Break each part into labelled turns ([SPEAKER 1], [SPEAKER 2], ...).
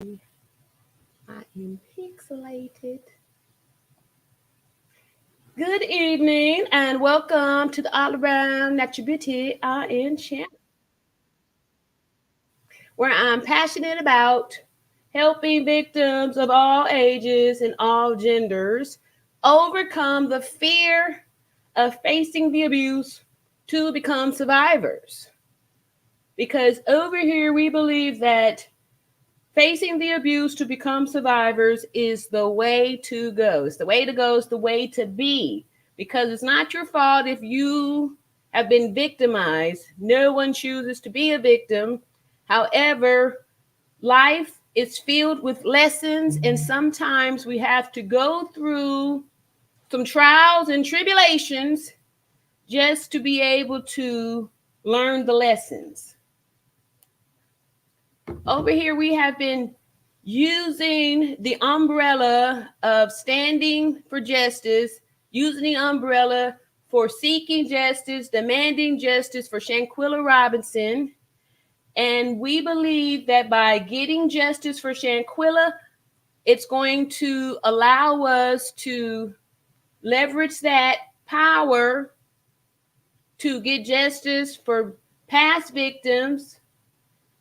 [SPEAKER 1] I am pixelated. Good evening and welcome to the All Around Natural Beauty RN channel, where I'm passionate about helping victims of all ages and all genders overcome the fear of facing the abuse to become survivors. Because over here, we believe that facing the abuse to become survivors is the way to go. It's the way to go. It's the way to be. Because it's not your fault if you have been victimized. No one chooses to be a victim. However, life is filled with lessons, and sometimes we have to go through some trials and tribulations just to be able to learn the lessons. Over here, we have been using the umbrella of standing for justice, using the umbrella for seeking justice, demanding justice for Shanquella Robinson. And we believe that by getting justice for Shanquella, it's going to allow us to leverage that power to get justice for past victims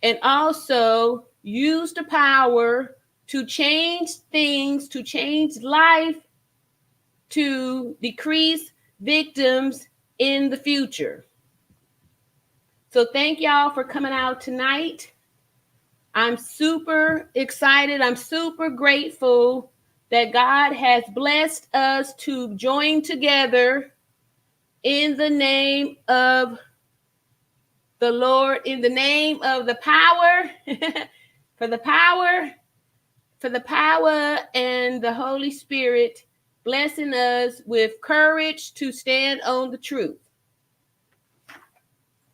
[SPEAKER 1] and also use the power to change things, to change life, to decrease victims in the future. So thank y'all for coming out tonight. I'm super excited. I'm super grateful that God has blessed us to join together in the name of the Lord, in the name of the power, for the power and the Holy Spirit blessing us with courage to stand on the truth.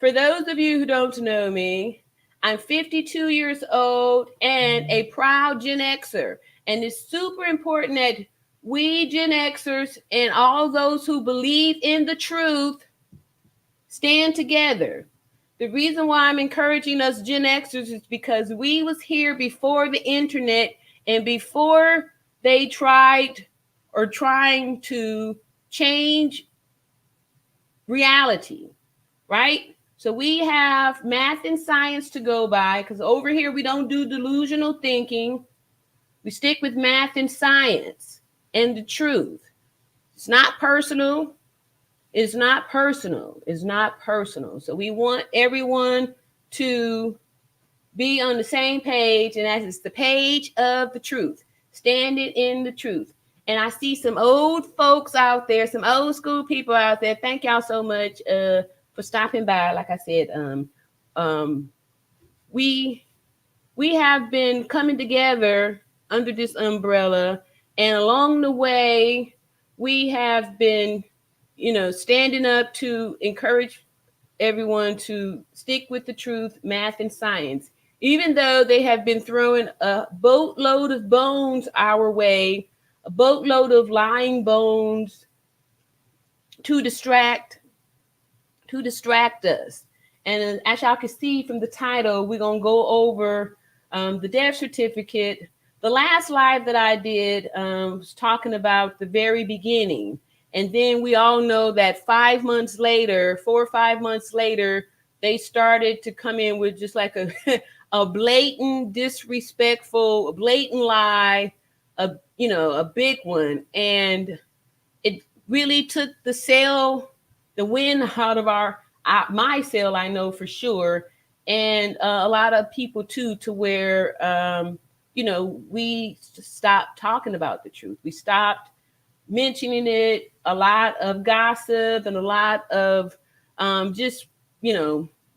[SPEAKER 1] For those of you who don't know me, I'm 52 years old and a proud Gen Xer. And it's super important that we Gen Xers and all those who believe in the truth stand together. The reason why I'm encouraging us Gen Xers is because we was here before the internet and before they tried or trying to change reality, right? So we have math and science to go by because over here we don't do delusional thinking. We stick with math and science and the truth. It's not personal. It's not personal. It's not personal. So we want everyone to be on the same page, and that is the page of the truth, standing in the truth. And I see some old folks out there, some old school people out there. Thank y'all so much for stopping by. Like I said, we have been coming together under this umbrella, and along the way, we have been, standing up to encourage everyone to stick with the truth, math, and science. Even though they have been throwing a boatload of bones our way, a boatload of lying bones to distract us. And as y'all can see from the title, we're going to go over the death certificate. The last live that I did was talking about the very beginning. And then we all know that 4 or 5 months later, they started to come in with just like a blatant, disrespectful, a blatant lie, a big one. And it really took the wind out of my sail, I know for sure. And a lot of people too, to where, we stopped talking about the truth. We stopped mentioning it. A lot of gossip and a lot of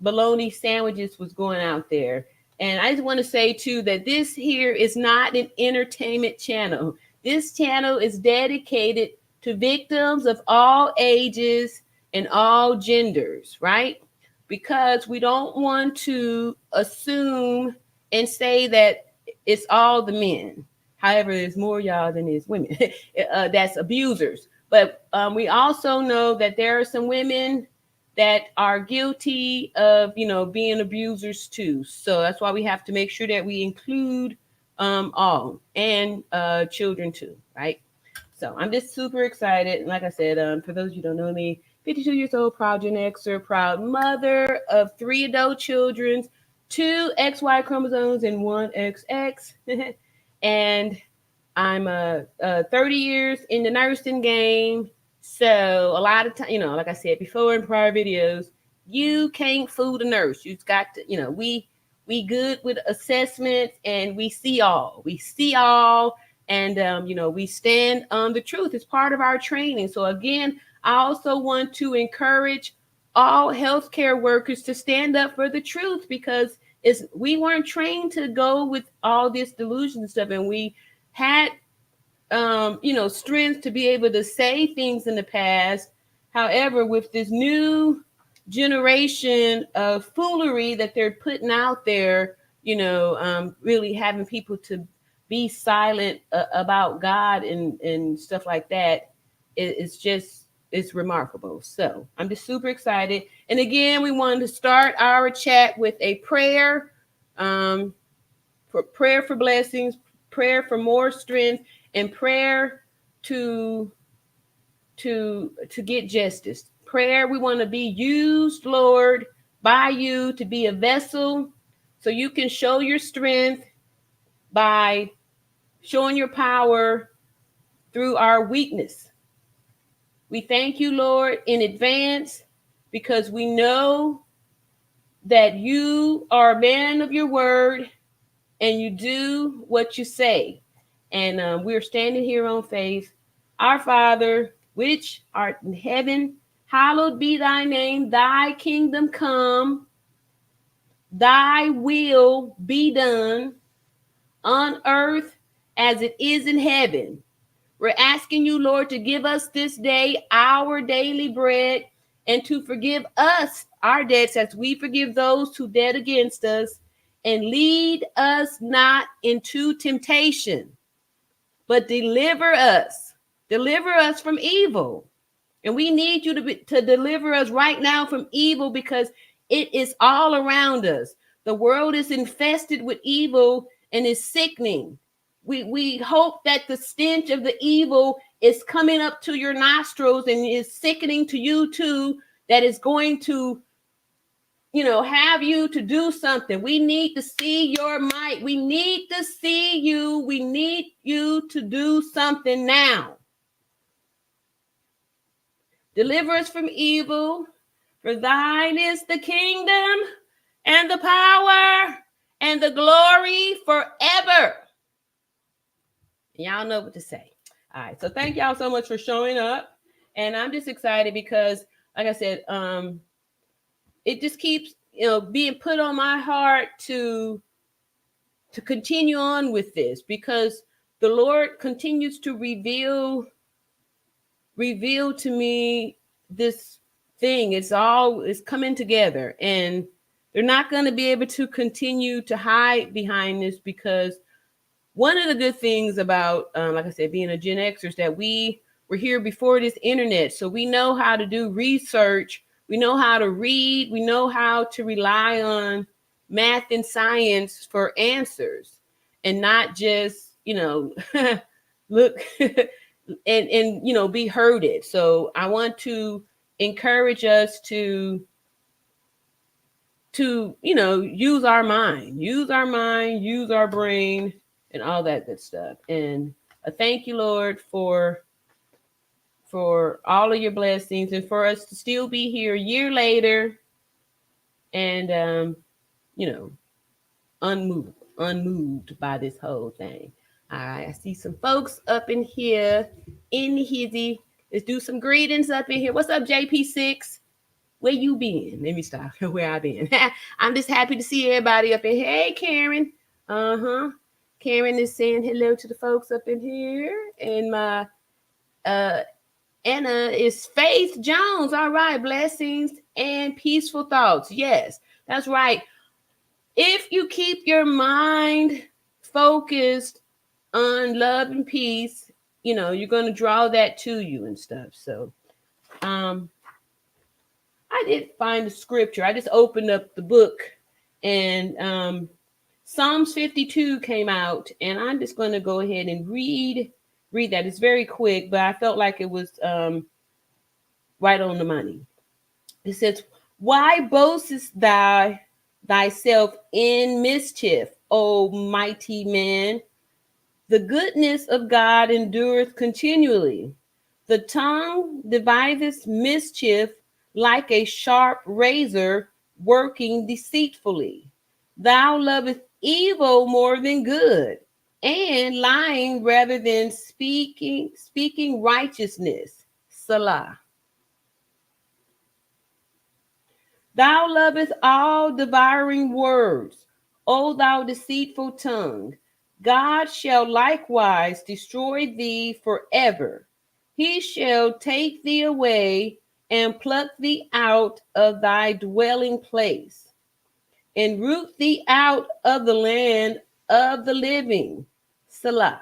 [SPEAKER 1] bologna sandwiches was going out there. And I just want to say too that this here is not an entertainment channel. This channel is dedicated to victims of all ages and all genders, right? Because we don't want to assume and say that it's all the men. However, there's more y'all than there's women that's abusers. But we also know that there are some women that are guilty of, being abusers too. So that's why we have to make sure that we include all, and children too, right? So I'm just super excited. And like I said, for those of you who don't know me, 52 years old, proud Gen Xer, proud mother of 3 adult children, 2 XY chromosomes and 1 XX. And I'm 30 years in the nursing game. So a lot of time, like I said before in prior videos, you can't fool the nurse. You've got to, we good with assessments, and we see all. We see all, and we stand on the truth. It's part of our training. So again, I also want to encourage all healthcare workers to stand up for the truth, because we weren't trained to go with all this delusion and stuff, and we had strength to be able to say things in the past. However, with this new generation of foolery that they're putting out there, really having people to be silent about God and stuff like that, it's remarkable. So I'm just super excited. And again, we wanted to start our chat with a prayer, for blessings, prayer for more strength, and prayer to get justice. Prayer, we want to be used, Lord, by you to be a vessel, so you can show your strength by showing your power through our weakness. We thank you, Lord, in advance, because we know that you are a man of your word and you do what you say. And we're standing here on faith. Our Father, which art in heaven, hallowed be thy name. Thy kingdom come. Thy will be done on earth as it is in heaven. We're asking you, Lord, to give us this day our daily bread, and to forgive us our debts as we forgive those who debt against us. And lead us not into temptation, but deliver us. Deliver us from evil. And we need you to deliver us right now from evil, because it is all around us. The world is infested with evil and is sickening. We hope that the stench of the evil is coming up to your nostrils and is sickening to you too, that is going to have you to do something. We need to see your might. We need to see you. We need you to do something now. Deliver us from evil, for thine is the kingdom and the power and the glory forever. Y'all know what to say. All right. So thank y'all so much for showing up. And I'm just excited because, like I said, it just keeps, being put on my heart to continue on with this, because the Lord continues to reveal to me this thing. It's coming together, and they're not going to be able to continue to hide behind this, because one of the good things about, like I said, being a Gen Xer is that we were here before this internet. So we know how to do research. We know how to read. We know how to rely on math and science for answers, and not just, look and be herded. So I want to encourage us to use our mind, use our brain, and all that good stuff. And I thank you, Lord, for all of your blessings, and for us to still be here a year later, and unmoved by this whole thing. All right, I see some folks up in here in hizzy. Let's do some greetings up in here. What's up, JP6? Where you been? Let me stop. Where I been? I'm just happy to see everybody up in here. Hey, Karen. Karen is saying hello to the folks up in here. And my Anna is Faith Jones. All right. Blessings and peaceful thoughts. Yes, that's right. If you keep your mind focused on love and peace, you're going to draw that to you and stuff. So, I did find the scripture. I just opened up the book, and Psalms 52 came out, and I'm just going to go ahead and read that. It's very quick, but I felt like it was right on the money. It says, "Why boastest thou thyself in mischief, O mighty man? The goodness of God endureth continually. The tongue deviseth mischief like a sharp razor working deceitfully. Thou lovest evil more than good, and lying rather than speaking righteousness. Salah. Thou lovest all devouring words, O thou deceitful tongue. God shall likewise destroy thee forever. He shall take thee away and pluck thee out of thy dwelling place, and root thee out of the land of the living. Selah.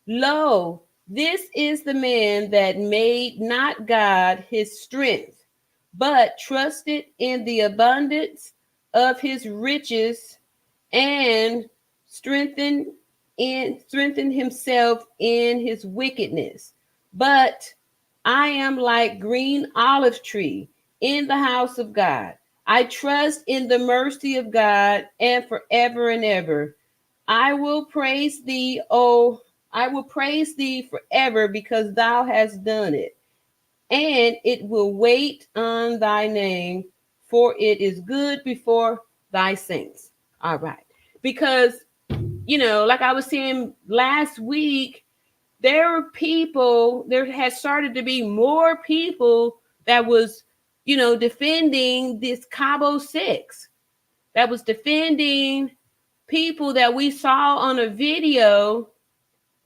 [SPEAKER 1] Lo, this is the man that made not God his strength, but trusted in the abundance of his riches, and strengthened himself in his wickedness. But I am like green olive tree in the house of God. I trust in the mercy of God, and forever and ever I will praise thee, I will praise thee forever, because thou hast done it, and it will wait on thy name, for it is good before thy saints. All right. Because, like I was saying last week, there has started to be more people that was, defending this Cabo 6, that was defending people that we saw on a video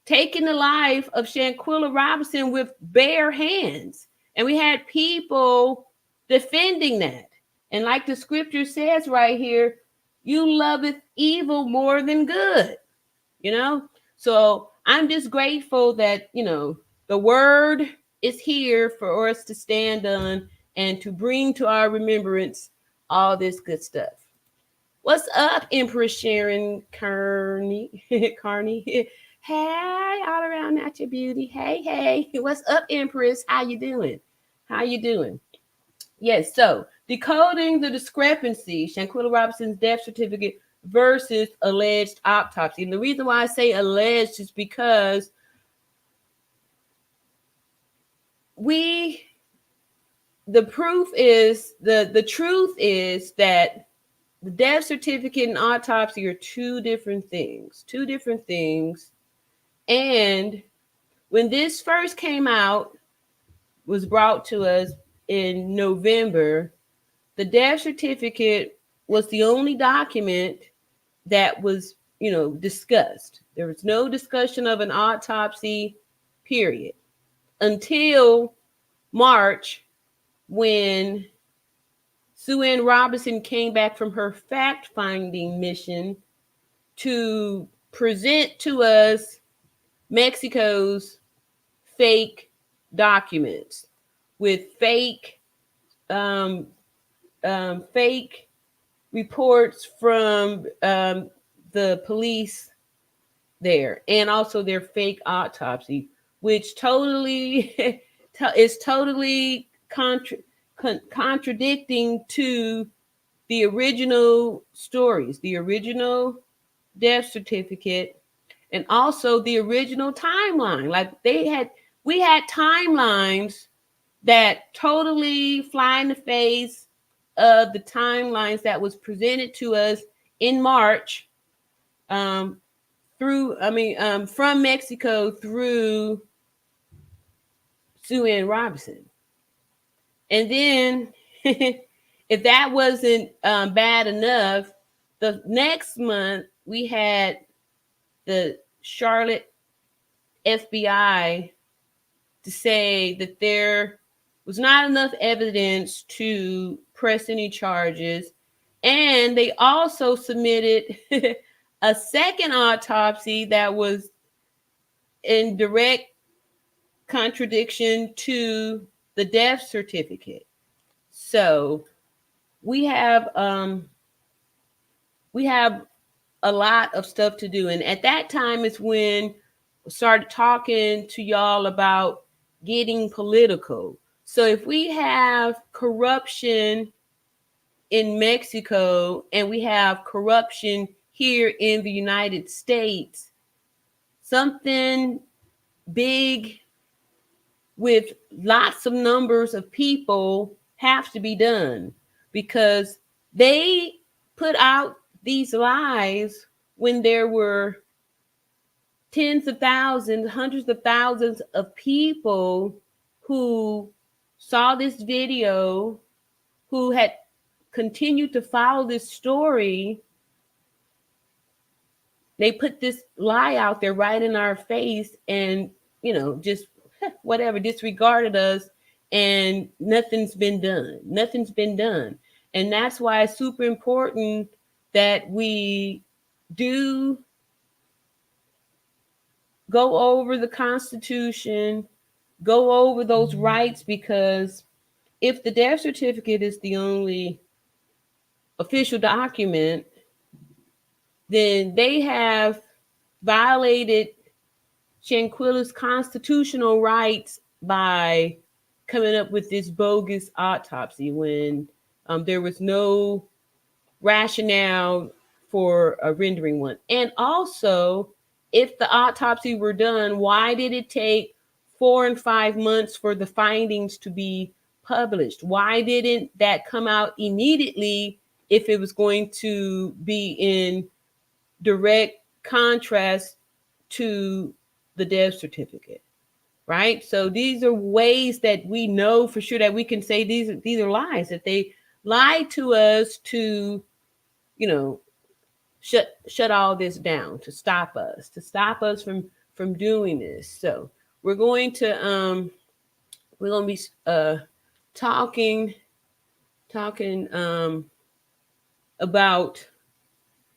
[SPEAKER 1] taking the life of Shanquella Robinson with bare hands. And we had people defending that. And like the scripture says right here, you loveth evil more than good, So I'm just grateful that, the word is here for us to stand on and to bring to our remembrance all this good stuff. What's up, Empress Sharon Carney? Carney. Hey, all around at your beauty. Hey. What's up, Empress? How you doing? Yes, so decoding the discrepancy, Shanquella Robinson's death certificate versus alleged autopsy. And the reason why I say alleged is because the truth is that the death certificate and autopsy are two different things. And when this first came out, was brought to us in November, the death certificate was the only document that was, discussed. There was no discussion of an autopsy, period, until March, when Sue Ann Robinson came back from her fact-finding mission to present to us Mexico's fake documents with fake reports from the police there, and also their fake autopsy, which totally is totally contradicting to the original stories, the original death certificate, and also the original timeline. Like we had timelines that totally fly in the face of the timelines that was presented to us in March, from Mexico through Sue Ann Robinson. And then if that wasn't bad enough, the next month we had the Charlotte FBI to say that there was not enough evidence to press any charges. And they also submitted a second autopsy that was in direct contradiction to the death certificate. So we have we have a lot of stuff to do. And at that time is when I started talking to y'all about getting political. So if we have corruption in Mexico and we have corruption here in the United States, something big with lots of numbers of people have to be done, because they put out these lies when there were tens of thousands, hundreds of thousands of people who saw this video, who had continued to follow this story. They put this lie out there right in our face and, just whatever, disregarded us, and nothing's been done. Nothing's been done. And that's why it's super important that we do go over the Constitution, go over those rights, because if the death certificate is the only official document, then they have violated Shanquella's constitutional rights by coming up with this bogus autopsy when there was no rationale for rendering one. And also, if the autopsy were done, why did it take 4 and 5 months for the findings to be published? Why didn't that come out immediately if it was going to be in direct contrast to the death certificate? Right? So these are ways that we know for sure that we can say these are lies, that they lied to us to, shut all this down, to stop us from doing this. So we're going to be talking about,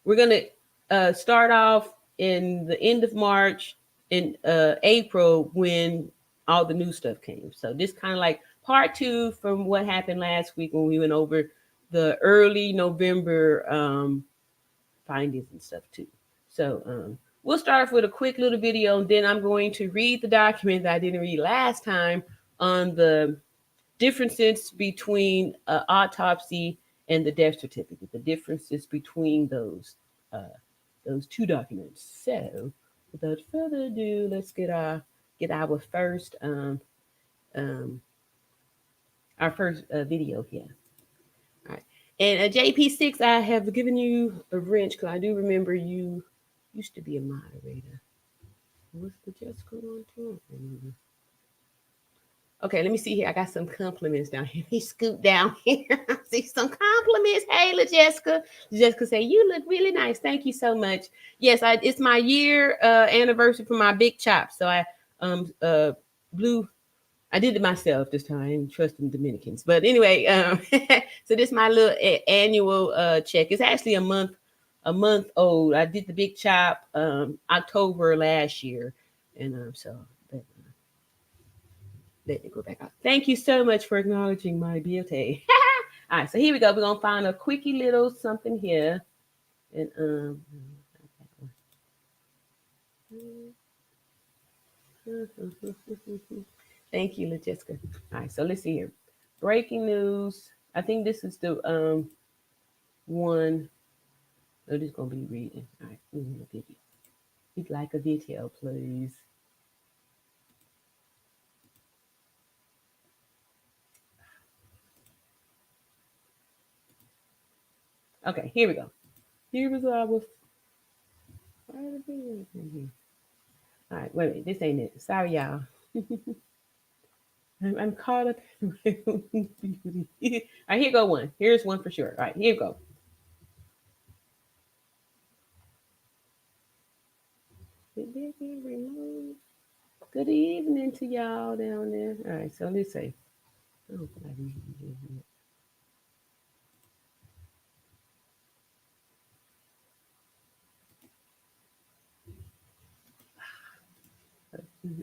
[SPEAKER 1] we're going to start off in the end of March, in April, when all the new stuff came. So this kind of like part 2 from what happened last week when we went over the early November findings and stuff too. So we'll start off with a quick little video, and then I'm going to read the document that I didn't read last time on the differences between autopsy and the death certificate, the differences between those two documents. So without further ado, let's get our first video here. All right. And JP6, I have given you a wrench because I do remember you used to be a moderator. What's the Jessica on to? Okay, let me see here. I got some compliments down here. Let me scoot down here. I see some compliments. Hey, Jessica. Jessica say, you look really nice. Thank you so much. Yes, it's my year anniversary for my big chop. So I blew. I did it myself this time. I didn't trust the Dominicans. But anyway, so this is my little annual check. It's actually a month old. I did the big chop October last year. And so let me go back up. Thank you so much for acknowledging my beauty. All right, so here we go. We're going to find a quickie little something here. And thank you, Jessica. All right, so let's see here. Breaking news. I think this is the one. Oh, this is going to be reading. All right, video. We'd like a detail, please. Okay, here we go. Here was our. All right, wait a minute. This ain't it. Sorry, y'all. I'm caught up. All right, here go one. Here's one for sure. All right, here we go. Good evening to y'all down there. All right, so let's see. Oh,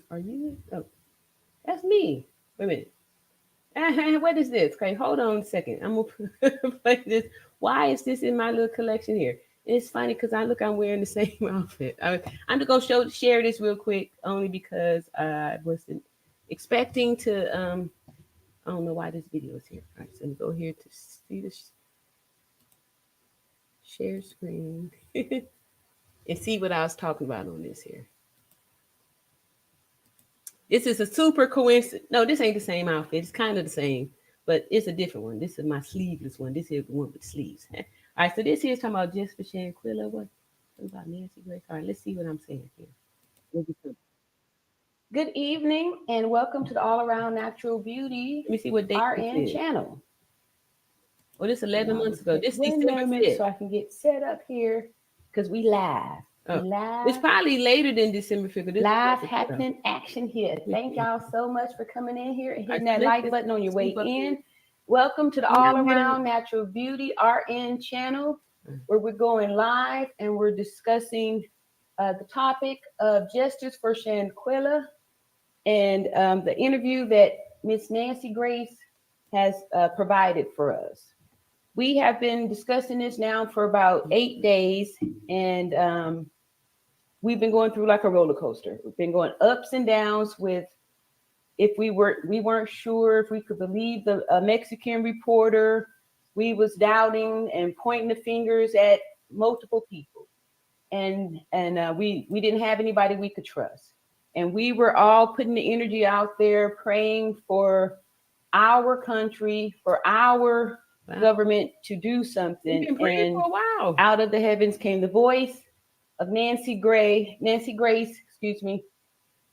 [SPEAKER 1] are you? Oh, that's me. Wait a minute. What is this? Okay, hold on a second. I'm gonna play this. Why is this in my little collection here? It's funny because I'm wearing the same outfit. I'm gonna go share this real quick, only because I wasn't expecting to. I don't know why this video is here. All right, so I'm gonna go here to see the share screen and see what I was talking about on this here. This is a super coincidence. No, this ain't the same outfit. It's kind of the same, but it's a different one. This is my sleeveless one. This is the one with sleeves. All right, so this here is talking about Jessica Shanquella. What about Nancy Grace? All right, let's see what I'm saying here. Good evening and welcome to the All Around Natural Beauty. Let me see what date RN channel. Well, this 11 months ago. This December 5th. So I can get set up here because we live. Oh. Live. It's probably later than December 5th. Live happening action here. Thank y'all so much for coming in here and hitting that like button on your way in. Welcome to the All Around Natural Beauty RN channel, where we're going live and we're discussing the topic of justice for Shanquella and the interview that Miss Nancy Grace has provided for us. We have been discussing this now for about 8 days, and we've been going through like a roller coaster. We've been going ups and downs with if we weren't sure if we could believe the Mexican reporter. We was doubting and pointing the fingers at multiple people, and we didn't have anybody we could trust. And we were all putting the energy out there, praying for our country, for our government to do something. We've been praying for a while. Out of the heavens came the voice of Nancy Grace,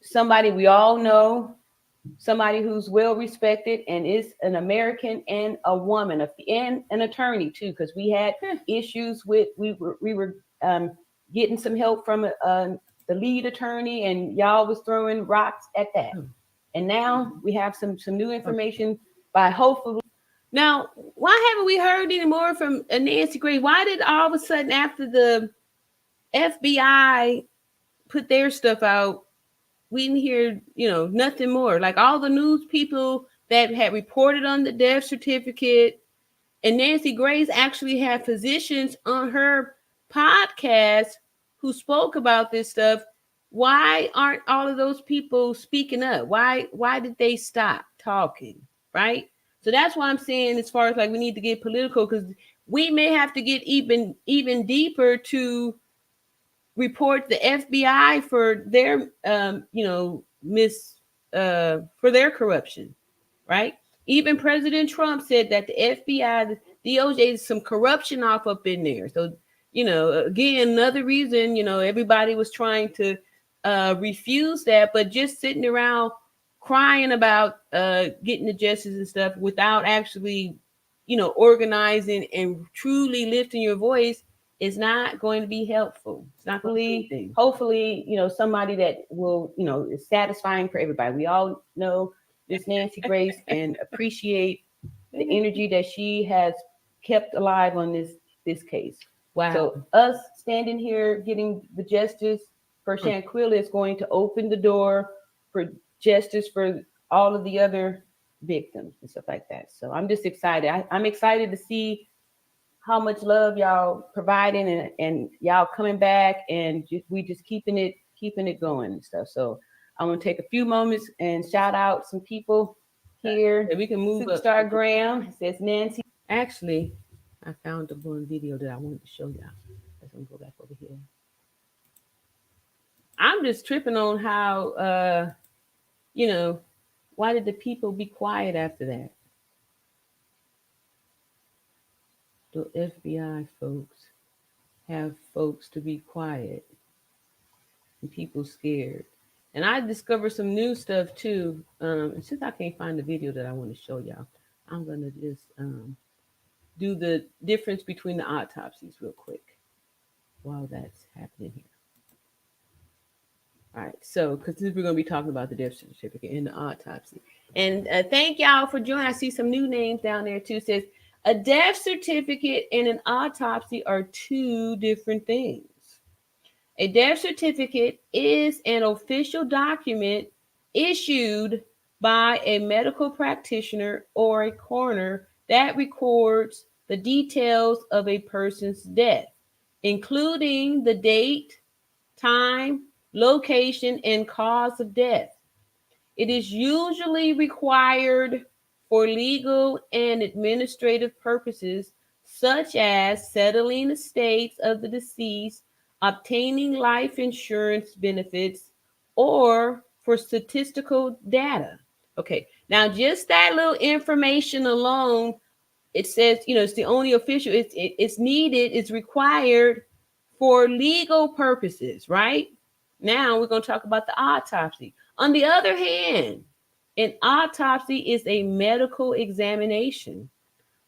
[SPEAKER 1] somebody we all know, somebody who's well respected and is an American and a woman, and an attorney too, because we had issues with we were getting some help from the lead attorney, and y'all was throwing rocks at that. And now we have some new information by hopefully. Now, why haven't we heard any more from Nancy Grace? Why did all of a sudden after the FBI put their stuff out, we didn't hear, nothing more? Like all the news people that had reported on the death certificate, and Nancy Grace actually had physicians on her podcast who spoke about this stuff. Why aren't all of those people speaking up? Why did they stop talking? Right? So that's why I'm saying, as far as like we need to get political, because we may have to get even deeper to report the FBI for their for their corruption, right? Even President Trump said that the FBI, the DOJ, is some corruption off up in there. So, again, another reason, everybody was trying to refuse that, but just sitting around crying about getting the justice and stuff without actually, organizing and truly lifting your voice is not going to be helpful. It's not going to be hopefully, somebody that will, is satisfying for everybody. We all know Miss Nancy Grace and appreciate the energy that she has kept alive on this case. Wow. So us standing here getting the justice for Shanquella is going to open the door for justice for all of the other victims and stuff like that. So I'm just excited. I'm excited to see how much love y'all providing and y'all coming back, and we just keeping it going and stuff. So I'm gonna take a few moments and shout out some people here. We can move Superstar up. Graham says Nancy. Actually, I found the one video that I wanted to show y'all. Let's go back over here. I'm just tripping on how why did the people be quiet after that? The FBI folks have folks to be quiet and people scared. And I discovered some new stuff too. And since I can't find the video that I want to show y'all, I'm gonna just do the difference between the autopsies real quick while that's happening here. All right, so because we're going to be talking about the death certificate and the autopsy. And thank y'all for joining. I see some new names down there too. It says a death certificate and an autopsy are two different things. A death certificate is an official document issued by a medical practitioner or a coroner that records the details of a person's death. including the date, time, location, and cause of death. It is usually required for legal and administrative purposes, such as settling the estates of the deceased, obtaining life insurance benefits, or for statistical data. Okay, now just that little information alone, it says, it's the only official, it's needed, it's required for legal purposes, right? Now we're going to talk about the autopsy. On the other hand, an autopsy is a medical examination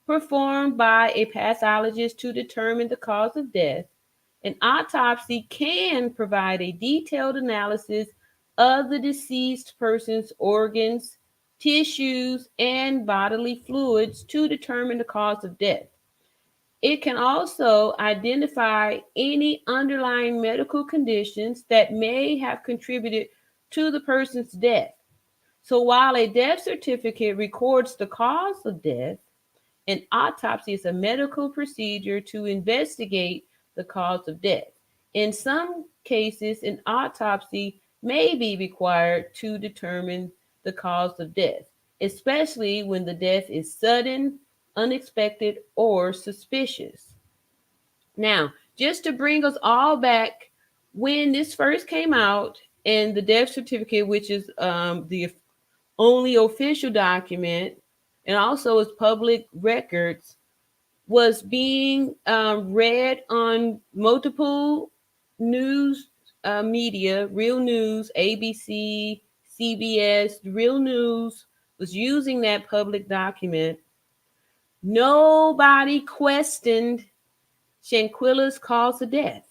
[SPEAKER 1] performed by a pathologist to determine the cause of death. An autopsy can provide a detailed analysis of the deceased person's organs, tissues, and bodily fluids to determine the cause of death. It can also identify any underlying medical conditions that may have contributed to the person's death. So while a death certificate records the cause of death, an autopsy is a medical procedure to investigate the cause of death. In some cases, an autopsy may be required to determine the cause of death, especially when the death is sudden, unexpected, or suspicious. Now, just to bring us all back, when this first came out, and the death certificate, which is the only official document and also is public records, was being read on multiple news media, Real News, ABC, CBS, Real News was using that public document. Nobody questioned Shanquella's cause of death.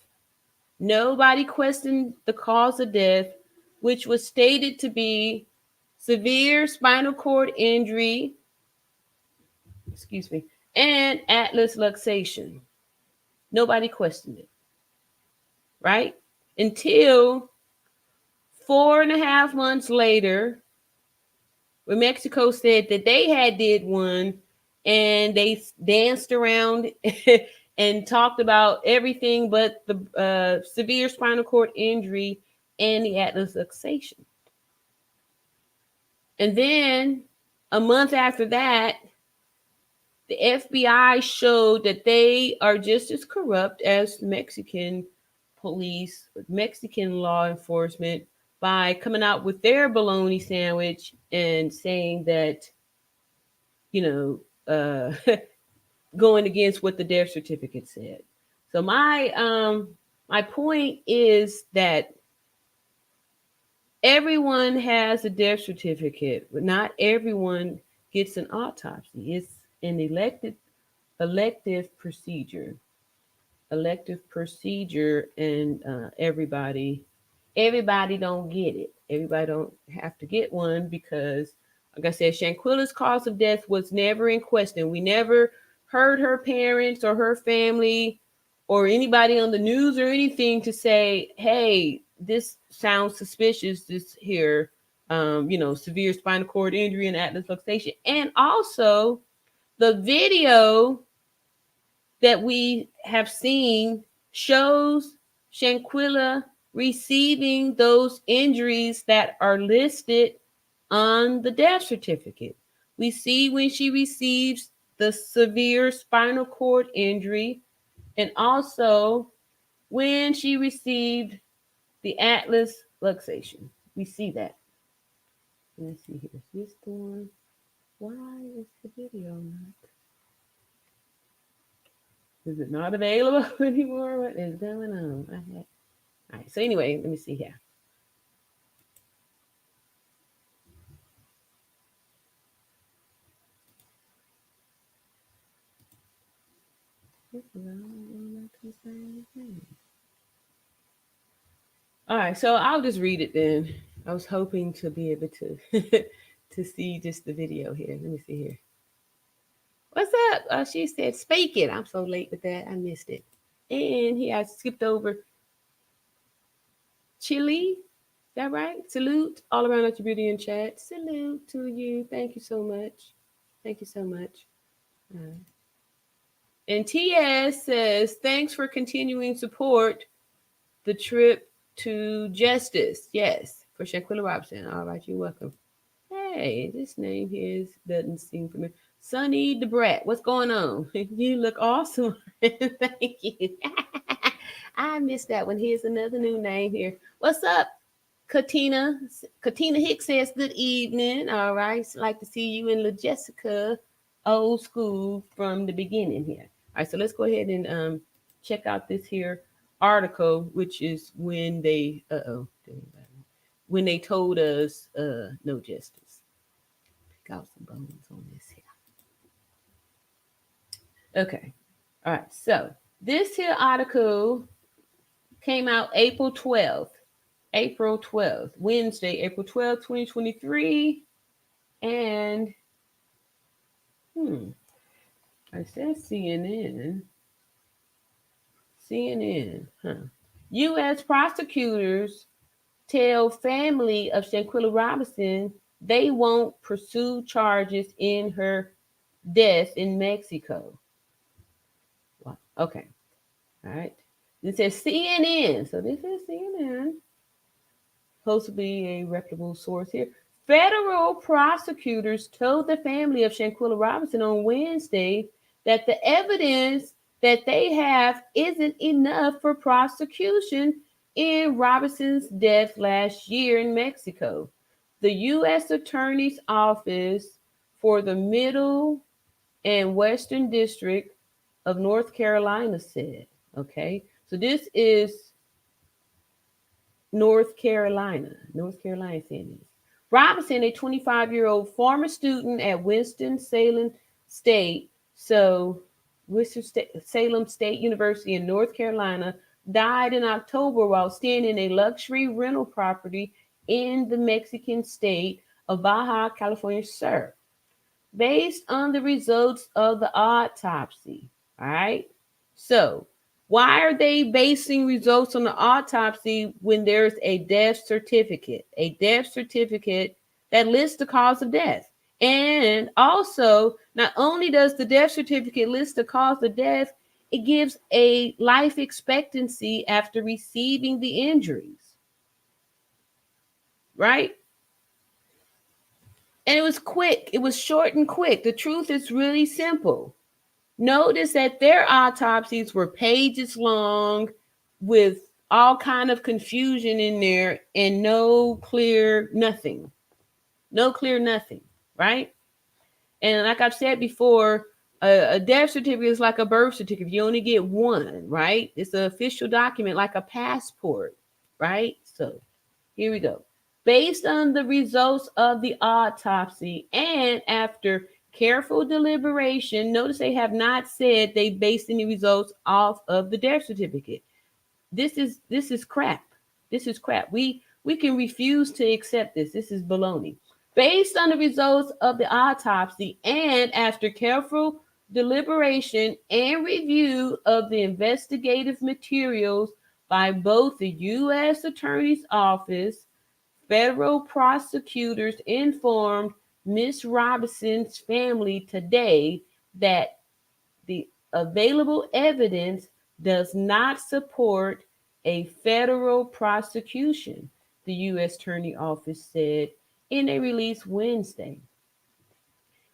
[SPEAKER 1] Nobody questioned the cause of death, which was stated to be severe spinal cord injury, excuse me, and atlas luxation. Nobody questioned it, right? Until 4.5 months later, when Mexico said that they had did one, and they danced around and talked about everything but the severe spinal cord injury and the atlas luxation. And then a month after that, the FBI showed that they are just as corrupt as Mexican police, Mexican law enforcement, by coming out with their bologna sandwich and saying that, you going against what the death certificate said. So my point is that everyone has a death certificate, but not everyone gets an autopsy. It's an elective procedure. Elective procedure, and everybody don't get it. Everybody don't have to get one because, like I said, Shanquella's cause of death was never in question. We never heard her parents or her family or anybody on the news or anything to say, hey, this sounds suspicious, this here, severe spinal cord injury and atlas luxation. And also the video that we have seen shows Shanquella receiving those injuries that are listed on the death certificate. We see when she receives the severe spinal cord injury, and also when she received the atlas luxation. We see that. Let's see here. Is this the one? Why is the video not? Is it not available anymore? What is going on? All right. So anyway, let me see here. All right, so I'll just read it then. I was hoping to be able to to see just the video here. Let me see here. What's up? She said, "Speak it." I'm so late with that. I missed it. And here I skipped over Chile. Is that right? Salute all around at your beauty in chat. Salute to you. Thank you so much. Thank you so much. And TS says, thanks for continuing support the trip to justice. Yes, for Shanquella Robinson. All right, you're welcome. Hey, this name here doesn't seem familiar. Sunny DeBrat, what's going on? You look awesome. Thank you. I missed that one. Here's another new name here. What's up, Katina? Katina Hicks says, good evening. All right. Like to see you in La Jessica, old school from the beginning here. All right. So let's go ahead and check out this here article, which is when they, when they told us no justice. Pick out some bones on this here. Okay. All right. So this here article came out April 12th. April 12th, Wednesday, April 12th, 2023. And, I said CNN. CNN, U.S. prosecutors tell family of Shanquella Robinson they won't pursue charges in her death in Mexico. Wow. Okay. All right. It says CNN. So this is CNN. Supposed to be a reputable source here. Federal prosecutors told the family of Shanquella Robinson on Wednesday that the evidence that they have isn't enough for prosecution in Robinson's death last year in Mexico. The U.S. Attorney's Office for the Middle and Western District of North Carolina said, okay, so this is North Carolina saying this. Robinson, a 25-year-old former student at Winston-Salem State, Winston-Salem State University in North Carolina, died in October while staying in a luxury rental property in the Mexican state of Baja California Sur. Based on the results of the autopsy, all right? So, why are they basing results on the autopsy when there's a death certificate? A death certificate that lists the cause of death. And also, not only does the death certificate list the cause of death, it gives a life expectancy after receiving the injuries. Right? And it was quick. It was short and quick. The truth is really simple. Notice that their autopsies were pages long with all kind of confusion in there and no clear nothing. No clear nothing, right? And like I've said before, a death certificate is like a birth certificate. You only get one, right? It's an official document like a passport, right? So here we go. Based on the results of the autopsy and after careful deliberation, notice they have not said they based any results off of the death certificate. This is crap. This is crap. We can refuse to accept this. This is baloney. Based on the results of the autopsy and after careful deliberation and review of the investigative materials by both the U.S. Attorney's Office, federal prosecutors informed Ms. Robinson's family today that the available evidence does not support a federal prosecution, the U.S. Attorney Office said in a release Wednesday.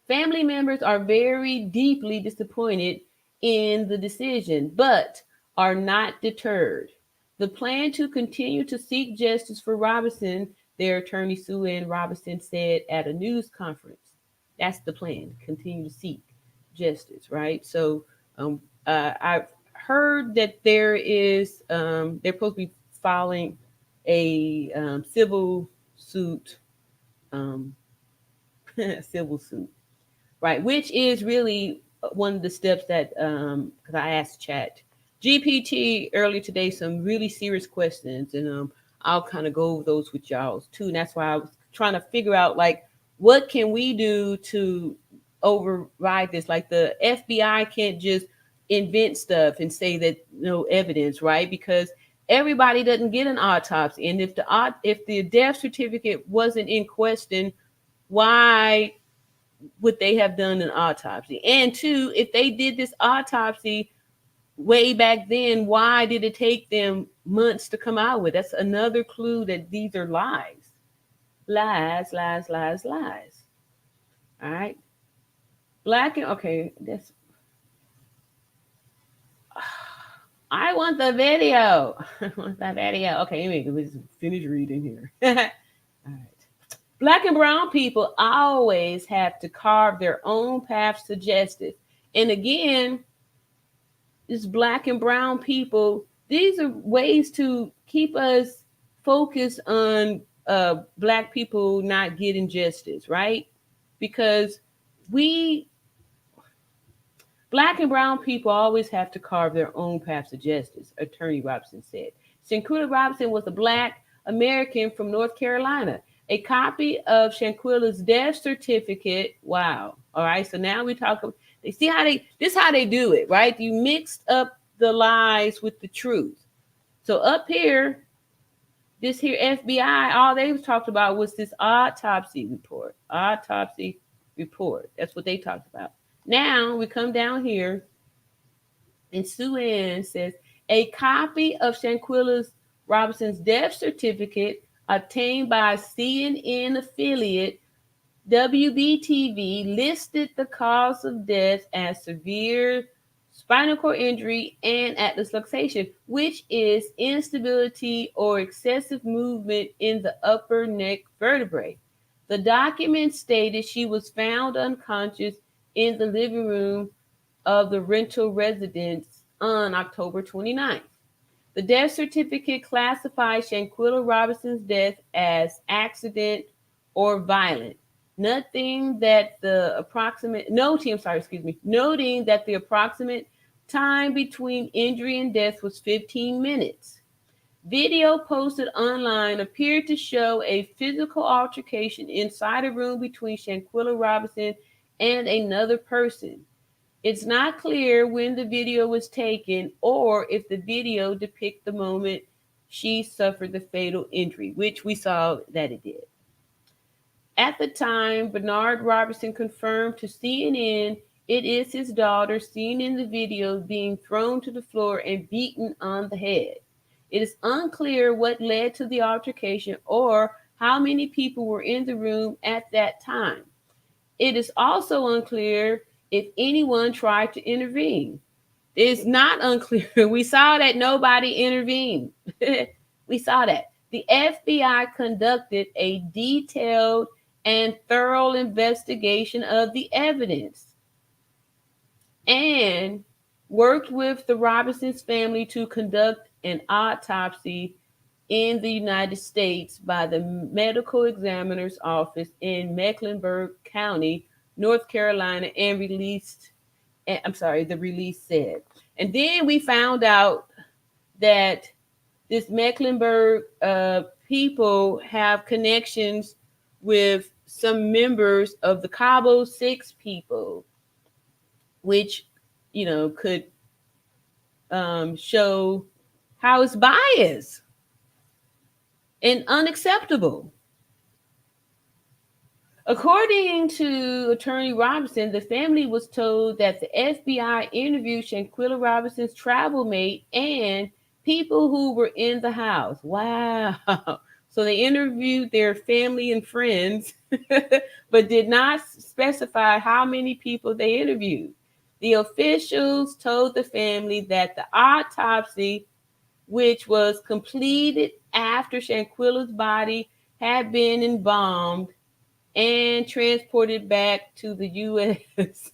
[SPEAKER 1] Family members are very deeply disappointed in the decision, but are not deterred. The plan to continue to seek justice for Robinson, their attorney Sue Ann Robinson said at a news conference. That's the plan, continue to seek justice, right? So I've heard that there is, they're supposed to be filing a civil suit, civil suit, right? Which is really one of the steps that, because I asked Chat GPT earlier today some really serious questions, and I'll kind of go over those with y'all too. And that's why I was trying to figure out like what can we do to override this. Like the FBI can't just invent stuff and say that no evidence, right? Because everybody doesn't get an autopsy, and if the death certificate wasn't in question, why would they have done an autopsy? And two, if they did this autopsy way back then, why did it take them months to come out with? That's another clue that these are lies. Lies, lies, lies, lies. All right. Black and okay, that's I want the video. I want that video. Okay, anyway, let's finish reading here. All right. Black and brown people always have to carve their own paths to justice. And again, this black and brown people, these are ways to keep us focused on black people not getting justice, right? Because we Black and brown people always have to carve their own paths to justice, Attorney Robinson said. Shanquella Robinson was a Black American from North Carolina. A copy of Shanquella's death certificate. Wow. All right. So now we talk. They see how this is how they do it, right? You mixed up the lies with the truth. So up here, this here FBI, all they talked about was this autopsy report. Autopsy report. That's what they talked about. Now we come down here, and Sue Ann says a copy of Shanquella Robinson's death certificate obtained by CNN affiliate WBTV listed the cause of death as severe spinal cord injury and atlas luxation, which is instability or excessive movement in the upper neck vertebrae. The document stated she was found unconscious in the living room of the rental residence on October 29th. The death certificate classifies Shanquella Robinson's death as accident or violent, noting that the approximate time between injury and death was 15 minutes. Video posted online appeared to show a physical altercation inside a room between Shanquella Robinson and another person. It's not clear when the video was taken or if the video depicts the moment she suffered the fatal injury, which we saw that it did. At the time, Bernard Robinson confirmed to CNN it is his daughter seen in the video being thrown to the floor and beaten on the head. It is unclear what led to the altercation or how many people were in the room at that time. It is also unclear if anyone tried to intervene. It's not unclear. We saw that nobody intervened. We saw that. The FBI conducted a detailed and thorough investigation of the evidence and worked with the Robinsons family to conduct an autopsy in the United States by the medical examiner's office in Mecklenburg County, North Carolina, and the release said. And then we found out that this Mecklenburg people have connections with some members of the Cabo Six people, which, could show how it's biased and unacceptable. According to Attorney Robinson, the family was told that the FBI interviewed Shanquella Robinson's travel mate and people who were in the house. Wow. So they interviewed their family and friends, but did not specify how many people they interviewed. The officials told the family that the autopsy, which was completed after Shanquella's body had been embalmed and transported back to the U.S.,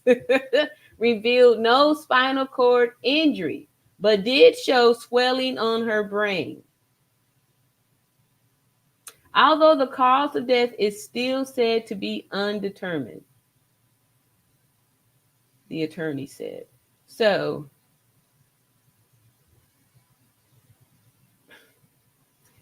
[SPEAKER 1] revealed no spinal cord injury, but did show swelling on her brain. Although the cause of death is still said to be undetermined, the attorney said. So,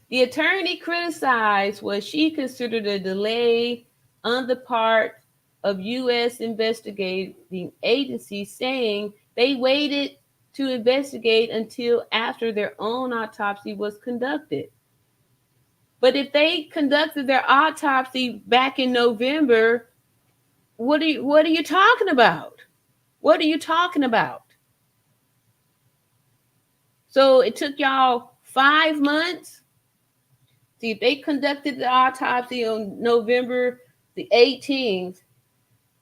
[SPEAKER 1] the attorney criticized what she considered a delay on the part of U.S. investigating agencies, saying they waited to investigate until after their own autopsy was conducted. But if they conducted their autopsy back in November, What are you talking about? What are you talking about? So it took y'all 5 months. See, if they conducted the autopsy on November the 18th,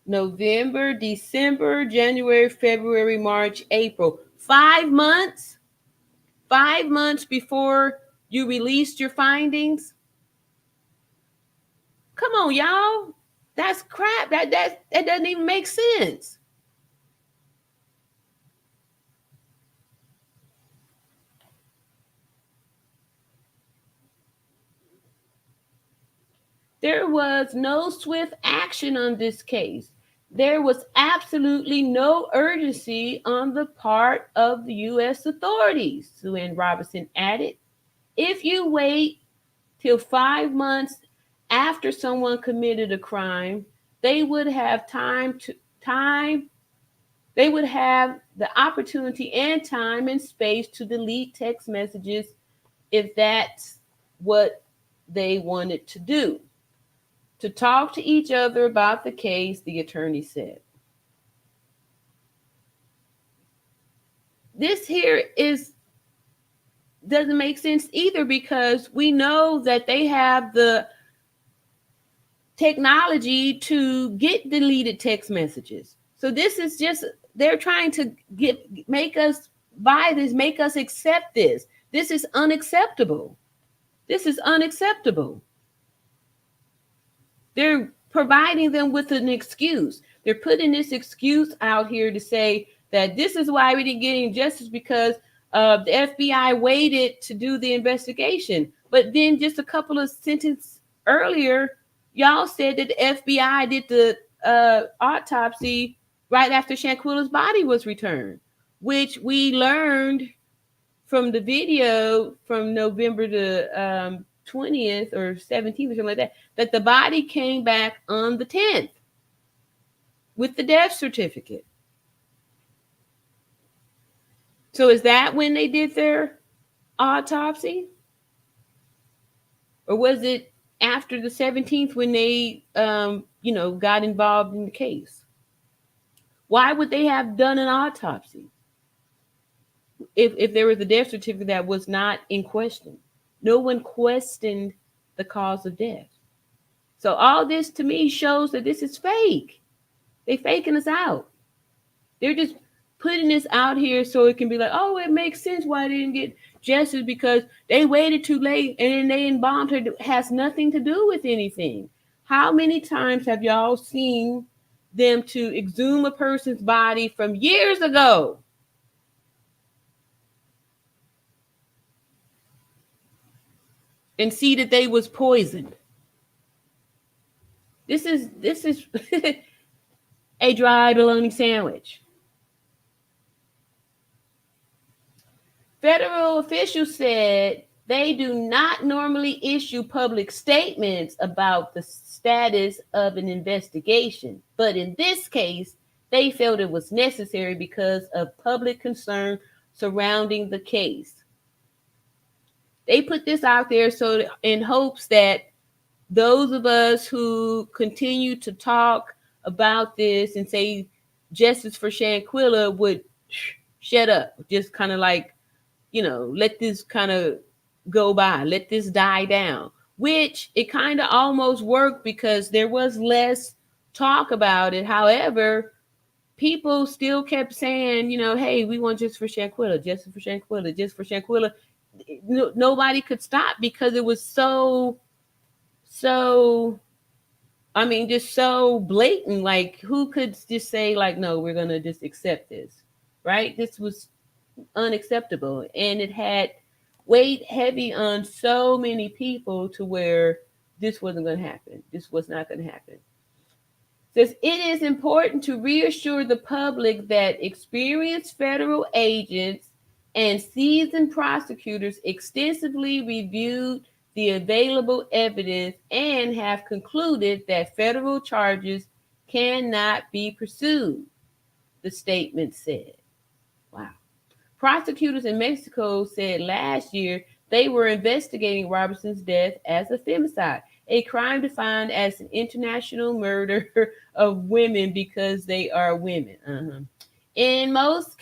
[SPEAKER 1] November, December, January, February, March, April. 5 months? 5 months before you released your findings? Come on, y'all. That's crap. That doesn't even make sense. There was no swift action on this case. There was absolutely no urgency on the part of the U.S. authorities, Sue Ann Robinson added. If you wait till 5 months after someone committed a crime, they would have time they would have the opportunity and time and space to delete text messages if that's what they wanted to do. To talk to each other about the case, the attorney said. This here is doesn't make sense either, because we know that they have the technology to get deleted text messages. So this is just, they're trying to make us buy this, make us accept this. This is unacceptable. This is unacceptable. They're providing them with an excuse. They're putting this excuse out here to say that this is why we didn't get any justice, because the FBI waited to do the investigation. But then just a couple of sentences earlier, y'all said that the FBI did the autopsy right after Shanquella's body was returned, which we learned from the video from November the 20th or 17th or something like that, that the body came back on the 10th with the death certificate. So is that when they did their autopsy? Or was it after the 17th when they, got involved in the case? Why would they have done an autopsy if there was a death certificate that was not in question? No one questioned the cause of death. So all this to me shows that this is fake. They faking us out. They're just putting this out here so it can be like, oh, it makes sense why they didn't get justice, because they waited too late and then they embalmed her. It has nothing to do with anything. How many times have y'all seen them to exhume a person's body from years ago and see that they was poisoned? This is a dry bologna sandwich. Federal officials said they do not normally issue public statements about the status of an investigation, but in this case, they felt it was necessary because of public concern surrounding the case. They put this out there so in hopes that those of us who continue to talk about this and say justice for Shanquella would shut up, just kind of like, let this kind of go by, let this die down, which it kind of almost worked because there was less talk about it. However, people still kept saying, hey, we want justice for Shanquella, justice for Shanquella, justice for Shanquella. Nobody could stop because it was so, just so blatant. Like, who could just say, like, no, we're going to just accept this, right? This was unacceptable, and it had weighed heavy on so many people to where this wasn't going to happen. This was not going to happen. It says it is important to reassure the public that experienced federal agents and seasoned prosecutors extensively reviewed the available evidence and have concluded that federal charges cannot be pursued, the statement said. Wow. Prosecutors in Mexico said last year They were investigating Robinson's death as a femicide, a crime defined as an international murder of women because they are women. In most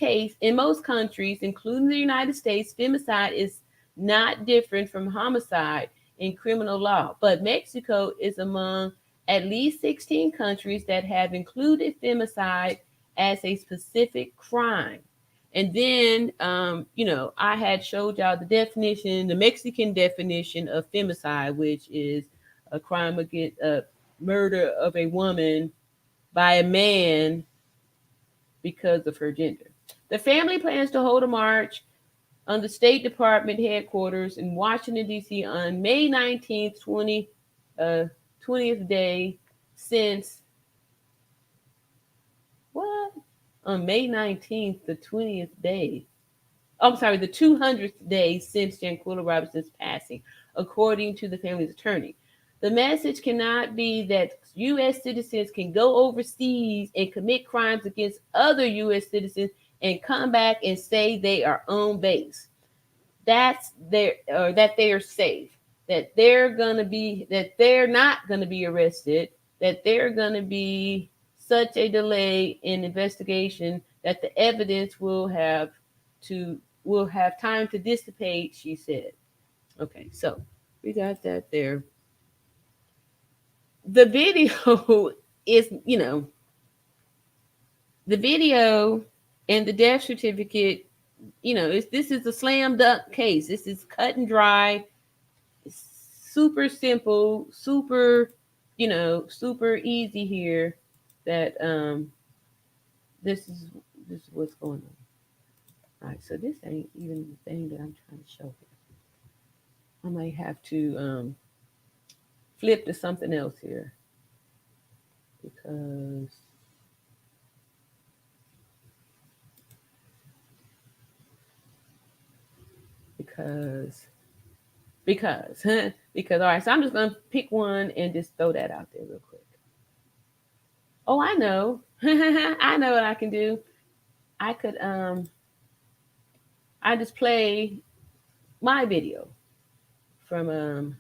[SPEAKER 1] countries, including the United States, femicide is not different from homicide in criminal law, but Mexico is among at least 16 countries that have included femicide as a specific crime. And then, I had showed y'all the definition, the Mexican definition of femicide, which is a crime against murder of a woman by a man because of her gender. The family plans to hold a march on the State Department headquarters in Washington, D.C. on May 19th, 20th day since, what? On May 19th, the 20th day. I'm sorry, the 200th day since Shanquella Robinson's passing, according to the family's attorney. The message cannot be that U.S. citizens can go overseas and commit crimes against other U.S. citizens and come back and say they are on base. That's their, or that they are safe, that they're not gonna be arrested, that they're gonna be such a delay in investigation that the evidence will have time to dissipate, she said. Okay, so we got that there. The video is, the video and the death certificate, this is a slam dunk case. This is cut and dry, super simple, super, super easy here. That this is what's going on. All right, so this ain't even the thing that I'm trying to show here. I might have to flip to something else here because all right, so I'm just gonna pick one and just throw that out there real quick. Oh, I know. I know what I can do. I could I just play my video from when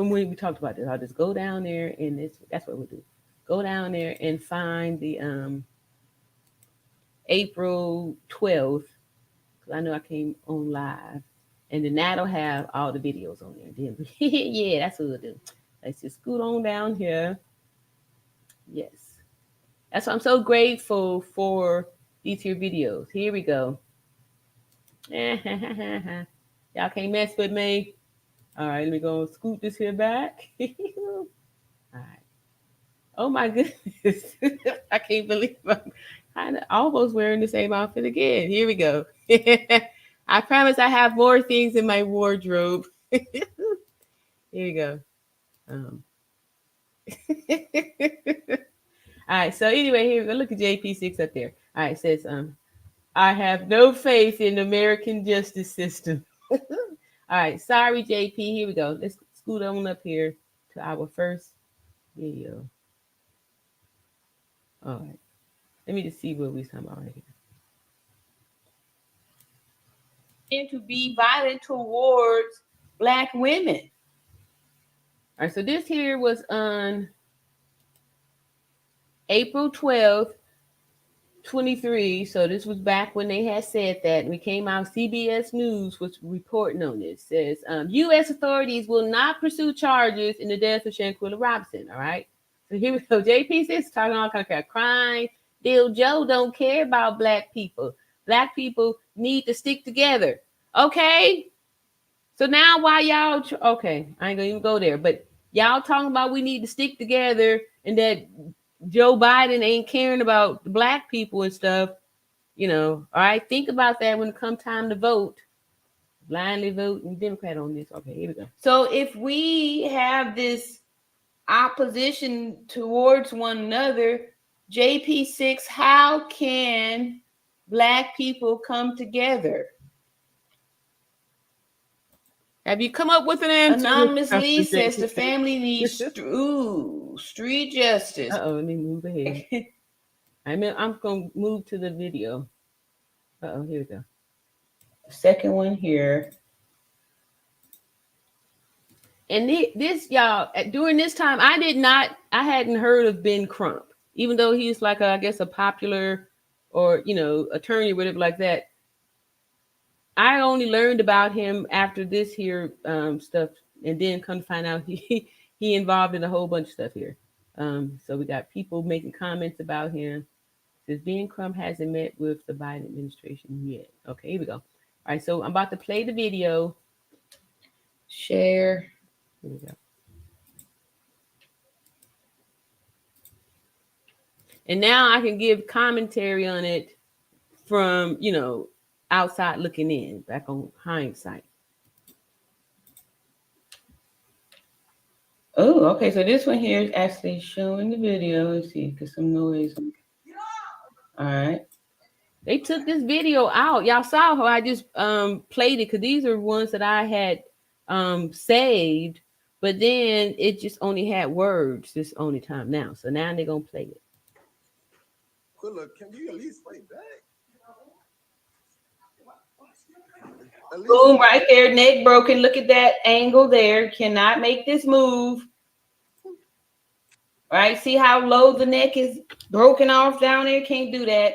[SPEAKER 1] we talked about this. I'll just go down there and that's what we'll do. Go down there and find the April 12th, because I know I came on live, and then that'll have all the videos on there. Yeah, that's what we'll do. Let's just scoot on down here. Yes. That's why I'm so grateful for these here videos. Here we go. Y'all can't mess with me. All right, let me go and scoot this here back. All right. Oh my goodness. I can't believe I'm kind of almost wearing the same outfit again. Here we go. I promise I have more things in my wardrobe. Here we go. All right, so anyway, here we go. Look at JP6 up there. All right, it says, I have no faith in the American justice system. All right, sorry, JP. Here we go. Let's scoot on up here to our first video. All right, let me just see what we're talking about right here. And to be violent towards Black women. All right, so this here was on April 12th, 23. So this was back when they had said that. And we came out, CBS News was reporting on this. It says, U.S. authorities will not pursue charges in the death of Shanquella Robinson. All right. So here we go. JP6 talking all kind of crime. Bill Joe don't care about Black people. Black people need to stick together. Okay. So now why y'all, okay, I ain't gonna even go there, but y'all talking about we need to stick together and that Joe Biden ain't caring about the Black people and stuff, all right, think about that when it comes time to vote. Blindly voting Democrat on this. Okay, here we go. So if we have this opposition towards one another, JP6, how can Black people come together? Have you come up with an answer? Anonymous Lee says the family needs street justice. Uh-oh, let me move ahead. I'm going to move to the video. Uh-oh, here we go.
[SPEAKER 2] second one here.
[SPEAKER 1] And this, y'all, during this time, I hadn't heard of Ben Crump, even though he's like, I guess, a popular or, attorney, whatever like that. I only learned about him after this here stuff, and then come to find out he involved in a whole bunch of stuff here. So we got people making comments about him. Says Ben Crump hasn't met with the Biden administration yet. Okay, here we go. All right, so I'm about to play the video.
[SPEAKER 2] Share.
[SPEAKER 1] Here we go. And now I can give commentary on it from, outside looking in, back on hindsight.
[SPEAKER 2] Oh, okay. So this one here is actually showing the video. Let's see, because some noise. All right.
[SPEAKER 1] They took this video out. Y'all saw how I just played it, because these are ones that I had saved, but then it just only had words this only time now. So now they're gonna play it.
[SPEAKER 3] Look, can you at least fight back?
[SPEAKER 2] Boom, right there, neck broken. Look at that angle there. Cannot make this move. Right? See how low the neck is broken off down there? Can't do that.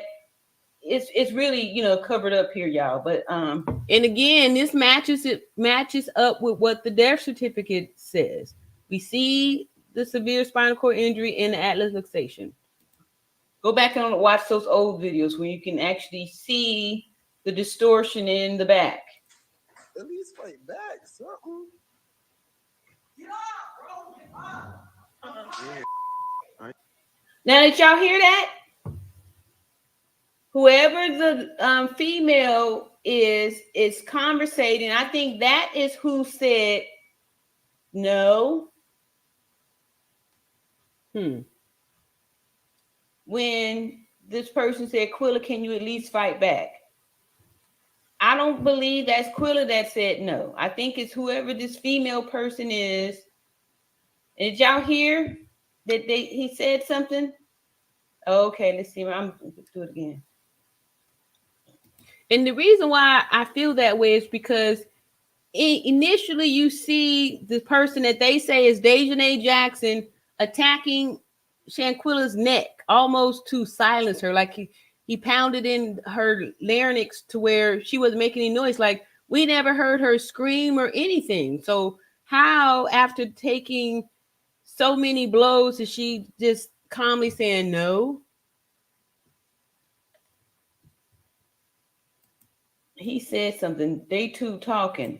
[SPEAKER 2] It's really, covered up here, y'all. But
[SPEAKER 1] and again, this matches up with what the death certificate says. We see the severe spinal cord injury and the atlas luxation.
[SPEAKER 2] Go back and watch those old videos where you can actually see the distortion in the back.
[SPEAKER 3] At least fight back, something.
[SPEAKER 2] Now, did y'all hear that? Whoever the female is conversating. I think that is who said no. When this person said, Quilla, can you at least fight back? I don't believe that's Quilla that said no. I think it's whoever this female person is. And did y'all hear that he said something? Okay, let's see. I'm going to do it again.
[SPEAKER 1] And the reason why I feel that way is because initially you see the person that they say is Dejanay Jackson attacking Shanquella's neck almost to silence her. Like he pounded in her larynx to where she wasn't making any noise. Like we never heard her scream or anything. So how, after taking so many blows, is she just calmly saying no?
[SPEAKER 2] He said something. They two talking.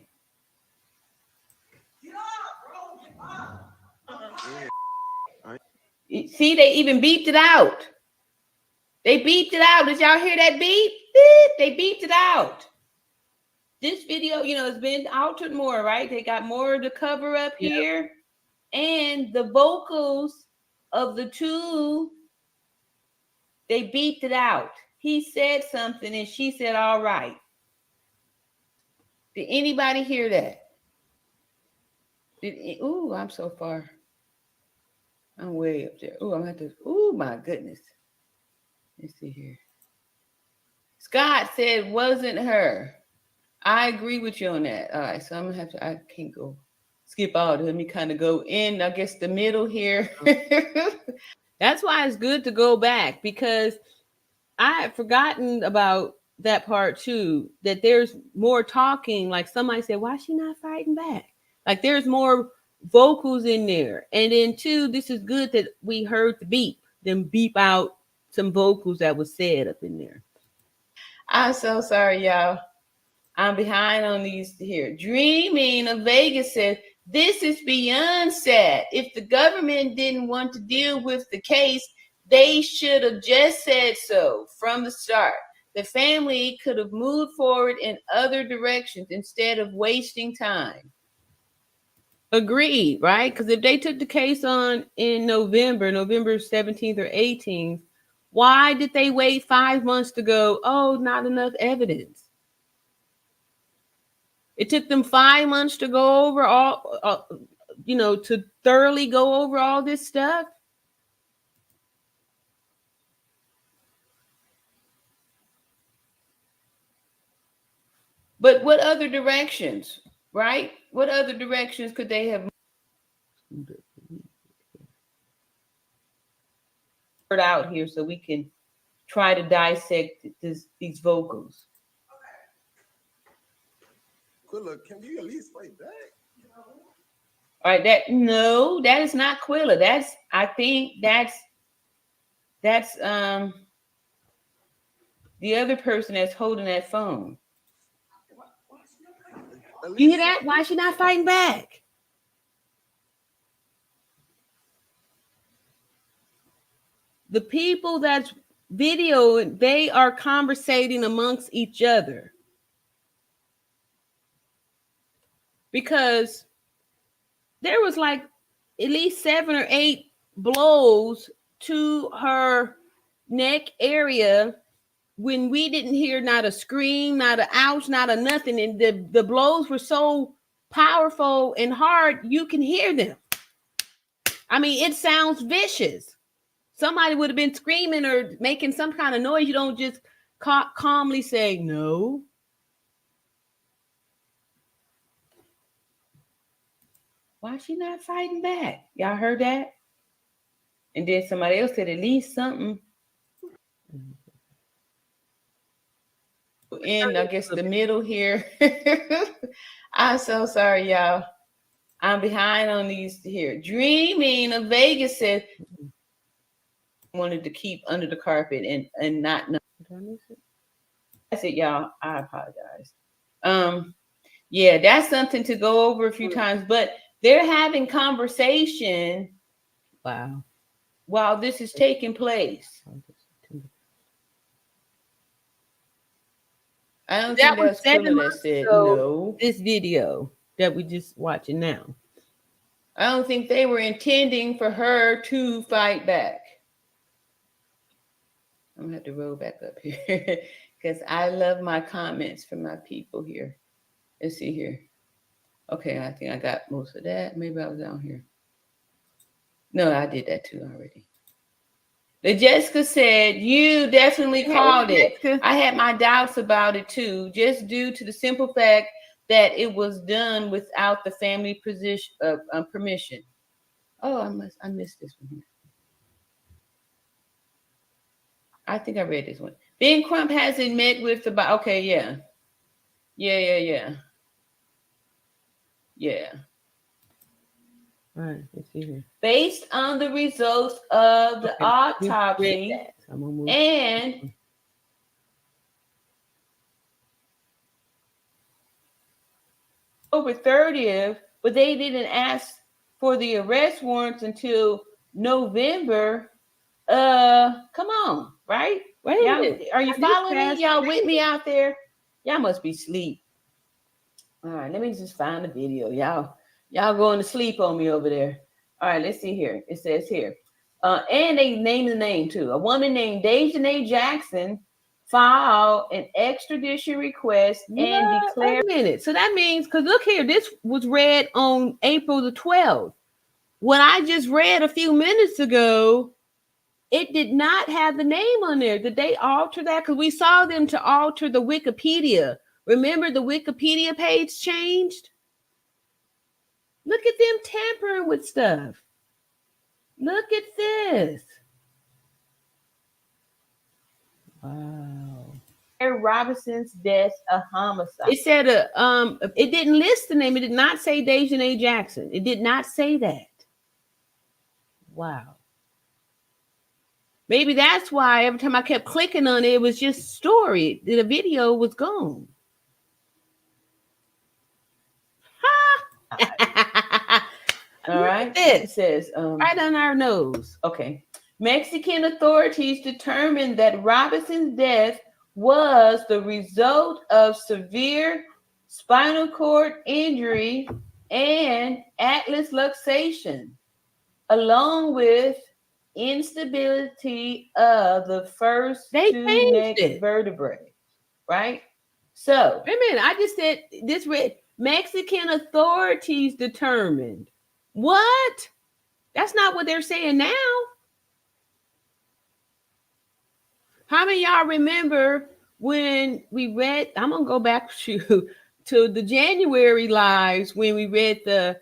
[SPEAKER 2] See, they even beeped it out. They beeped it out. Did y'all hear that beep? They beeped it out. This video, has been altered more, right? They got more to cover up here. And the vocals of the two, they beeped it out. He said something and she said, all right. Did anybody hear that? Ooh, I'm so far. I'm way up there. Ooh, I'm going to have to. Ooh, my goodness. Let's see here. Scott said, wasn't her. I agree with you on that. All right, so I'm going to have to. I can't go skip all. Let me kind of go in, I guess, the middle here.
[SPEAKER 1] That's why it's good to go back, because I had forgotten about that part too, that there's more talking. Like somebody said, why is she not fighting back? Like there's more vocals in there. And then two, this is good that we heard the beep, them beep out some vocals that was said up in there.
[SPEAKER 2] I'm so sorry, y'all. I'm behind on these here. Dreaming of Vegas said, this is beyond sad. If the government didn't want to deal with the case, they should have just said so from the start. The family could have moved forward in other directions instead of wasting time.
[SPEAKER 1] Agreed, right? Because if they took the case on in November 17th or 18th, why did they wait 5 months to go, oh, not enough evidence? It took them 5 months to go over all, to thoroughly go over all this stuff.
[SPEAKER 2] But what other directions, right? What other directions could they have heard out here so we can try to dissect these vocals?
[SPEAKER 3] Quilla, can you at least fight back?
[SPEAKER 2] All right, that is not Quilla. I think that's the other person that's holding that phone.
[SPEAKER 1] You hear that? Why is she not fighting back? The people that's videoing, they are conversating amongst each other. Because there was like at least 7 or 8 blows to her neck area when we didn't hear not a scream, not an ouch, not a nothing. And the blows were so powerful and hard, you can hear them. I mean, it sounds vicious. Somebody would have been screaming or making some kind of noise. You don't just calmly say no.
[SPEAKER 2] Why is she not fighting back? Y'all heard that? And then somebody else said at least something. In, I guess, the middle here. I'm so sorry, y'all. I'm behind on these here. Dreaming of Vegas said wanted to keep under the carpet and not know. That's it, y'all. I apologize. Yeah, that's something to go over a few times, but they're having conversation.
[SPEAKER 1] Wow.
[SPEAKER 2] While this is taking place. I don't think that's 7 months that said no.
[SPEAKER 1] This video that we just watching now.
[SPEAKER 2] I don't think they were intending for her to fight back. I'm gonna have to roll back up here because I love my comments from my people here. Let's see here. Okay, I think I got most of that. Maybe I was down here. No, I did that too already. The Jessica said, you definitely called it. I had my doubts about it too, just due to the simple fact that it was done without the family permission. Oh, I missed this one here. I think I read this one. Ben Crump hasn't met with the, okay, yeah.
[SPEAKER 1] All right, let's see here.
[SPEAKER 2] Based on the results of the autopsy and over 30th, but they didn't ask for the arrest warrants until November. Come on, right?
[SPEAKER 1] Wait a minute.
[SPEAKER 2] Are you following me? Y'all with me out there? Y'all must be asleep. All right, let me just find the video. Y'all going to sleep on me over there. All right, let's see here. It says here. And they named the name too. A woman named Dejanay Jackson filed an extradition request and declared.
[SPEAKER 1] Wait a minute. So that means, because look here, this was read on April the 12th. What I just read a few minutes ago, it did not have the name on there. Did they alter that? Because we saw them to alter the Wikipedia. Remember the Wikipedia page changed? Look at them tampering with stuff. Look at this. Wow.
[SPEAKER 2] Robinson's death a homicide.
[SPEAKER 1] It said it didn't list the name. It did not say Dejanay Jackson. It did not say that. Wow. Maybe that's why every time I kept clicking on it, it was just story. The video was gone.
[SPEAKER 2] All right. It says
[SPEAKER 1] right on our nose.
[SPEAKER 2] Okay. Mexican authorities determined that Robinson's death was the result of severe spinal cord injury and atlas luxation, along with instability of the first two neck vertebrae. Right? So
[SPEAKER 1] wait a minute. I just said this read Mexican authorities determined. What? That's not what they're saying now. How many of y'all remember when we read, I'm gonna go back to the January lives when we read the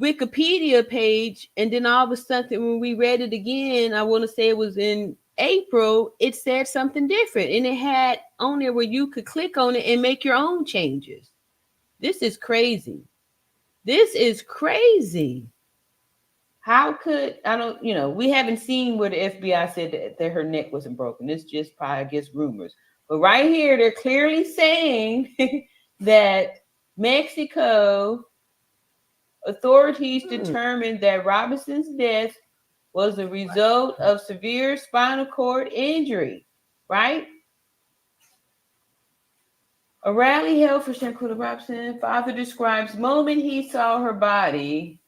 [SPEAKER 1] Wikipedia page, and then all of a sudden when we read it again, I want to say it was in April, it said something different, and it had on there where you could click on it and make your own changes. This is crazy. This is crazy.
[SPEAKER 2] How could I don't we haven't seen where the FBI said that her neck wasn't broken. It's just probably I guess rumors. But right here they're clearly saying that Mexico authorities determined that Robinson's death was a result of severe spinal cord injury, right? A rally held for Shanquella Robinson. Father describes moment he saw her body.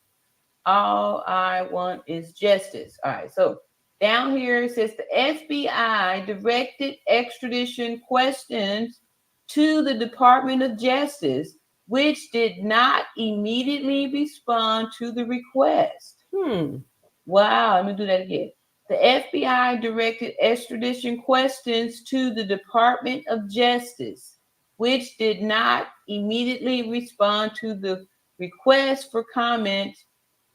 [SPEAKER 2] All I want is justice. All right, so down here it says the FBI directed extradition questions to the Department of Justice, which did not immediately respond to the request. Wow, let me do that again. The FBI directed extradition questions to the Department of Justice, which did not immediately respond to the request for comment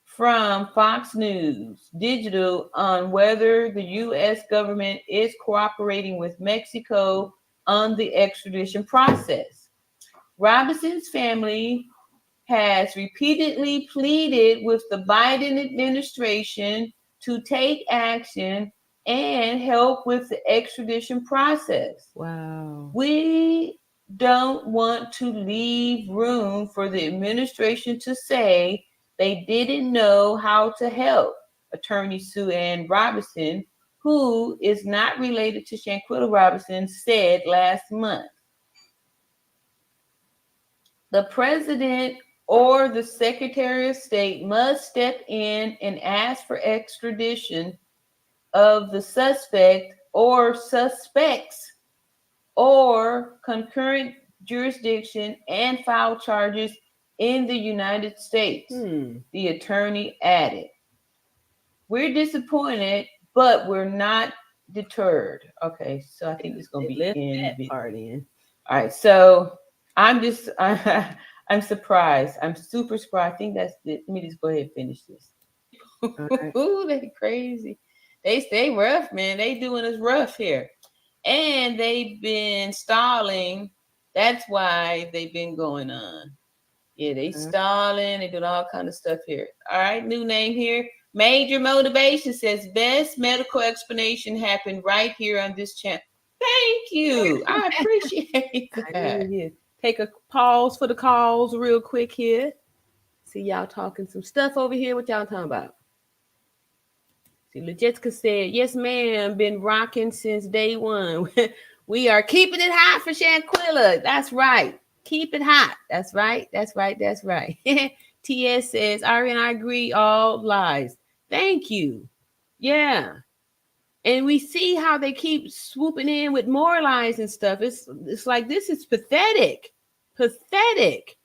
[SPEAKER 2] from Fox News Digital on whether the U.S. government is cooperating with Mexico on the extradition process. Robinson's family has repeatedly pleaded with the Biden administration to take action and help with the extradition process.
[SPEAKER 1] Wow.
[SPEAKER 2] We don't want to leave room for the administration to say they didn't know how to help. Attorney Sue Ann Robinson, who is not related to Shanquella Robinson, said last month. The president or the Secretary of State must step in and ask for extradition of the suspect or suspects or concurrent jurisdiction and file charges in the United States, the attorney added. We're disappointed, but we're not deterred. Okay, so I think it's going to be in
[SPEAKER 1] that part in.
[SPEAKER 2] All right, so I'm surprised. I'm super surprised. I think that's it. Let me just go ahead and finish this. Right. Ooh, they crazy. They stay rough, man. They doing us rough here. And they've been stalling. That's why they've been going on. Yeah, they stalling. They doing all kind of stuff here. All right, new name here. Major Motivation says best medical explanation happened right here on this channel. Thank you. I appreciate that.
[SPEAKER 1] Take a pause for the calls real quick here. See y'all talking some stuff over here. What y'all talking about? See, Jessica said, yes, ma'am, been rocking since day one. We are keeping it hot for Shanquella. That's right. Keep it hot. That's right. That's right. That's right. TS says, Ari and I agree, all lies. Thank you. Yeah. And we see how they keep swooping in with more lies and stuff. It's like, this is pathetic. Pathetic.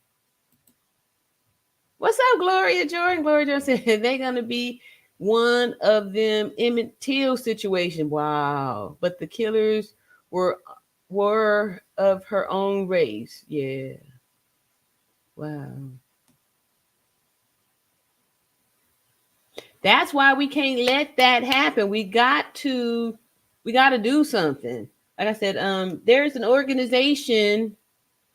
[SPEAKER 1] What's up, Gloria Jordan? Gloria Jordan said they're going to be one of them Emmett Till situation. Wow. But the killers were of her own race. Yeah. Wow. That's why we can't let that happen. We got to do something. Like I said, there's an organization,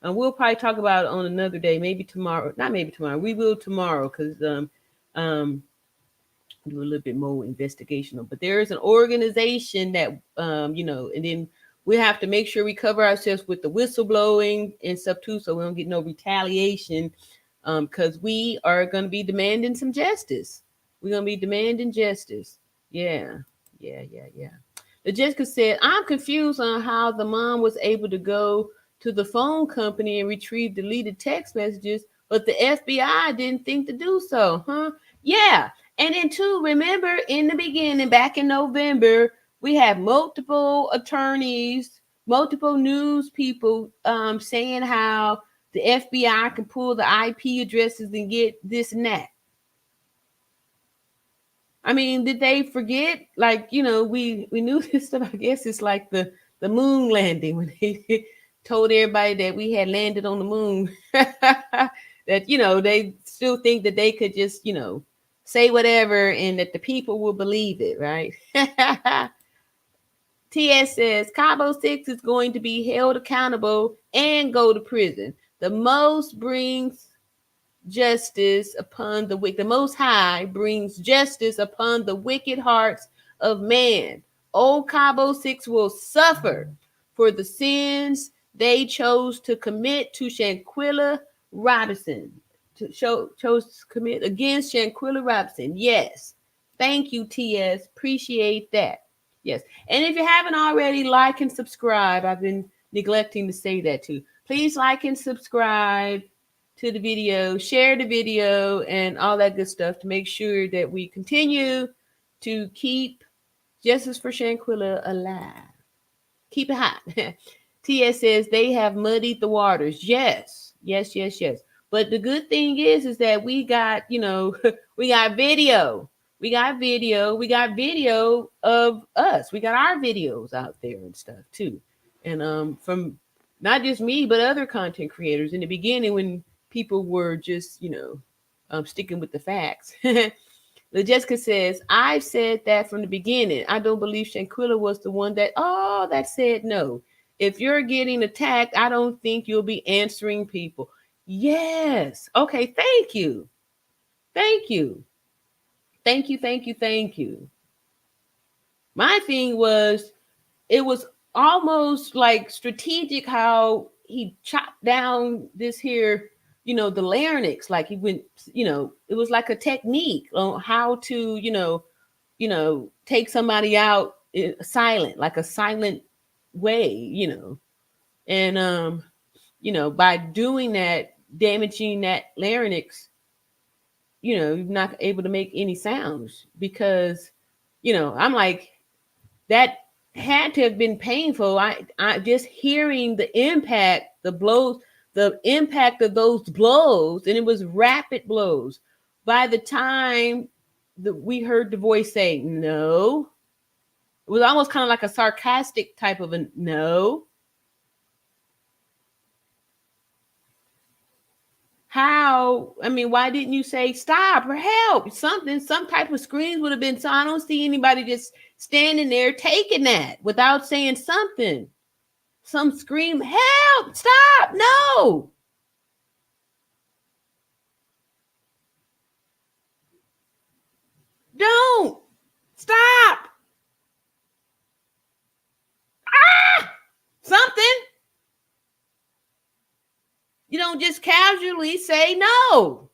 [SPEAKER 1] and we'll probably talk about it on another day, maybe tomorrow. Not maybe tomorrow. We will tomorrow because do a little bit more investigation. But there is an organization that and then we have to make sure we cover ourselves with the whistleblowing and stuff too, so we don't get no retaliation. Because we are going to be demanding some justice. We're going to be demanding justice. Yeah. The Jessica said, I'm confused on how the mom was able to go to the phone company and retrieve deleted text messages, but the FBI didn't think to do so, huh? Yeah. And then too, remember in the beginning, back in November, we had multiple attorneys, multiple news people saying how the FBI can pull the IP addresses and get this and that. I mean, did they forget? Like, we knew this stuff. I guess it's like the the moon landing, when he told everybody that we had landed on the moon. That, they still think that they could just, say whatever and that the people will believe it, right? TS says Cabo 6 is going to be held accountable and go to prison. The most brings justice upon the wicked. The Most High brings justice upon the wicked hearts of man. Old Cabo 6 will suffer for the sins they chose to commit to Shanquella Robinson. Chose to commit against Shanquella Robinson. Yes. Thank you, TS. Appreciate that. Yes. And if you haven't already, like and subscribe. I've been neglecting to say that too. Please like and subscribe to the video, share the video, and all that good stuff to make sure that we continue to keep justice for Shanquella alive. Keep it hot. TS says they have muddied the waters. Yes. But the good thing is that we got, we got video. We got video of us. We got our videos out there and stuff too. And from not just me, but other content creators in the beginning when people were just, sticking with the facts. Jessica says, I've said that from the beginning. I don't believe Shanquella was the one that said no. If you're getting attacked, I don't think you'll be answering people. Yes. Okay. Thank you. My thing was, it was almost like strategic how he chopped down this here, the larynx. Like he went, it was like a technique on how to, take somebody out silent, like a silent way, and by doing that, damaging that larynx, you're not able to make any sounds because, I'm like, that had to have been painful. I just hearing the impact, the blows, the impact of those blows, and it was rapid blows. By the time that we heard the voice say no, it was almost kind of like a sarcastic type of a no. Why didn't you say stop or help? Something, some type of screams would have been. So I don't see anybody just standing there taking that without saying something. Some scream, help, stop, no. Don't stop. Something. You don't just casually say no.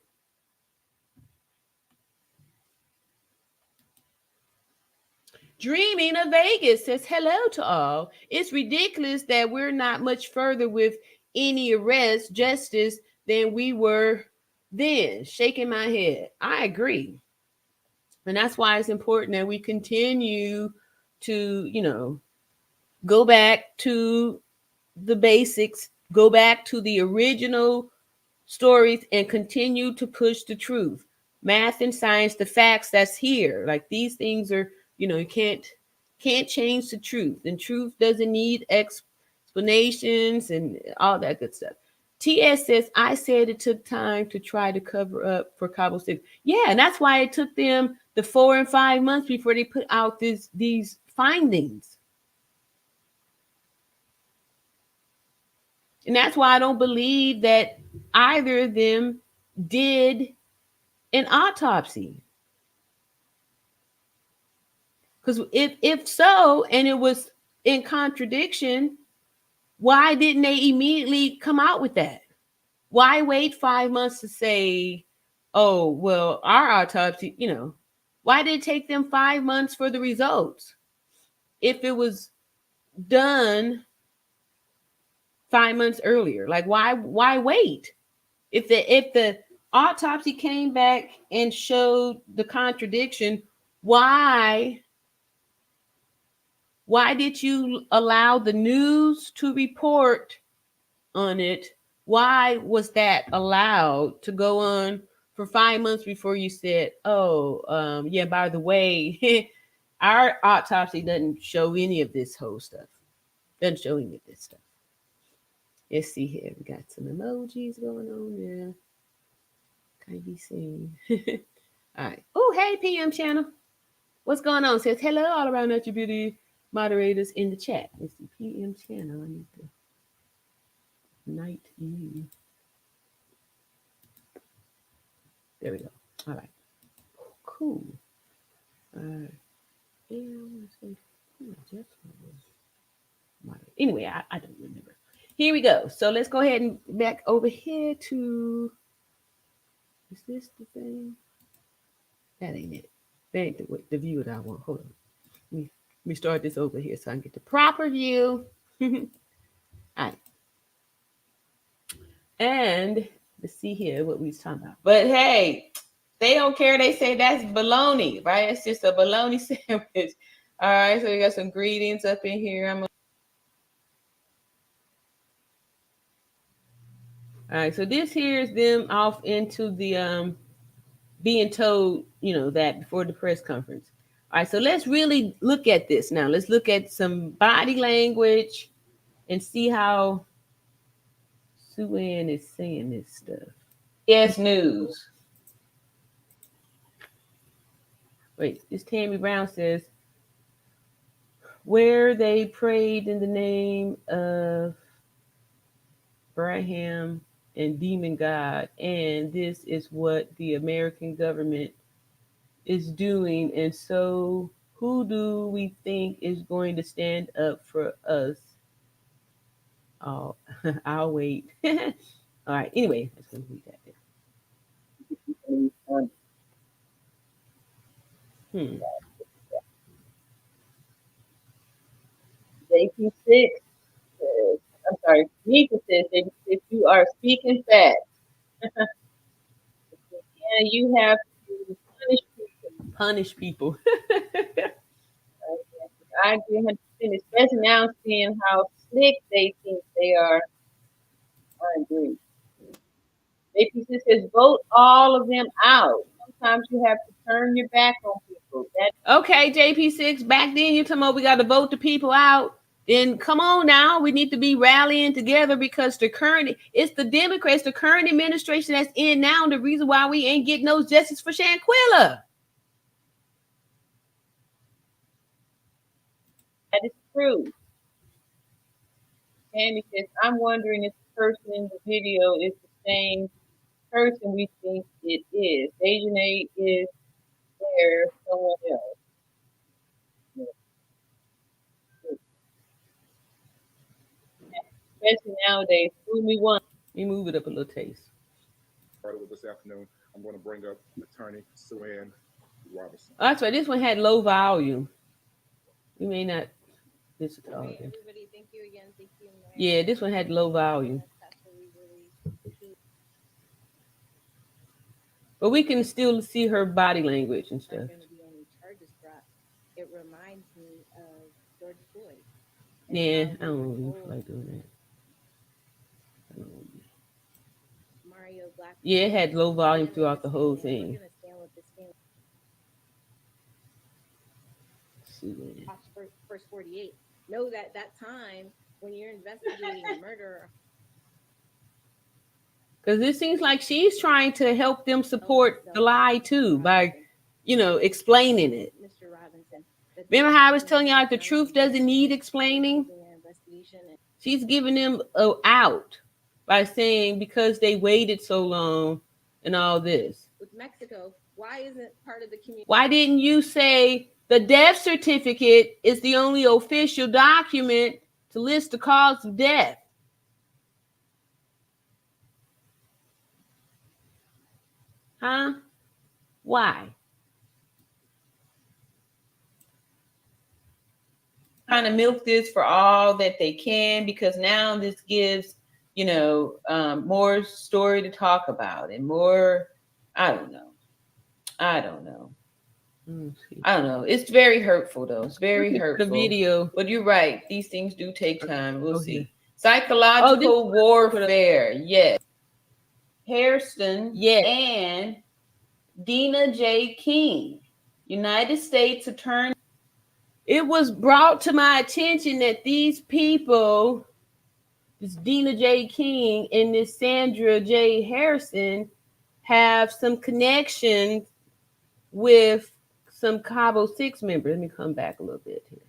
[SPEAKER 1] Dreaming of Vegas says hello to all. It's ridiculous that we're not much further with any arrest justice than we were then. Shaking my head. I agree. And that's why it's important that we continue to, go back to the basics, go back to the original stories and continue to push the truth. Math and science, the facts that's here. Like these things are, you can't change the truth. And truth doesn't need explanations and all that good stuff. TS says, I said it took time to try to cover up for Cabo 6. Yeah, and that's why it took them the 4 and 5 months before they put out these findings. And that's why I don't believe that either of them did an autopsy. Because if so, and it was in contradiction, why didn't they immediately come out with that? Why wait 5 months to say, oh, well, our autopsy, why did it take them 5 months for the results? If it was done 5 months earlier, like why wait? If the autopsy came back and showed the contradiction, why did you allow the news to report on it? Why was that allowed to go on for 5 months before you said, oh, yeah, by the way, our autopsy doesn't show any of this whole stuff. Doesn't show any of this stuff. Let's see here. We got some emojis going on there. Can't be seen. All right. Oh, hey, PM channel. What's going on? Says hello all around at your beauty moderators in the chat. It's the PM channel. I need to night you. There we go. All right. Cool. All right. Yeah, I want to say, just moderate. Anyway, I don't remember. Here we go. So let's go ahead and back over here to. Is this the thing? That ain't it. That ain't the view that I want. Hold on. Let me start this over here so I can get the proper view. All right. And let's see here what we was talking about.
[SPEAKER 2] But hey, they don't care. They say that's baloney, right? It's just a baloney sandwich. All right, so we got some ingredients up in here.
[SPEAKER 1] All right, so this here is them off into the being told, that before the press conference. All right, so let's really look at this now. Let's look at some body language and see how Sue Ann is saying this stuff.
[SPEAKER 2] Yes, news.
[SPEAKER 1] Wait, this Tammy Brown says, where they prayed in the name of Abraham and demon God, and this is what the American government is doing. And so who do we think is going to stand up for us? Oh, I'll wait. All right. Anyway, let's go read that there.
[SPEAKER 2] JP6 says, I'm sorry, Mika says, if you are speaking fast, and you have to
[SPEAKER 1] punish people.
[SPEAKER 2] I agree 100%, especially now seeing how slick they think they are. I agree. JP6 says, vote all of them out. Sometimes you have to turn your back on people.
[SPEAKER 1] Okay, JP6, back then you told me we got to vote the people out. Then come on now, we need to be rallying together because it's the Democrats, the current administration that's in now, the reason why we ain't getting those justice for Shanquella.
[SPEAKER 2] That is true. Tammy says, I'm wondering if the person in the video is the same person we think it is. Dejanay is there, someone else. Especially nowadays, fool me once.
[SPEAKER 1] Let me move it up a little taste.
[SPEAKER 3] This afternoon, I'm going to bring up attorney Shanquella Robinson.
[SPEAKER 1] Oh, that's right. This one had low volume. You may not listen to all of
[SPEAKER 4] this. Everybody, thank you again. Thank you.
[SPEAKER 1] Yeah, this one had low volume. But we can still see her body language and stuff.
[SPEAKER 4] It reminds me of George Floyd.
[SPEAKER 1] Yeah, I don't really like doing that.
[SPEAKER 4] Mario Black.
[SPEAKER 1] Yeah, it had low volume throughout the whole thing.
[SPEAKER 4] First 48. Know that time when you're investigating a murder.
[SPEAKER 1] Because it seems like she's trying to help them support the lie too by, explaining it.
[SPEAKER 4] Mr. Robinson.
[SPEAKER 1] Remember how I was telling y'all the truth doesn't need explaining? She's giving them an out by saying because they waited so long and all this.
[SPEAKER 4] With Mexico, why isn't part of the community?
[SPEAKER 1] Why didn't you say the death certificate is the only official document to list the cause of death? Huh? Why?
[SPEAKER 2] Kind of milk this for all that they can because now this gives, more story to talk about and more, I don't know. I don't know. It's very hurtful though. It's very hurtful.
[SPEAKER 1] The video.
[SPEAKER 2] But you're right. These things do take time. We'll see. Psychological warfare. Yes. Hairston.
[SPEAKER 1] Yes.
[SPEAKER 2] And Dina J. King. United States Attorney.
[SPEAKER 1] it was brought to my attention that these people, this Dina J. King and this Sandra J. Harrison, have some connections with some Cabo 6 members. Let me come back a little bit here.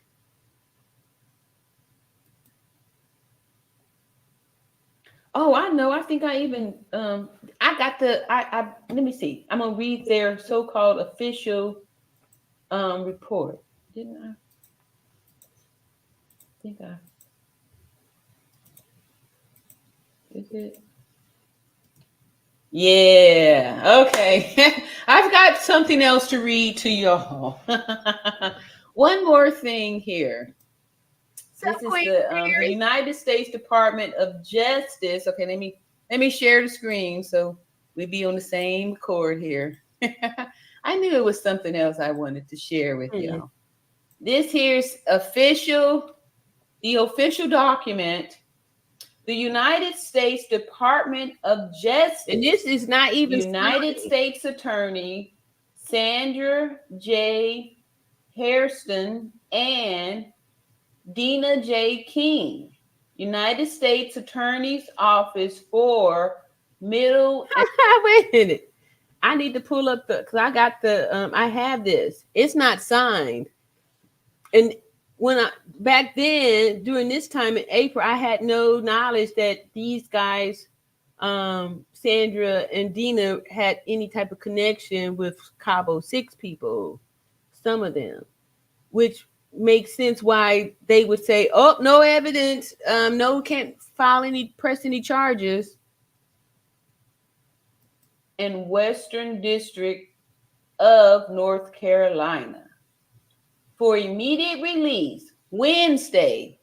[SPEAKER 2] Oh, I know. I think I even I got I let me see. I'm gonna read their so-called official report. Didn't I? Think I is it? Yeah, okay. I've got something else to read to y'all. One more thing here. This is the United States Department of Justice. Okay, let me share the screen so we be on the same accord here. I knew it was something else I wanted to share with y'all. This here's the official document. The United States Department of Justice.
[SPEAKER 1] And this is not even
[SPEAKER 2] United States Attorney Sandra J. Hairston and Dina J. King, United States Attorney's Office for Middle.
[SPEAKER 1] Wait a minute. I need to pull up because I got I have this. It's not signed. And back then, during this time in April, I had no knowledge that these guys, Sandra and Dina, had any type of connection with Cabo 6 people, some of them, which makes sense why they would say, oh, no evidence, no, can't press any charges.
[SPEAKER 2] In Western District of North Carolina for immediate release Wednesday,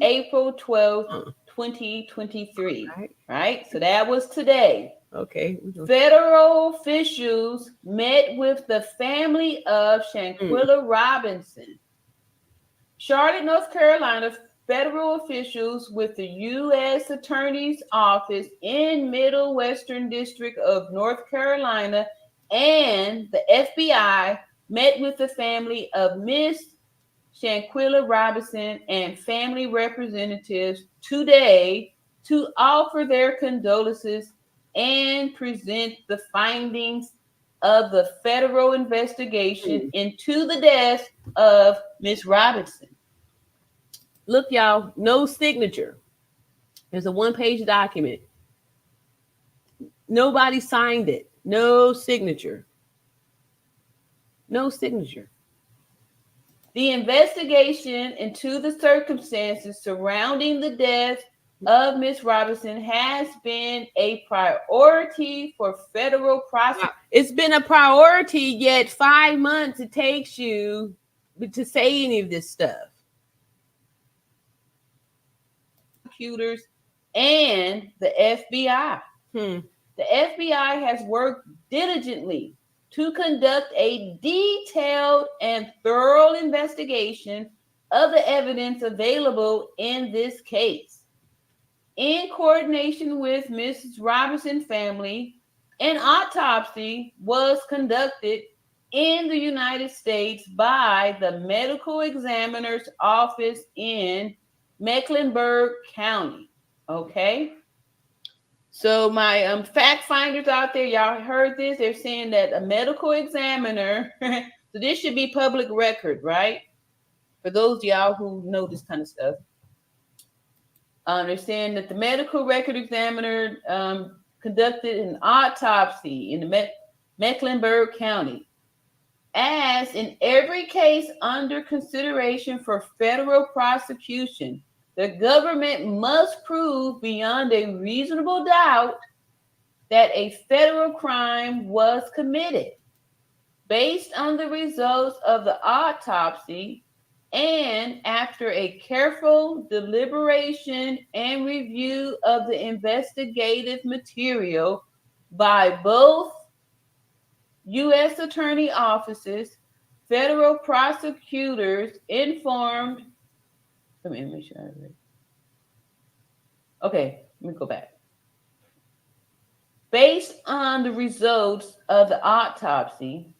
[SPEAKER 2] April 12th, 2023. Right? So that was today.
[SPEAKER 1] Okay.
[SPEAKER 2] Federal officials met with the family of Shanquella Robinson. Charlotte, North Carolina, federal officials with the U.S. Attorney's Office in Middle Western District of North Carolina and the FBI met with the family of Miss Shanquella Robinson and family representatives today to offer their condolences and present the findings of the federal investigation into the death of Miss Robinson.
[SPEAKER 1] Look, y'all, no signature. There's a one-page document. Nobody signed it. No signature. No signature.
[SPEAKER 2] The investigation into the circumstances surrounding the death of Miss Robinson has been a priority for federal prosecutors.
[SPEAKER 1] It's been a priority, yet 5 months it takes you to say any of this stuff.
[SPEAKER 2] Prosecutors and the FBI. The FBI has worked diligently to conduct a detailed and thorough investigation of the evidence available in this case. In coordination with Mrs. Robinson family, an autopsy was conducted in the United States by the medical examiner's office in Mecklenburg County. Okay. So my fact finders out there, y'all heard this. They're saying that a medical examiner, so this should be public record, right? For those of y'all who know this kind of stuff. They're saying that the medical record examiner conducted an autopsy in the Mecklenburg County. As in every case under consideration for federal prosecution, the government must prove beyond a reasonable doubt that a federal crime was committed. Based on the results of the autopsy and after a careful deliberation and review of the investigative material by both U.S. attorney offices, federal prosecutors informed. Let me make sure I read. Okay, let me go back. Based on the results of the autopsy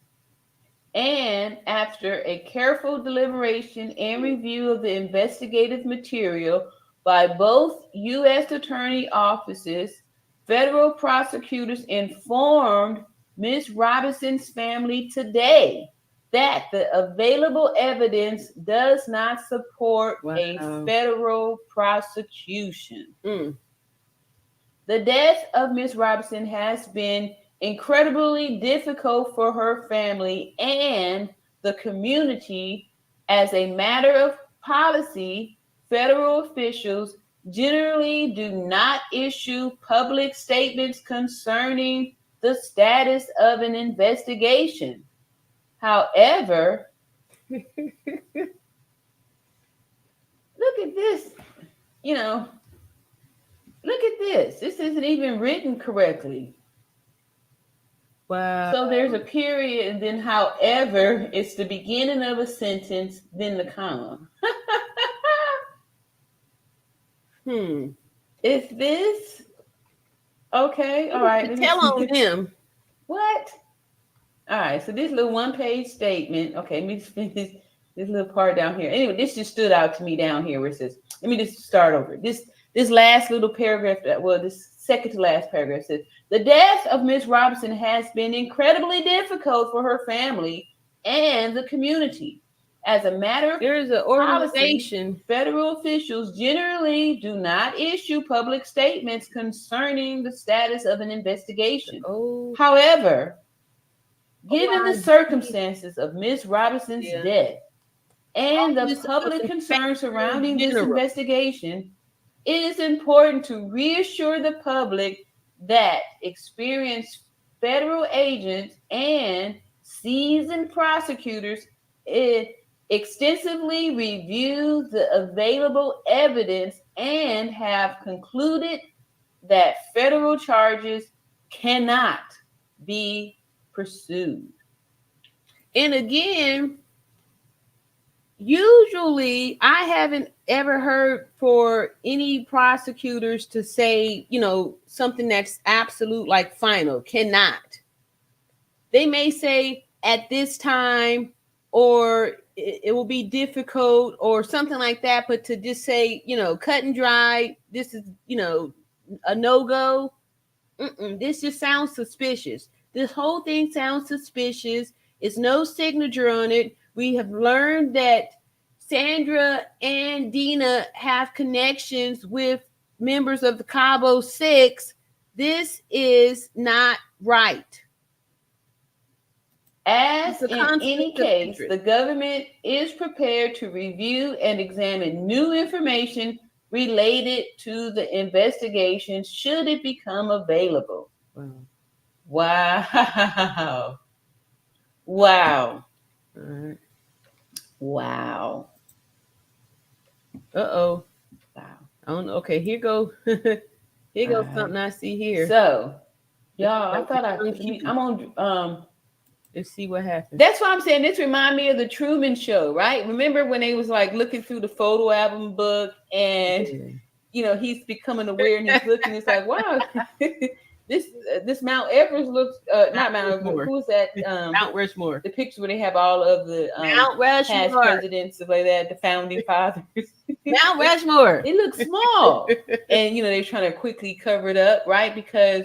[SPEAKER 2] And after a careful deliberation and review of the investigative material by both U.S. attorney offices, federal prosecutors informed Ms. Robinson's family today that the available evidence does not support a federal prosecution. The death of Ms. Robinson has been incredibly difficult for her family and the community. As a matter of policy, federal officials generally do not issue public statements concerning the status of an investigation. However, look at this, look at this. This isn't even written correctly.
[SPEAKER 1] Wow.
[SPEAKER 2] So there's a period, and then however, it's the beginning of a sentence, then the comma. Is this okay? All right.
[SPEAKER 1] Tell on them.
[SPEAKER 2] What? All right. So this little one-page statement. Okay, let me just finish this little part down here. Anyway, this just stood out to me down here where it says, let me just start over. This last little paragraph, this second to last paragraph says, the death of Ms. Robinson has been incredibly difficult for her family and the community. As a matter of
[SPEAKER 1] there's an organization.
[SPEAKER 2] Policy, federal officials generally do not issue public statements concerning the status of an investigation. However, given the circumstances of Ms. Robinson's death and the public concern surrounding this investigation, it is important to reassure the public that experienced federal agents and seasoned prosecutors extensively review the available evidence and have concluded that federal charges cannot be pursued.
[SPEAKER 1] And again, usually I haven't ever heard for any prosecutors to say, something that's absolute, like final, cannot. They may say at this time, or it will be difficult or something like that, but to just say, cut and dry, this is, a no-go. This just sounds suspicious. This whole thing sounds suspicious. It's no signature on it. We have learned that Sandra and Dina have connections with members of the Cabo Six. This is not right.
[SPEAKER 2] As in any case, the government is prepared to review and examine new information related to the investigation should it become available. Wow. Wow.
[SPEAKER 1] All right.
[SPEAKER 2] Wow.
[SPEAKER 1] Uh-oh.
[SPEAKER 2] Wow.
[SPEAKER 1] I don't know. Okay, here goes something I see here.
[SPEAKER 2] So, y'all, I thought I'm on
[SPEAKER 1] let's see what happens.
[SPEAKER 2] That's why I'm saying this reminds me of the Truman Show, right? Remember when they was like looking through the photo album book and he's becoming aware and he's looking, it's like, wow, this Mount Everest looks not Mount Everest. Who's that?
[SPEAKER 1] Mount Rushmore.
[SPEAKER 2] The picture where they have all of the
[SPEAKER 1] Mount Rushmore
[SPEAKER 2] past presidents, stuff like that, the founding fathers.
[SPEAKER 1] Mount Rushmore.
[SPEAKER 2] It looks small, and they're trying to quickly cover it up, right? Because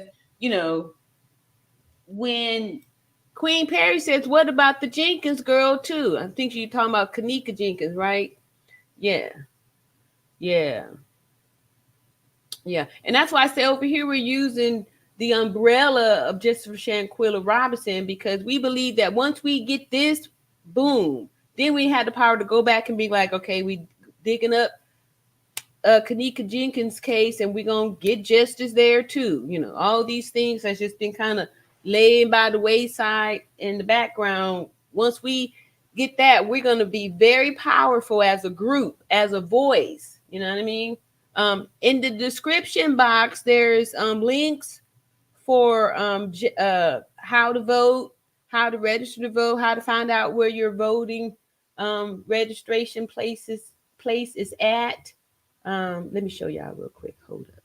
[SPEAKER 2] when
[SPEAKER 1] Queen Perry says, what about the Jenkins girl too? I think you're talking about Kanika Jenkins, right? Yeah. And that's why I say over here we're using the umbrella of Justice Shanquella Robinson, because we believe that once we get this, boom, then we had the power to go back and be like, okay, we digging up Kanika Jenkins case and we're going to get justice there too. All these things has just been kind of laying by the wayside in the background. Once we get that, we're going to be very powerful as a group, as a voice. You know what I mean? In the description box, there's links for how to vote, how to register to vote, how to find out where your voting registration place is at. Let me show y'all real quick. Hold up.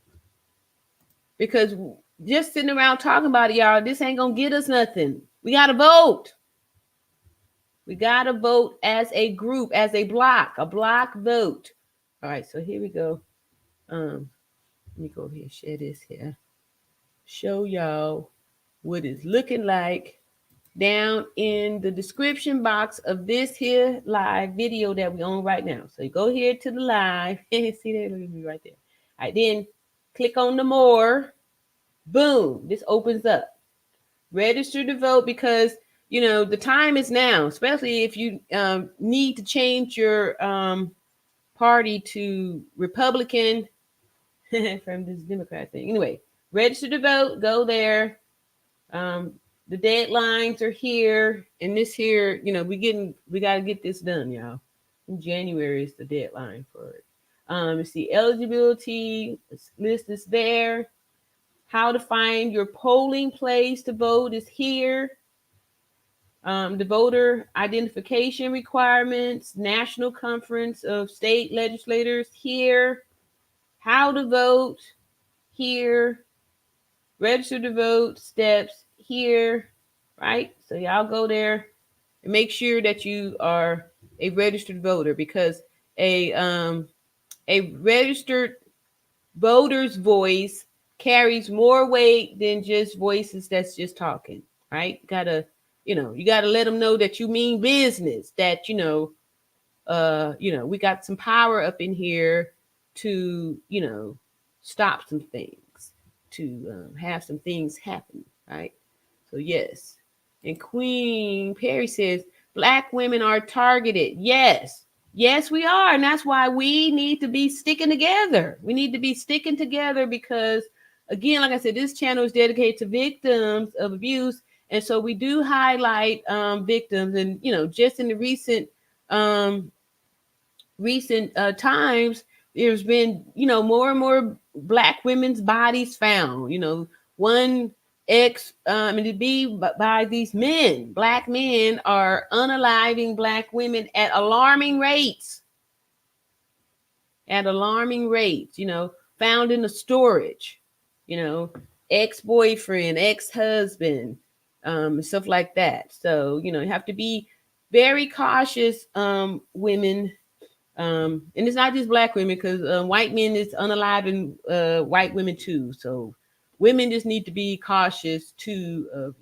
[SPEAKER 1] Because just sitting around talking about it, y'all, this ain't gonna get us nothing. We gotta vote. We got to vote as a group, as a block vote. All right, so here we go. Let me go here, share this here. Show y'all what it's looking like down in the description box of this here live video that we on right now. So you go here to the live. See that? Look at me right there. All right, then click on the more. Boom, this opens up. Register to vote, because you know the time is now, especially if you need to change your party to Republican from this Democrat thing. Anyway, register to vote, go there. The deadlines are here, and this here, you know, we got to get this done, y'all. In January is the deadline for it. Let's see, eligibility list is there. How to find your polling place to vote is here. The voter identification requirements, National Conference of State Legislators here. How to vote here. Register to vote steps here, right? So y'all go there and make sure that you are a registered voter, because a registered voter's voice carries more weight than just voices that's just talking, right? You gotta let them know that you mean business, that we got some power up in here to stop some things, to have some things happen, right? So yes. And Queen Perry says Black women are targeted. Yes, we are, and that's why we need to be sticking together. We need to be sticking together because, again, like I said, this channel is dedicated to victims of abuse, and so we do highlight victims. And just in the recent times, there's been more and more Black women's bodies found. One to be by these men. Black men are unaliving Black women at alarming rates. Found in the storage. Ex-boyfriend, ex-husband, stuff like that. So you have to be very cautious, women. And it's not just Black women, because white men is unaliving white women too. So women just need to be cautious too of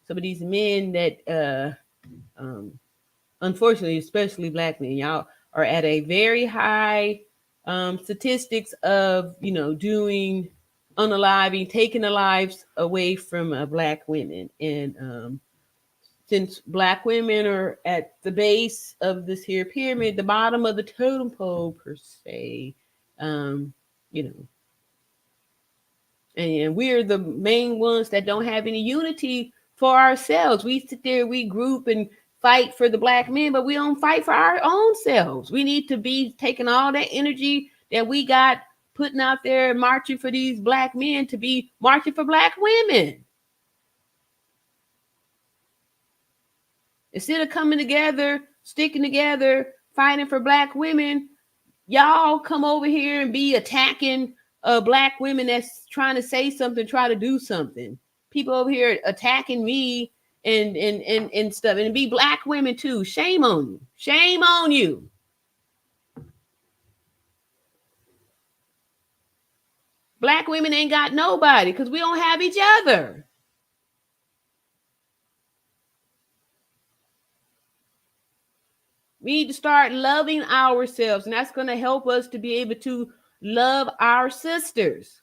[SPEAKER 1] some of these men that unfortunately, especially Black men, y'all are at a very high statistics of doing unaliving, taking the lives away from Black women. And since Black women are at the base of this here pyramid, the bottom of the totem pole per se, and we're the main ones that don't have any unity for ourselves. We sit there, we group and fight for the Black men, but we don't fight for our own selves. We need to be taking all that energy that we got, putting out there, marching for these Black men, to be marching for Black women. Instead of coming together, sticking together, fighting for Black women, y'all come over here and be attacking Black women that's trying to say something, try to do something. People over here attacking me and stuff, and be Black women too. Shame on you. Shame on you. Black women ain't got nobody because we don't have each other. We need to start loving ourselves, and that's going to help us to be able to love our sisters.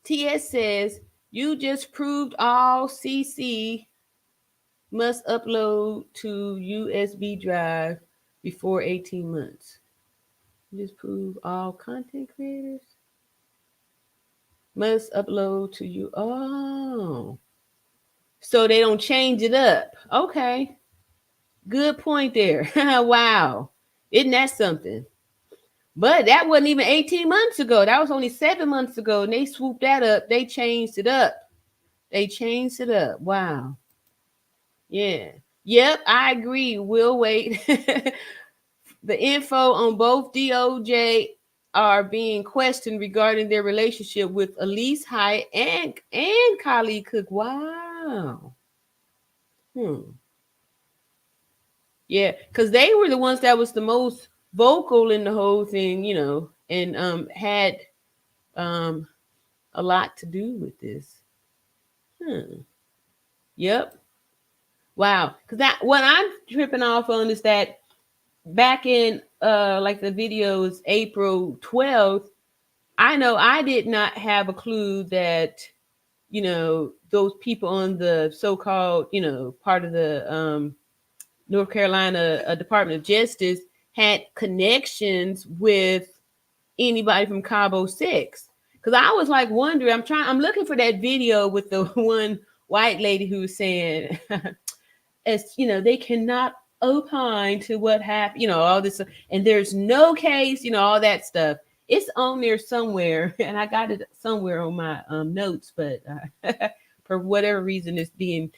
[SPEAKER 1] TS says, you just proved all CC must upload to USB drive before 18 months. You just prove all content creators must upload to you. Oh. So they don't change it up. Okay. Good point there. Wow. Isn't that something? But that wasn't even 18 months ago. That was only 7 months ago. And they swooped that up. They changed it up. Wow. Yeah. Yep, I agree. We'll wait. The info on both DOJ are being questioned regarding their relationship with Elise Hyatt and Kylie Cook. Wow. Yeah, because they were the ones that was the most vocal in the whole thing, you know, and had a lot to do with this. Yep. Wow. Because that what I'm tripping off on is that back in like the video is April 12th, I know I did not have a clue that, you know, those people on the so-called, you know, part of the North Carolina Department of Justice had connections with anybody from Cabo 6. Because I was like wondering, I'm looking for that video with the one white lady who was saying, as you know, they cannot opine to what happened, you know, all this, and there's no case, you know, all that stuff. It's on there somewhere, and I got it somewhere on my notes, but for whatever reason, it's being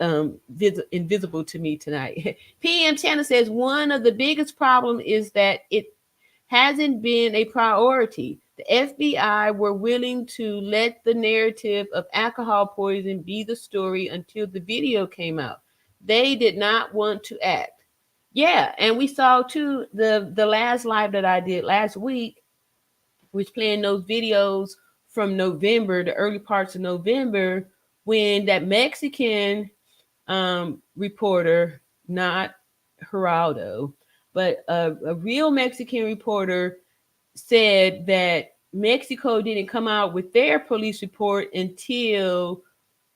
[SPEAKER 1] invisible to me tonight. PM Channel says one of the biggest problem is that it hasn't been a priority. The FBI were willing to let the narrative of alcohol poison be the story until the video came out. They did not want to act. Yeah, and we saw too the last live that I did last week, was playing those videos from November, the early parts of November, when that Mexican reporter, not Geraldo, but a real Mexican reporter said that Mexico didn't come out with their police report until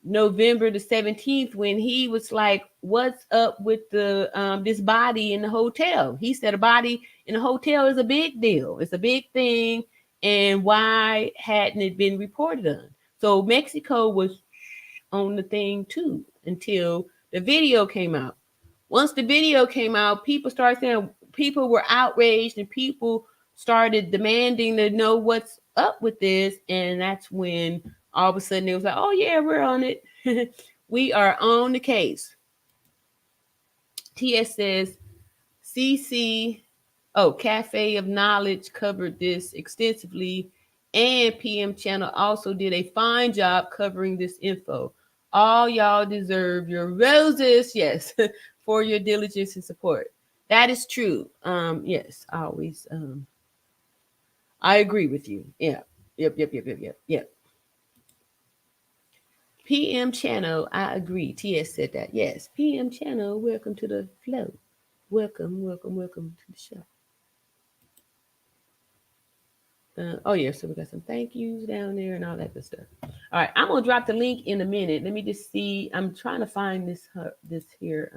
[SPEAKER 1] November the 17th, when he was like, what's up with the this body in the hotel? He said a body in a hotel is a big deal. It's a big thing. And why hadn't it been reported on? So Mexico was on the thing too until the video came out. Once the video came out, people started saying, people were outraged and people started demanding to know what's up with this. And that's when all of a sudden it was like, oh yeah, we're on it. We are on the case. TS says Cafe of Knowledge covered this extensively, and PM Channel also did a fine job covering this info. All y'all deserve your roses, yes, for your diligence and support. That is true. Yes, always. I agree with you. Yeah. Yep. PM Channel, I agree. TS said that. Yes. PM Channel, welcome to the flow. Welcome to the show. Oh yeah, so we got some thank yous down there and all that good stuff. All right, I'm gonna drop the link in a minute. Let me just see. I'm trying to find this here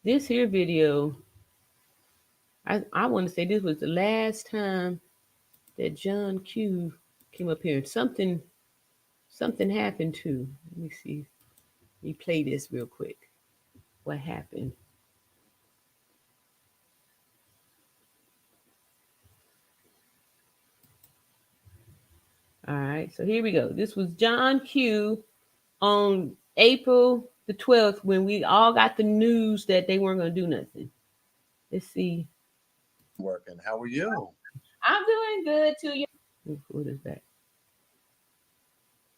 [SPEAKER 1] this here video. I want to say this was the last time that John Q came up here. Something happened too. Let me see. Let me play this real quick. What happened? All right, so here we go. This was John Q on April the 12th when we all got the news that they weren't going to do nothing. Let's see.
[SPEAKER 5] Working. How are you?
[SPEAKER 1] I'm doing good too. What is that?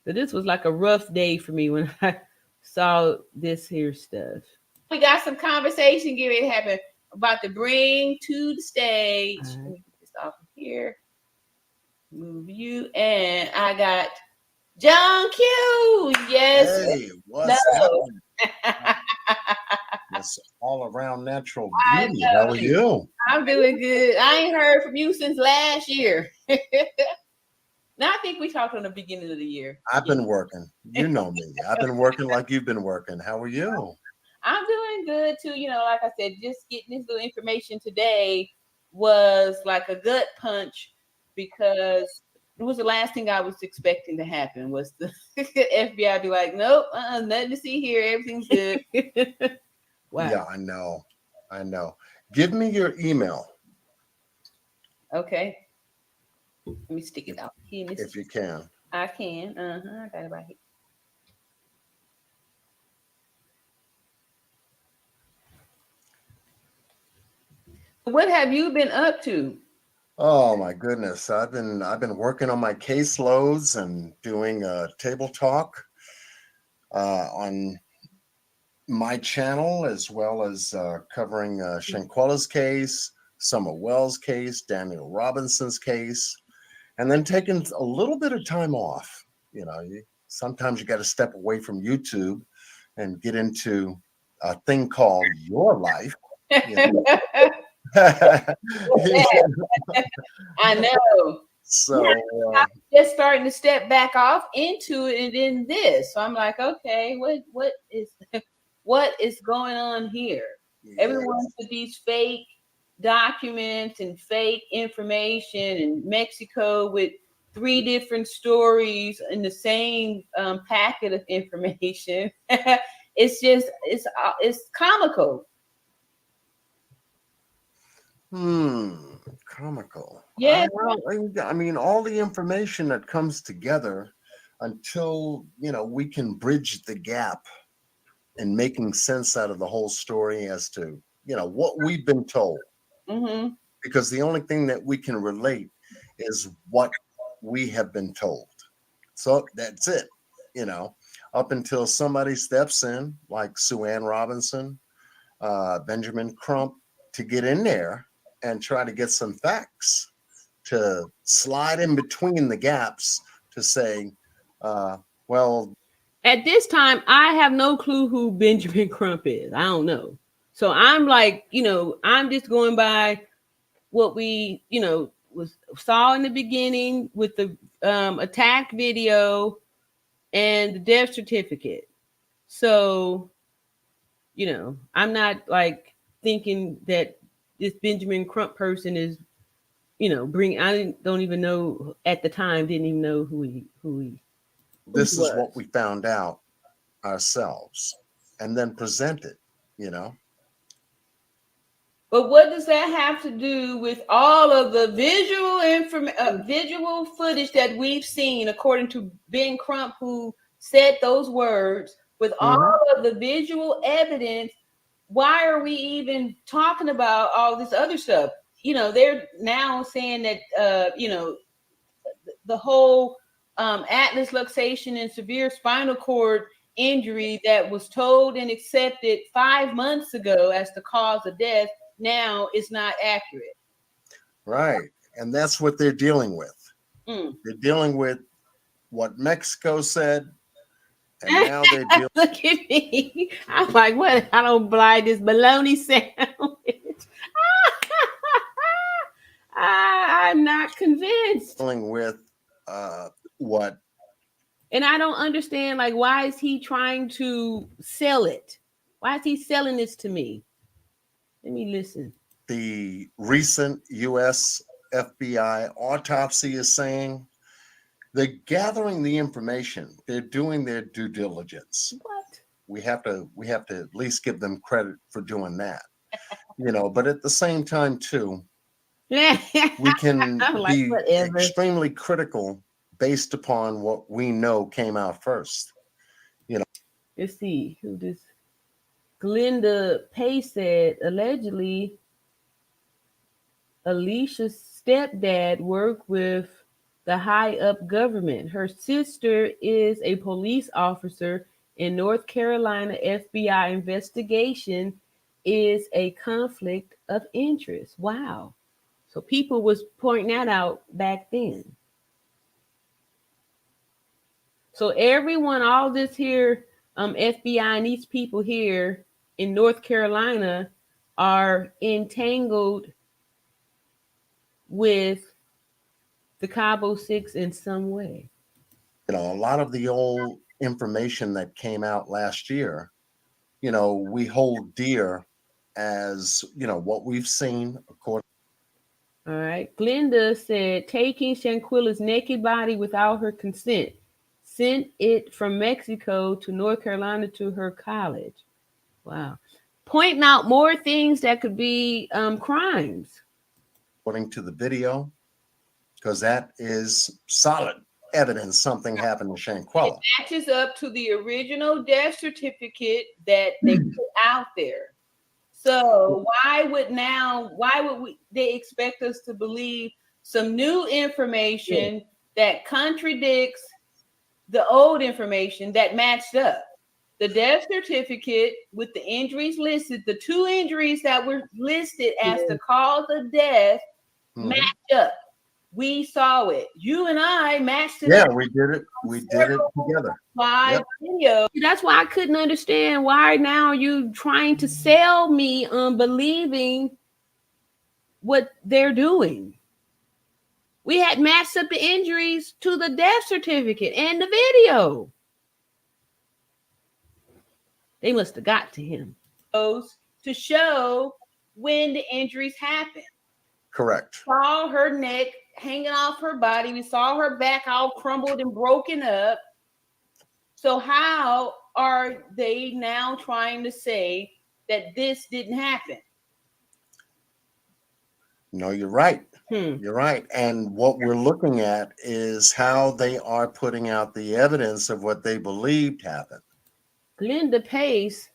[SPEAKER 1] So this was like a rough day for me when I saw this here stuff. We got some conversation getting ready to happen about to bring to the stage. Right. Let me get this off of here. Move you, and I got John Q. Yes.
[SPEAKER 5] Hey, what's happening? That's all around natural beauty. How are you?
[SPEAKER 1] I'm doing good. I ain't heard from you since last year. Now I think we talked on the beginning of the year.
[SPEAKER 5] I've been working. You know me. I've been working like you've been working. How are you?
[SPEAKER 1] I'm doing good too. You know, like I said, just getting this little information today was like a gut punch, because it was the last thing I was expecting to happen was the FBI be like, nope, nothing to see here. Everything's good. Wow.
[SPEAKER 5] Yeah, I know. Give me your email.
[SPEAKER 1] Okay. Let me stick it out here.
[SPEAKER 5] If you can.
[SPEAKER 1] I can. I got it right here.
[SPEAKER 2] What have you been up to?
[SPEAKER 5] Oh my goodness. I've been working on my caseloads and doing a table talk on my channel, as well as covering Shanquella's case, Summer Wells' case, Daniel Robinson's case, and then taking a little bit of time off. Sometimes you got to step away from YouTube and get into a thing called your life.
[SPEAKER 2] I know.
[SPEAKER 5] So
[SPEAKER 2] I'm just starting to step back off into it, and then this. So I'm like, okay, what is going on here? Everyone's with these fake documents and fake information, and Mexico with 3 different stories in the same packet of information. It's comical.
[SPEAKER 5] Comical.
[SPEAKER 2] Yeah.
[SPEAKER 5] I mean, all the information that comes together until, we can bridge the gap in making sense out of the whole story as to, what we've been told.
[SPEAKER 2] Mm-hmm.
[SPEAKER 5] Because the only thing that we can relate is what we have been told. So that's it, up until somebody steps in, like Sue Ann Robinson, Benjamin Crump, to get in there and try to get some facts to slide in between the gaps to say, well,
[SPEAKER 1] at this time, I have no clue who Benjamin Crump is. I don't know. So I'm like, I'm just going by what we, saw in the beginning with the attack video and the death certificate. So, I'm not like thinking that this Benjamin Crump person is, don't even know at the time, didn't even know who he
[SPEAKER 5] this is what we found out ourselves and then present it,
[SPEAKER 2] But what does that have to do with all of the visual footage that we've seen, according to Ben Crump, who said those words, with all of the visual evidence? Why are we even talking about all this other stuff? They're now saying that, the whole atlas luxation and severe spinal cord injury that was told and accepted 5 months ago as the cause of death now is not accurate.
[SPEAKER 5] Right. And that's what they're dealing with. They're dealing with what Mexico said. And now they're dealing.
[SPEAKER 1] Look at me. I'm like, what? I don't buy this bologna sandwich. I'm not convinced.
[SPEAKER 5] Dealing with what?
[SPEAKER 1] And I don't understand, like, why is he trying to sell it? Why is he selling this to me? Let me listen.
[SPEAKER 5] The recent U.S. FBI autopsy is saying they're gathering the information. They're doing their due diligence.
[SPEAKER 1] What?
[SPEAKER 5] We have to at least give them credit for doing that. But at the same time, too, we can be extremely critical based upon what we know came out first.
[SPEAKER 1] Let's see who this. Glenda Pay said allegedly Alicia's stepdad worked with the high up government. Her sister is a police officer in North Carolina. FBI investigation is a conflict of interest. Wow. So people was pointing that out back then. So everyone, all this here, FBI and these people here in North Carolina are entangled with the Cabo 6 in some way.
[SPEAKER 5] A lot of the old information that came out last year, we hold dear as, what we've seen according.
[SPEAKER 1] All right. Glenda said taking Shanquella's naked body without her consent, sent it from Mexico to North Carolina to her college. Wow. Pointing out more things that could be crimes.
[SPEAKER 5] According to the video, because that is solid evidence something happened to Shanquella.
[SPEAKER 2] It matches up to the original death certificate that they put out there. So why would they expect us to believe some new information that contradicts the old information that matched up? The death certificate with the injuries listed, the 2 injuries that were listed as the cause of death matched up. We saw it. You and I matched it up.
[SPEAKER 5] Yeah, we did it. We did it together.
[SPEAKER 2] Live video.
[SPEAKER 1] That's why I couldn't understand why now you trying to sell me on believing what they're doing. We had matched up the injuries to the death certificate and the video. They must have got to him.
[SPEAKER 2] To show when the injuries happened.
[SPEAKER 5] Correct.
[SPEAKER 2] We saw her neck hanging off her body. We saw her back all crumbled and broken up. So how are they now trying to say that this didn't happen?
[SPEAKER 5] No, you're right. You're right. And what we're looking at is how they are putting out the evidence of what they believed happened.
[SPEAKER 1] Glenda Pace,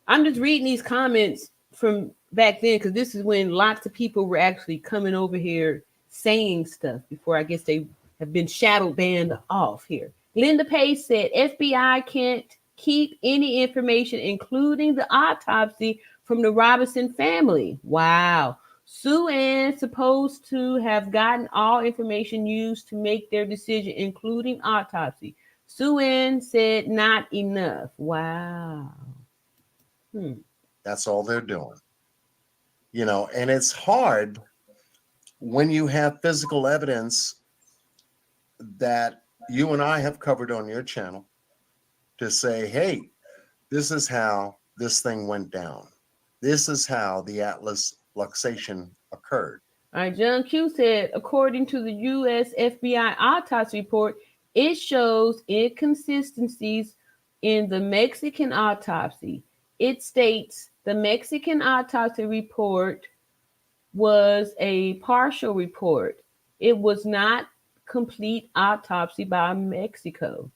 [SPEAKER 1] I'm just reading these comments from back then because this is when lots of people were actually coming over here saying stuff before I guess they have been shadow banned off here. Glenda Pace said FBI can't keep any information, including the autopsy, from the Robinson family. Wow. Sue Ann supposed to have gotten all information used to make their decision, including autopsy. Sue Ann said not enough. Wow.
[SPEAKER 5] That's all they're doing. You know, and it's hard when you have physical evidence that you and I have covered on your channel to say, hey, this is how this thing went down. This is how the Atlas luxation occurred.
[SPEAKER 1] All right, John Q said, according to the U.S. FBI autopsy report, it shows inconsistencies in the Mexican autopsy. It states the Mexican autopsy report was a partial report. It was not complete autopsy by Mexico.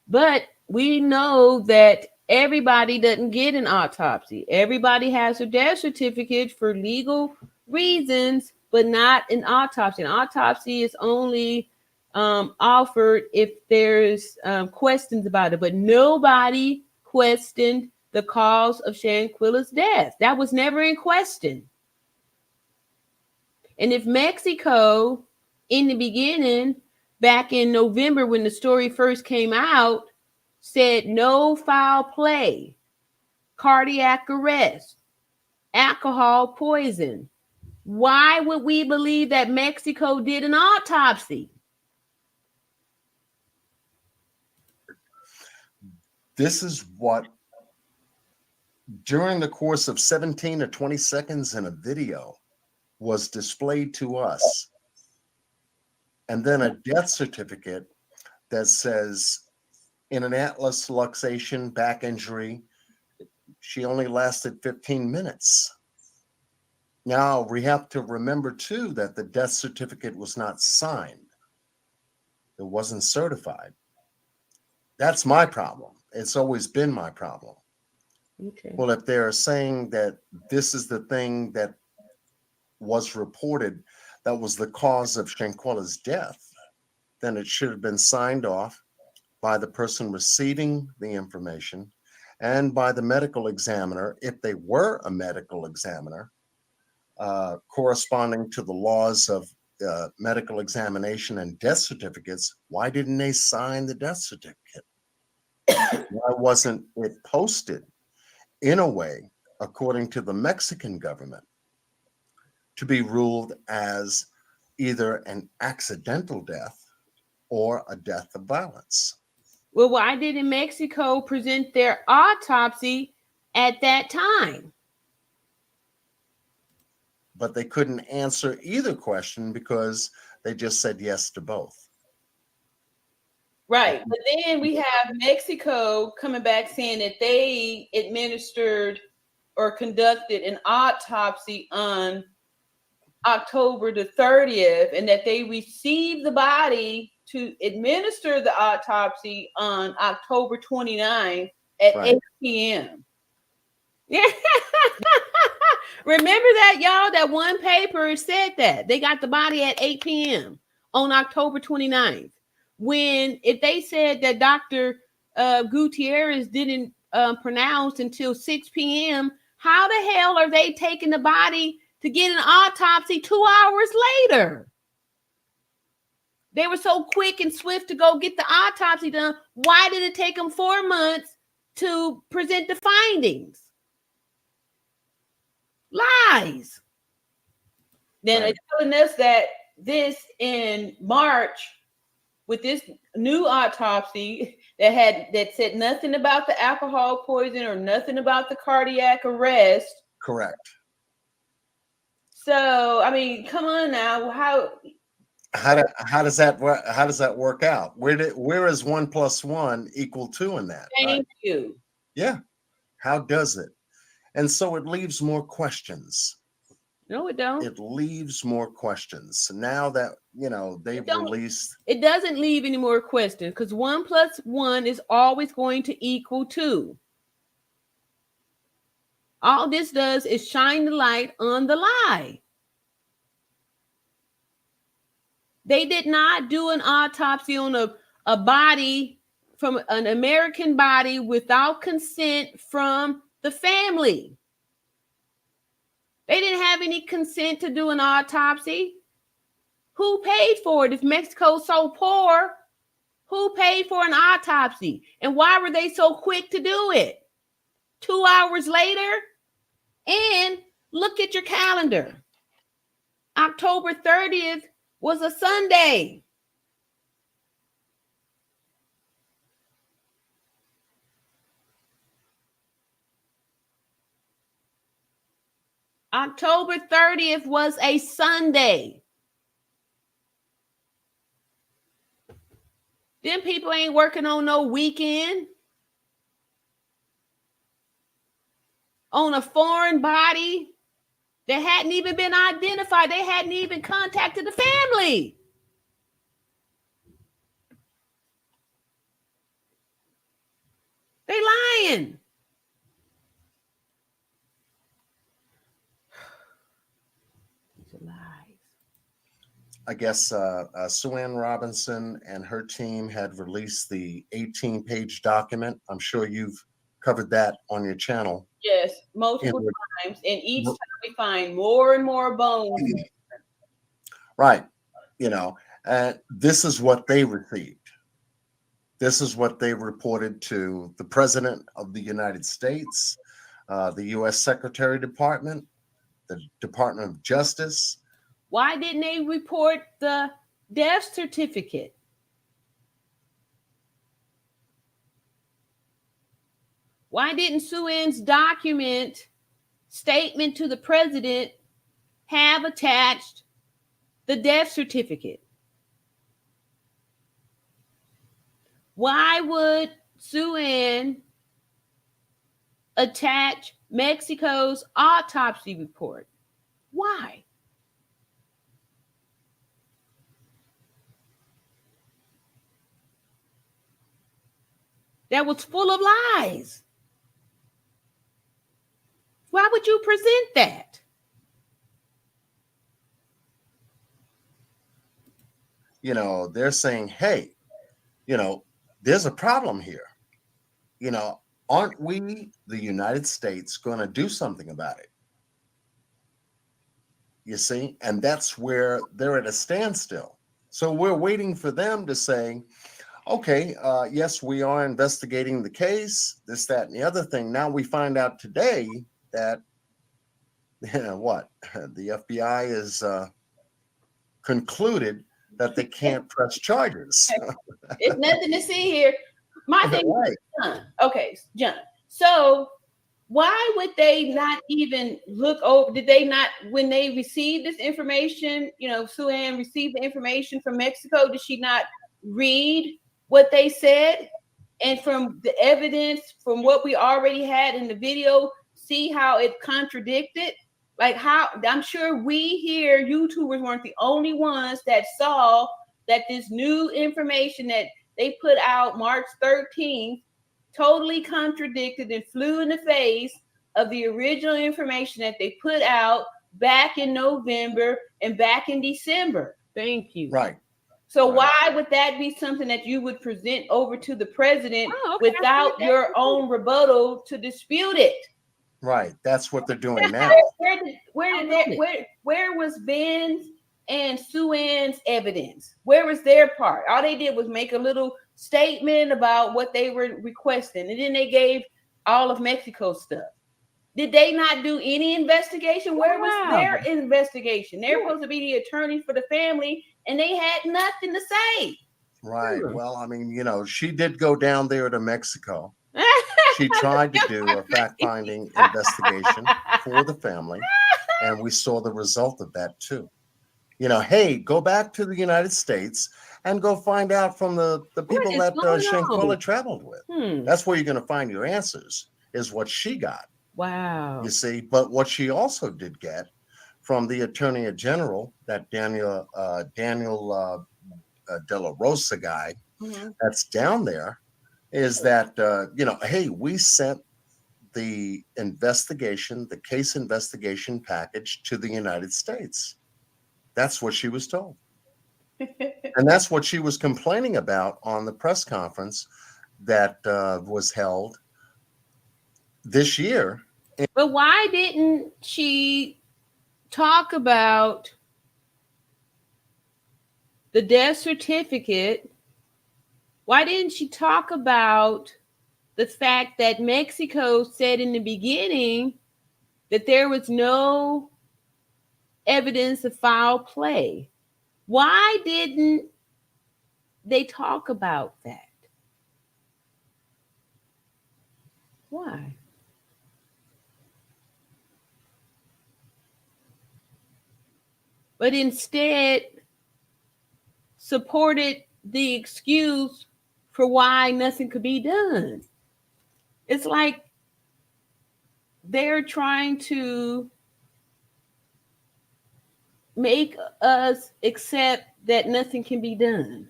[SPEAKER 1] But we know that everybody doesn't get an autopsy. Everybody has a death certificate for legal reasons, but not an autopsy. An autopsy is only offered if there's questions about it, but nobody questioned the cause of Shanquella's death. That was never in question. And if Mexico, in the beginning, back in November when the story first came out, said no foul play, cardiac arrest, alcohol poison, why would we believe that Mexico did an autopsy?
[SPEAKER 5] This is what, during the course of 17 or 20 seconds in a video, was displayed to us. And then a death certificate that says in an Atlas luxation back injury, she only lasted 15 minutes. Now we have to remember too that the death certificate was not signed. It wasn't certified. That's my problem. It's always been my problem.
[SPEAKER 1] Okay.
[SPEAKER 5] Well, if they're saying that this is the thing that was reported that was the cause of Shanquella's death, then it should have been signed off by the person receiving the information and by the medical examiner, if they were a medical examiner, corresponding to the laws of medical examination and death certificates. Why didn't they sign the death certificate? Why wasn't it posted in a way, according to the Mexican government, to be ruled as either an accidental death or a death of violence?
[SPEAKER 1] Well, why didn't Mexico present their autopsy at that time?
[SPEAKER 5] But they couldn't answer either question because they just said yes to both.
[SPEAKER 2] Right. But then we have Mexico coming back saying that they administered or conducted an autopsy on October the 30th, and that they received the body to administer the autopsy on October 29th at 8 p.m.
[SPEAKER 1] Yeah. Remember that, y'all? That one paper said that they got the body at 8 p.m. on October 29th. When if they said that Dr. Gutierrez didn't pronounce until 6 p.m., how the hell are they taking the body to get an autopsy 2 hours later? They were so quick and swift to go get the autopsy done. Why did it take them 4 months to present the findings? Lies. Then
[SPEAKER 2] Right.
[SPEAKER 1] it's telling us that this in March with this new autopsy that said nothing about the alcohol poison or nothing about the cardiac arrest.
[SPEAKER 5] Correct.
[SPEAKER 1] So I mean, come on now.
[SPEAKER 5] How does that work out? Where is 1 + 1 = 2 in that?
[SPEAKER 1] Thank you.
[SPEAKER 5] Yeah. How does it? And so it leaves more questions.
[SPEAKER 1] No, it don't.
[SPEAKER 5] It leaves more questions. Now that, they've released.
[SPEAKER 1] It doesn't leave any more questions because 1 + 1 is always going to equal 2. All this does is shine the light on the lie. They did not do an autopsy on a body from an American body without consent from the family. They didn't have any consent to do an autopsy. Who paid for it? If Mexico's so poor, who paid for an autopsy? And why were they so quick to do it? 2 hours later? And look at your calendar. October 30th was a Sunday. October 30th was a Sunday. Them people ain't working on no weekend. On a foreign body that hadn't even been identified. They hadn't even contacted the family. They lying.
[SPEAKER 5] I guess Shanquella Robinson and her team had released the 18-page document. I'm sure you've covered that on your channel.
[SPEAKER 1] Yes, multiple times. And each time we find more and more bones.
[SPEAKER 5] Right. This is what they received. This is what they reported to the President of the United States, the U.S. Secretary Department, the Department of Justice.
[SPEAKER 1] Why didn't they report the death certificate? Why didn't Sue-Ann's document statement to the president have attached the death certificate? Why would Sue-Ann attach Mexico's autopsy report? Why? That was full of lies. Why would you present that?
[SPEAKER 5] They're saying, hey, there's a problem here. Aren't we, the United States, going to do something about it? You see? And that's where they're at a standstill. So we're waiting for them to say, okay, yes, we are investigating the case, this, that, and the other thing. Now we find out today that, what? The FBI is concluded that they can't press charges.
[SPEAKER 1] It's nothing to see here. My thing is, John. Okay, John. So why would they not even look over? Did they not, when they received this information, Sue-Ann received the information from Mexico, did she not read what they said? And from the evidence, from what we already had in the video, see how it contradicted? Like how, I'm sure we here, YouTubers, weren't the only ones that saw that this new information that they put out March 13th totally contradicted and flew in the face
[SPEAKER 2] of the original information that they put out back in November and back in December.
[SPEAKER 1] Thank you.
[SPEAKER 5] Right.
[SPEAKER 2] So
[SPEAKER 5] Right.
[SPEAKER 2] why would that be something that you would present over to the president
[SPEAKER 1] Oh, okay.
[SPEAKER 2] without your own rebuttal to dispute it?
[SPEAKER 5] Right. That's what they're doing now.
[SPEAKER 2] Where was Ben's and Sue Ann's evidence? Where was their part? All they did was make a little statement about what they were requesting, and then they gave all of Mexico's stuff. Did they not do any investigation? Where was their investigation? They're supposed to be the attorney for the family, and they had nothing to say.
[SPEAKER 5] Right. Well, I mean, you know, she did go down there to Mexico. She tried to do a fact-finding investigation for the family, and we saw the result of that too. You know, hey, go back to the United States and go find out from the people that Shanquella traveled with. That's where you're going to find your answers, is what she got.
[SPEAKER 1] Wow.
[SPEAKER 5] You see, but what she also did get from the Attorney General, that Daniel De La Rosa guy that's down there, is that, you know, hey, we sent the investigation, the case investigation package to the United States. That's what she was told. And that's what she was complaining about on the press conference that was held this year.
[SPEAKER 1] But why didn't she talk about the death certificate? Why didn't she talk about the fact that Mexico said in the beginning that there was no evidence of foul play? Why didn't they talk about that? Why? But instead supported the excuse for why nothing could be done. It's like they're trying to make us accept that nothing can be done.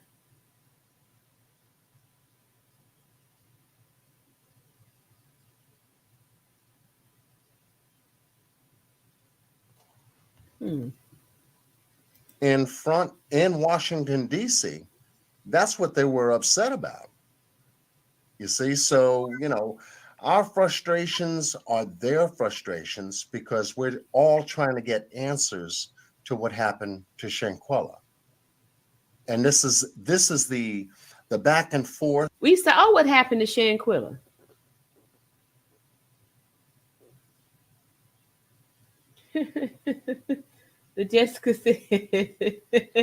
[SPEAKER 5] In Washington, D.C., that's what they were upset about. You see, so, you know, our frustrations are their frustrations because we're all trying to get answers to what happened to Shanquella. And this is the back and forth.
[SPEAKER 1] We saw what happened to Shanquella. The Jessica said,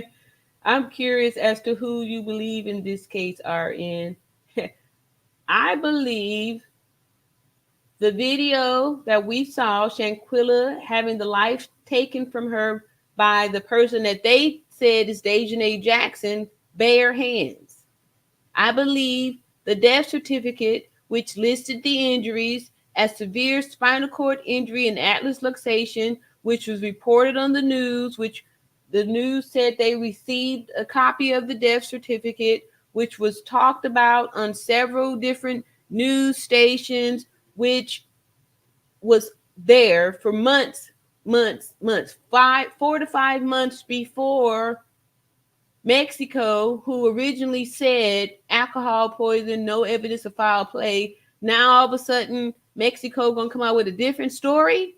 [SPEAKER 1] I'm curious as to who you believe in this case are in. I believe the video that we saw, Shanquella having the life taken from her by the person that they said is Dejanay Jackson, bare hands. I believe the death certificate, which listed the injuries as severe spinal cord injury and atlas luxation, which was reported on the news, which the news said they received a copy of the death certificate, which was talked about on several different news stations, which was there for months, 4 to 5 months before Mexico, who originally said alcohol poison, no evidence of foul play. Now all of a sudden, Mexico gonna come out with a different story.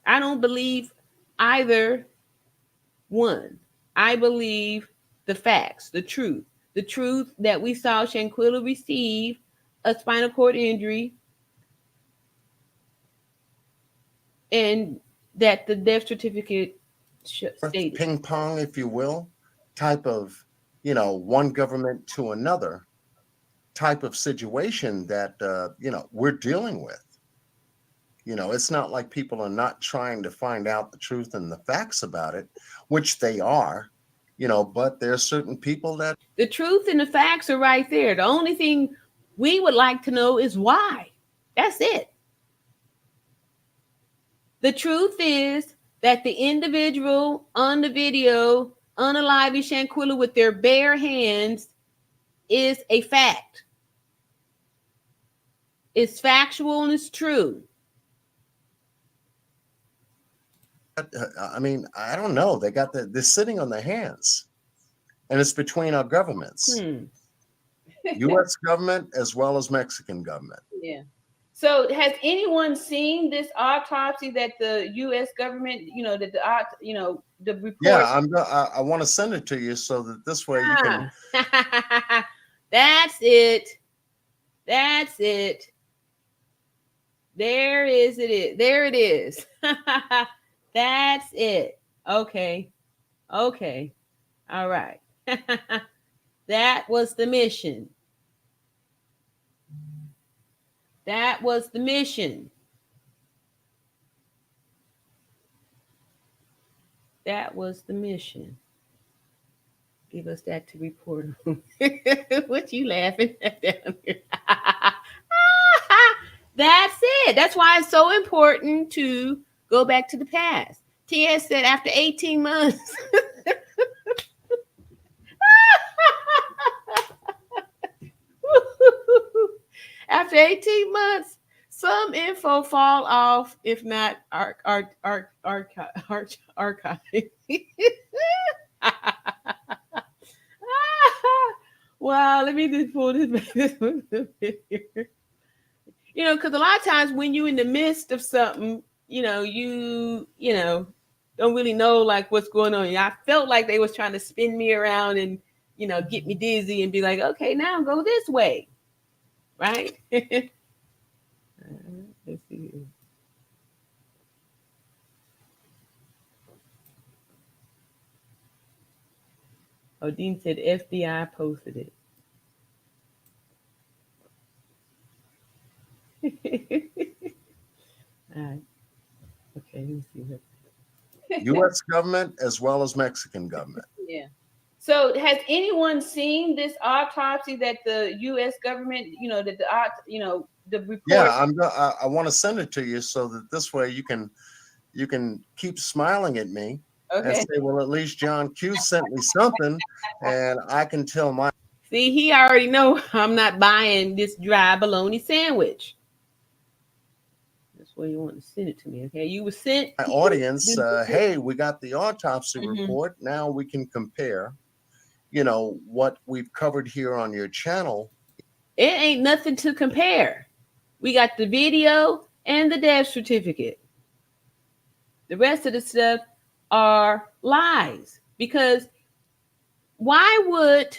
[SPEAKER 1] I don't believe either one. I believe the facts, the truth that we saw Shanquella receive a spinal cord injury and that the death certificate stated.
[SPEAKER 5] Ping pong, if you will, type of, you know, one government to another type of situation that, you know, we're dealing with. You know, it's not like people are not trying to find out the truth and the facts about it, which they are, you know, but there are certain people that...
[SPEAKER 1] The truth and the facts are right there. The only thing we would like to know is why. That's it. The truth is that the individual on the video unaliving Shanquella with their bare hands is a fact. It's factual and it's true.
[SPEAKER 5] I mean, I don't know. They're sitting on their hands, and it's between our governments, U.S. government as well as Mexican government.
[SPEAKER 2] Yeah. So has anyone seen this autopsy that the U.S. government, the report?
[SPEAKER 5] Yeah, I want to send it to you so that this way you can.
[SPEAKER 1] That's it. That's it. There is it. There it is. That's it. Okay. Okay. All right. That was the mission. That was the mission. That was the mission. Give us that to report on. What you laughing at down here? That's it. That's why it's so important to go back to the past. TS said after 18 months. After 18 months, some info fall off, if not archive. Wow, let me just pull this back. Because a lot of times when you're in the midst of something, you don't really know like what's going on. I felt like they was trying to spin me around and, get me dizzy and be like, okay, now go this way. Right? Let's see here. Odin said FBI posted it. All right. Okay, let me see what.
[SPEAKER 5] U.S. government as well as Mexican government.
[SPEAKER 2] Yeah. So has anyone seen this autopsy that the U.S. government, the report?
[SPEAKER 5] Yeah, I want to send it to you so that this way you can keep smiling at me and say, well, at least John Q sent me something, and I can tell my.
[SPEAKER 1] See, he already know I'm not buying this dry bologna sandwich. That's why you want to send it to me, okay? You were sent.
[SPEAKER 5] My audience, hey, we got the autopsy report. Now we can compare. What we've covered here on your channel.
[SPEAKER 1] It ain't nothing to compare. We got the video and the death certificate. The rest of the stuff are lies. Because why would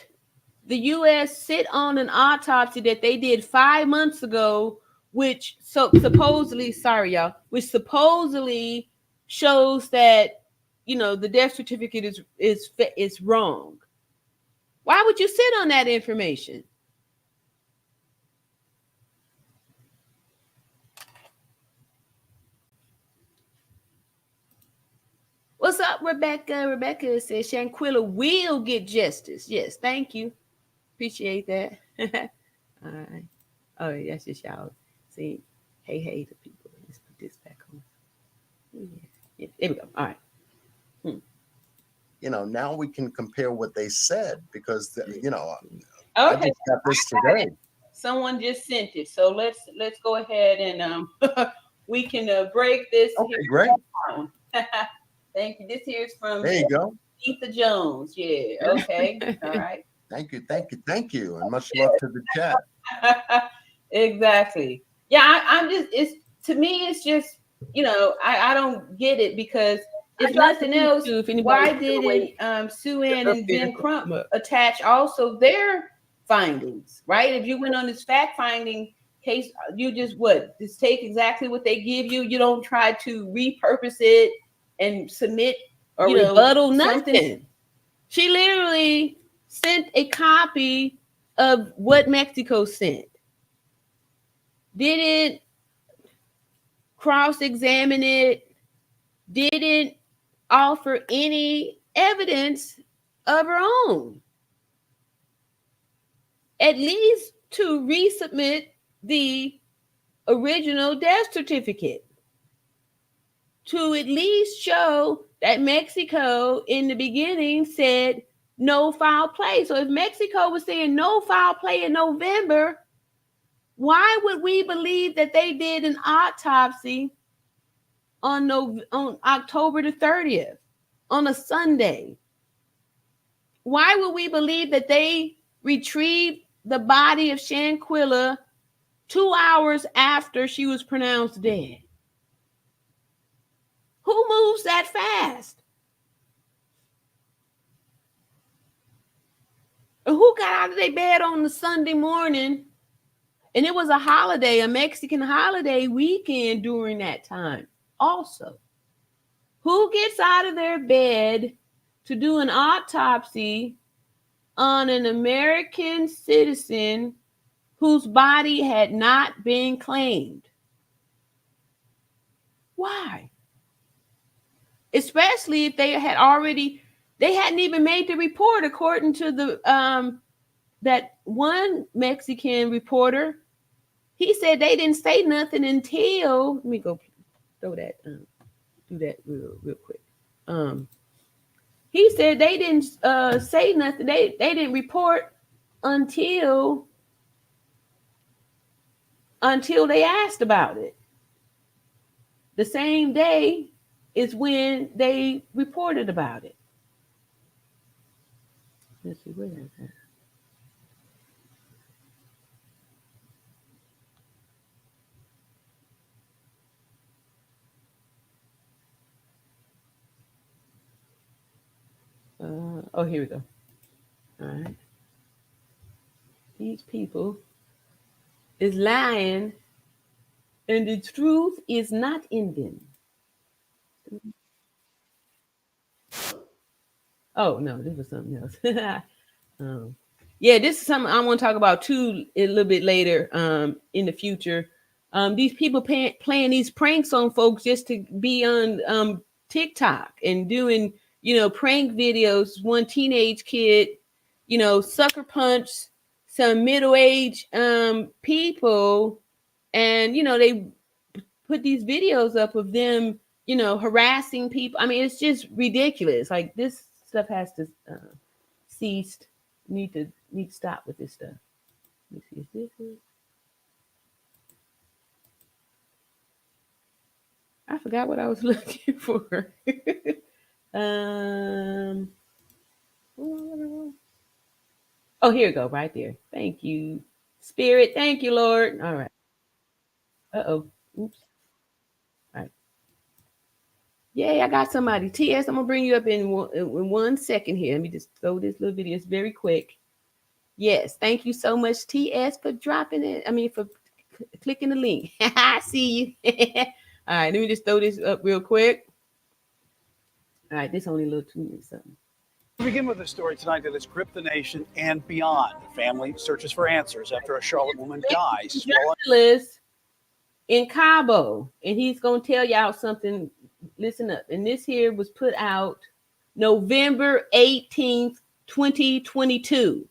[SPEAKER 1] the U.S. sit on an autopsy that they did 5 months ago, which supposedly shows that, the death certificate is wrong? Why would you sit on that information? What's up, Rebecca? Rebecca says Shanquella will get justice. Yes, thank you. Appreciate that. All right. Oh, that's just y'all. See, hey to people. Let's put this back on. Yeah, there we go. All right.
[SPEAKER 5] Now we can compare what they said because, I
[SPEAKER 2] Okay.
[SPEAKER 5] just got this today.
[SPEAKER 2] Someone just sent it. So let's go ahead and we can break this.
[SPEAKER 5] Okay, great.
[SPEAKER 2] Thank you. This here is from
[SPEAKER 5] There you go.
[SPEAKER 2] Etha Jones. Yeah. Okay. All right.
[SPEAKER 5] Thank you. And much love to the chat.
[SPEAKER 2] Exactly. Yeah, I'm just, to me, it's just, I don't get it because if nothing else, why didn't Sue Ann and Ben Crump attach also their findings, right? If you went on this fact-finding case, you just take exactly what they give you. You don't try to repurpose it and submit
[SPEAKER 1] or rebuttal nothing. She literally sent a copy of what Mexico sent. Didn't cross-examine it, didn't offer any evidence of her own. At least to resubmit the original death certificate. To at least show that Mexico in the beginning said no foul play. So if Mexico was saying no foul play in November, Why would we believe that they did an autopsy on October the 30th on a Sunday? Why would we believe that they retrieved the body of Shanquella 2 hours after she was pronounced dead? Who moves that fast? And who got out of their bed on the Sunday morning? And it was a holiday, a Mexican holiday weekend during that time also. Who gets out of their bed to do an autopsy on an American citizen whose body had not been claimed? Why? Especially if they hadn't even made the report, according to the that one Mexican reporter. He said they didn't say nothing until, let me go throw that, do that real quick. He said they didn't say nothing. They didn't report until they asked about it. The same day is when they reported about it. Let's see, where is that? Oh, here we go. All right. These people is lying, and the truth is not in them. Oh, no, this was something else. Yeah, this is something I want to talk about too a little bit later in the future. These people playing these pranks on folks just to be on TikTok and doing, prank videos. One teenage kid, sucker punched some middle-aged people, and they put these videos up of them, harassing people. I mean, it's just ridiculous. Like, this stuff has to cease. Need to stop with this stuff. Let me see, is this it? I forgot what I was looking for. Oh, here we go, right there. Thank you, Spirit. Thank you, Lord. All right. Uh-oh. Oops. All right. Yay, I got somebody. TS, I'm going to bring you up in 1 second here. Let me just throw this little video. It's very quick. Yes, thank you so much, TS, for dropping it. I mean, for clicking the link. I see you. All right, let me just throw this up real quick. All right, this only a little 2 minutes something.
[SPEAKER 6] We begin with a story tonight that has gripped the nation and beyond. The family searches for answers after a Charlotte woman dies.
[SPEAKER 1] Journalist in Cabo, and he's going to tell y'all something. Listen up. And this here was put out November 18th, 2022.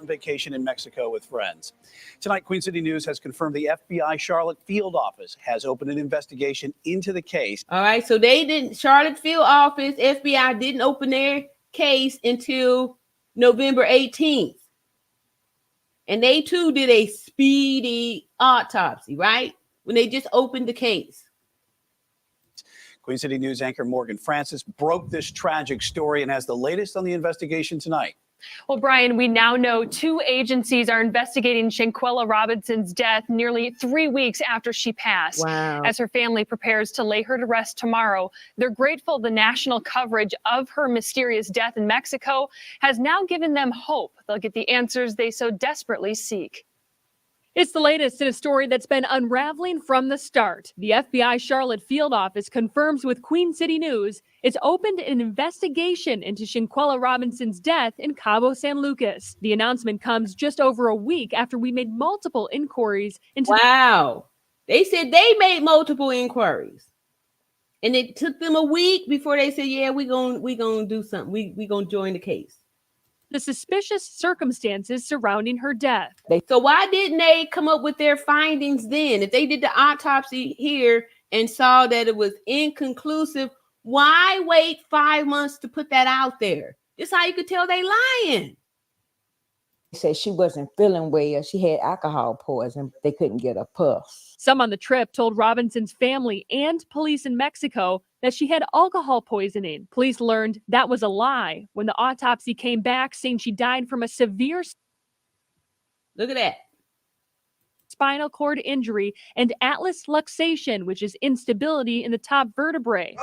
[SPEAKER 6] On vacation in Mexico with friends. Tonight, Queen City News has confirmed the FBI Charlotte field office has opened an investigation into the case.
[SPEAKER 1] All right, so Charlotte field office, FBI didn't open their case until November 18th. And they too did a speedy autopsy, right? When they just opened the case.
[SPEAKER 6] Queen City News anchor Morgan Francis broke this tragic story and has the latest on the investigation tonight.
[SPEAKER 7] Well, Brian, we now know 2 agencies are investigating Shanquella Robinson's death nearly 3 weeks after she passed.
[SPEAKER 1] Wow.
[SPEAKER 7] As her family prepares to lay her to rest tomorrow, they're grateful the national coverage of her mysterious death in Mexico has now given them hope they'll get the answers they so desperately seek.
[SPEAKER 8] It's the latest in a story that's been unraveling from the start. The FBI Charlotte field office confirms with Queen City News it's opened an investigation into Shanquella Robinson's death in Cabo San Lucas. The announcement comes just over a week after we made multiple inquiries into.
[SPEAKER 1] Wow. They said they made multiple inquiries. And it took them a week before they said, yeah, we're gonna do something. We're gonna join the case.
[SPEAKER 8] The suspicious circumstances surrounding her death.
[SPEAKER 1] So why didn't they come up with their findings then? If they did the autopsy here and saw that it was inconclusive, why wait 5 months to put that out there? This is how you could tell they lying.
[SPEAKER 9] said she wasn't feeling well. She had alcohol poison. They couldn't get a pulse.
[SPEAKER 8] Some on the trip told Robinson's family and police in Mexico that she had alcohol poisoning. Police learned that was a lie when the autopsy came back saying she died from a severe
[SPEAKER 1] Look at that.
[SPEAKER 8] spinal cord injury and atlas luxation, which is instability in the top vertebrae.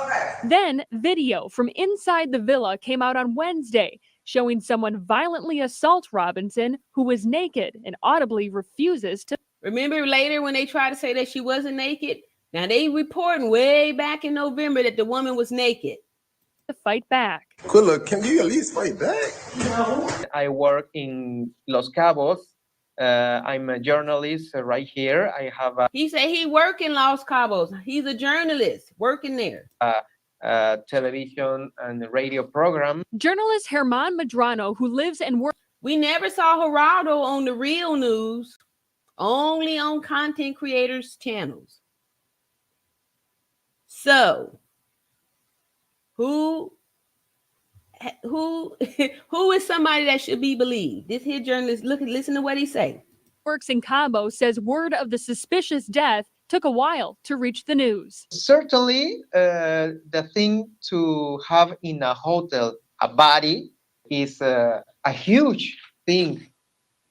[SPEAKER 8] Then video from inside the villa came out on Wednesday, showing someone violently assault Robinson, who was naked and audibly refuses to.
[SPEAKER 1] Remember later when they tried to say that she wasn't naked? Now they reporting way back in November that the woman was naked.
[SPEAKER 8] Fight back.
[SPEAKER 10] Quilla, can you at least fight back?
[SPEAKER 11] I work in Los Cabos. I'm a journalist right here. I have
[SPEAKER 1] He said he work in Los Cabos. He's a journalist working there.
[SPEAKER 11] a television and radio program.
[SPEAKER 8] Journalist Herman Medrano, who lives and works.
[SPEAKER 1] We never saw Geraldo on the real news, only on content creators' channels. So, who is somebody that should be believed? This here journalist, listen to what he say.
[SPEAKER 8] Works in Cabo says word of the suspicious death took a while to reach the news.
[SPEAKER 11] Certainly, the thing to have in a hotel a body is a huge thing.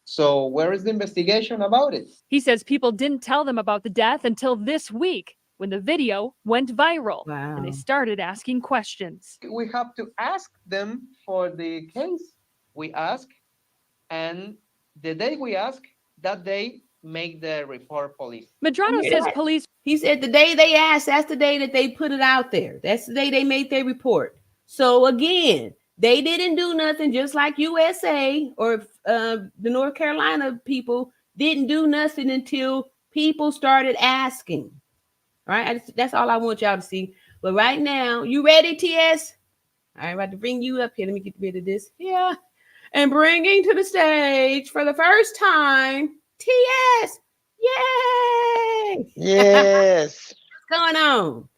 [SPEAKER 11] So where is the investigation about it?
[SPEAKER 8] He says people didn't tell them about the death until this week when the video went viral.
[SPEAKER 1] Wow.
[SPEAKER 8] And they started asking questions.
[SPEAKER 11] We have to ask them for the case. We ask, and the day we ask, that day make the report police.
[SPEAKER 8] Medrano says police.
[SPEAKER 1] He said the day they asked, that's the day that they put it out there. That's the day they made their report. So again, they didn't do nothing, just like USA or the North Carolina people didn't do nothing until people started asking. All right, that's all I want y'all to see. But right now, you ready, TS? I'm about to bring you up here. Let me get rid of this. Yeah. And bringing to the stage for the first time, TS. Yay!
[SPEAKER 12] Yes.
[SPEAKER 1] What's going on?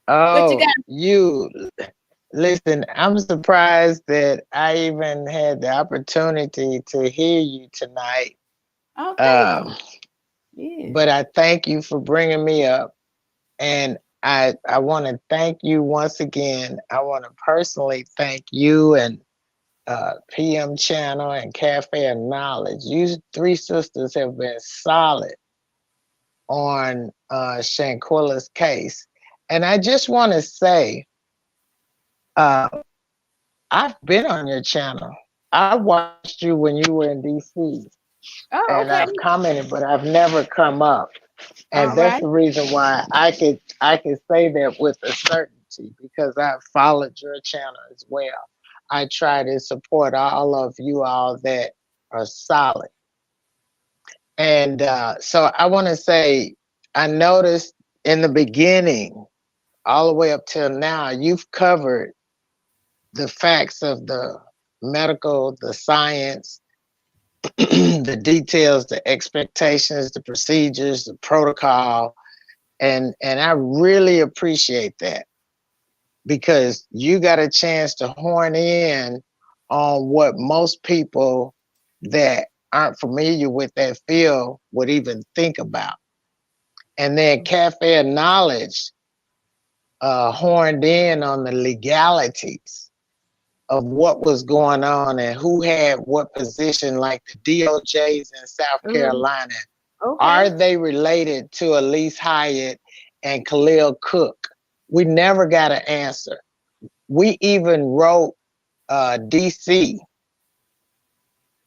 [SPEAKER 12] Oh,
[SPEAKER 1] What you got?
[SPEAKER 12] Listen, I'm surprised that I even had the opportunity to hear you tonight.
[SPEAKER 1] Okay. Yeah.
[SPEAKER 12] But I thank you for bringing me up. And I want to thank you once again. I want to personally thank you and PM Channel and Cafe of Knowledge. You three sisters have been solid on Shanquella's case. And I just want to say, I've been on your channel. I watched you when you were in DC.
[SPEAKER 1] Oh,
[SPEAKER 12] And
[SPEAKER 1] okay.
[SPEAKER 12] I've commented, but I've never come up. And
[SPEAKER 1] All
[SPEAKER 12] that's
[SPEAKER 1] right.
[SPEAKER 12] the reason why I could say that with a certainty, because I've followed your channel as well. I try to support all of you all that are solid. And so I want to say, I noticed in the beginning, all the way up till now, you've covered the facts of the medical, the science, the details, the expectations, the procedures, the protocol. And I really appreciate that, because you got a chance to horn in on what most people that aren't familiar with that field would even think about. And then Cafe of Knowledge horned in on the legalities of what was going on and who had what position, like the DOJs in South Carolina.
[SPEAKER 1] Okay.
[SPEAKER 12] Are they related to Elise Hyatt and Khalil Cook? We never got an answer. We even wrote DC.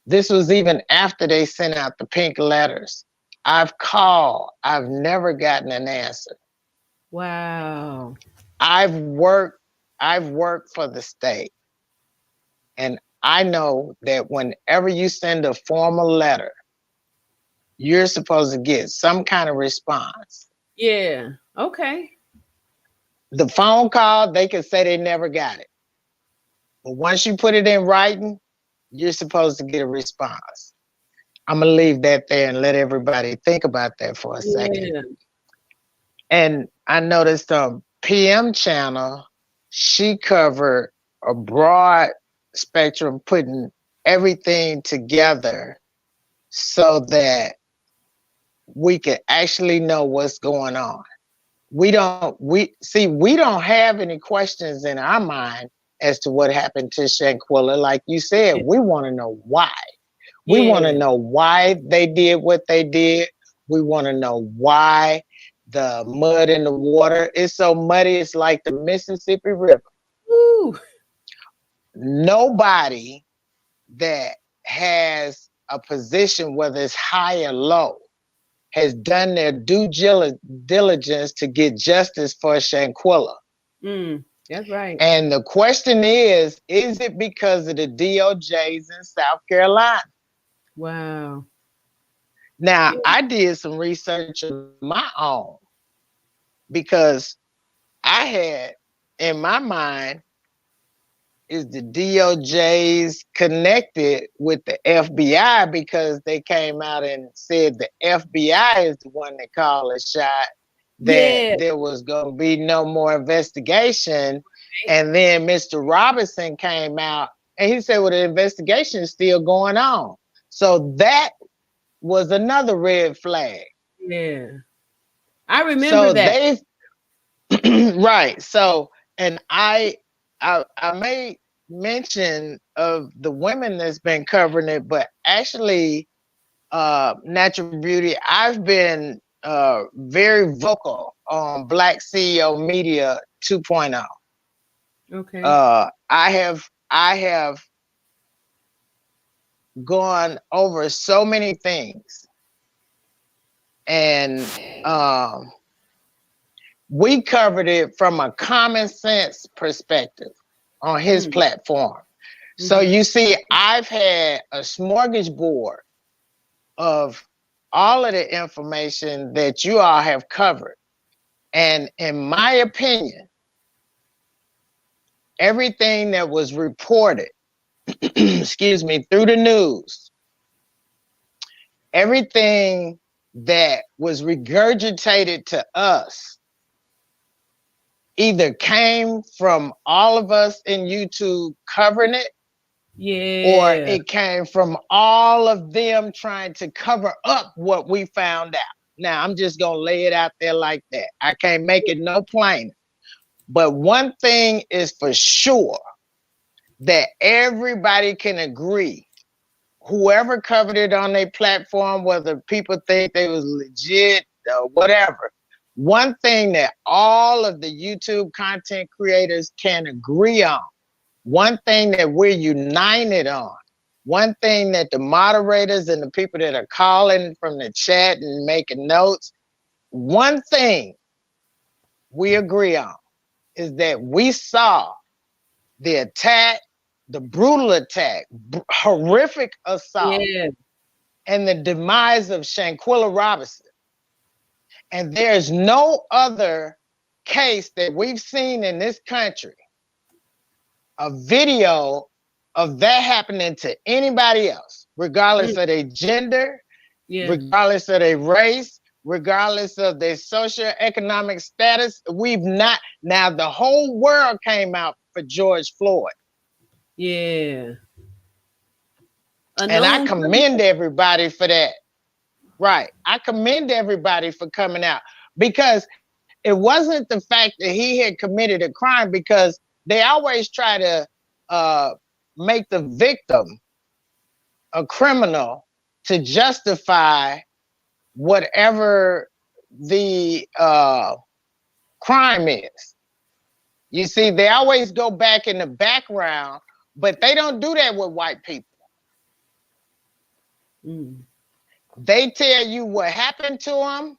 [SPEAKER 12] This was even after they sent out the pink letters. I've called, I've never gotten an answer.
[SPEAKER 1] Wow.
[SPEAKER 12] I've worked for the state. And I know that whenever you send a formal letter, you're supposed to get some kind of response.
[SPEAKER 1] Yeah. Okay.
[SPEAKER 12] The phone call, they could say they never got it. But once you put it in writing, you're supposed to get a response. I'm going to leave that there and let everybody think about that for a second. And I noticed on PM Channel, she covered a broad spectrum, putting everything together so that we can actually know what's going on. We don't have any questions in our mind as to what happened to Shanquella. Like you said, we want to know why. We want to know why they did what they did. We want to know why the mud in the water is so muddy. It's like the Mississippi River.
[SPEAKER 1] Woo.
[SPEAKER 12] Nobody that has a position, whether it's high or low, has done their due diligence to get justice for Shanquella.
[SPEAKER 1] That's right.
[SPEAKER 12] And the question is it because of the DOJs in South Carolina?
[SPEAKER 1] Wow.
[SPEAKER 12] Now, I did some research of my own because I had in my mind, is the DOJ's connected with the FBI because they came out and said the FBI is the one that called a shot, that there was going to be no more investigation. And then Mr. Robinson came out and he said, well, the investigation is still going on. So that was another red flag.
[SPEAKER 1] Yeah. I remember that.
[SPEAKER 12] Right. So, and I made mention of the women that's been covering it, but actually, Natural Beauty, I've been very vocal on Black CEO Media 2.0.
[SPEAKER 1] Okay.
[SPEAKER 12] I have gone over so many things, and we covered it from a common sense perspective on his platform. So you see, I've had a smorgasbord of all of the information that you all have covered. And in my opinion, everything that was reported, excuse me, through the news, everything that was regurgitated to us either came from all of us in YouTube covering it, or it came from all of them trying to cover up what we found out. Now, I'm just going to lay it out there like that. I can't make it no plainer. But one thing is for sure, that everybody can agree, whoever covered it on their platform, whether people think they was legit or whatever, one thing that all of the YouTube content creators can agree on, one thing that we're united on, one thing that the moderators and the people that are calling from the chat and making notes, one thing we agree on is that we saw the attack, the brutal attack, horrific assault, and the demise of Shanquella Robinson. And there's no other case that we've seen in this country, a video of that happening to anybody else, regardless of their gender, regardless of their race, regardless of their socioeconomic status. We've not. Now, the whole world came out for George Floyd.
[SPEAKER 1] Yeah.
[SPEAKER 12] And I commend everybody for that. Right. I commend everybody for coming out, because it wasn't the fact that he had committed a crime, because they always try to make the victim a criminal to justify whatever the crime is. You see, they always go back in the background, but they don't do that with white people. They tell you what happened to them,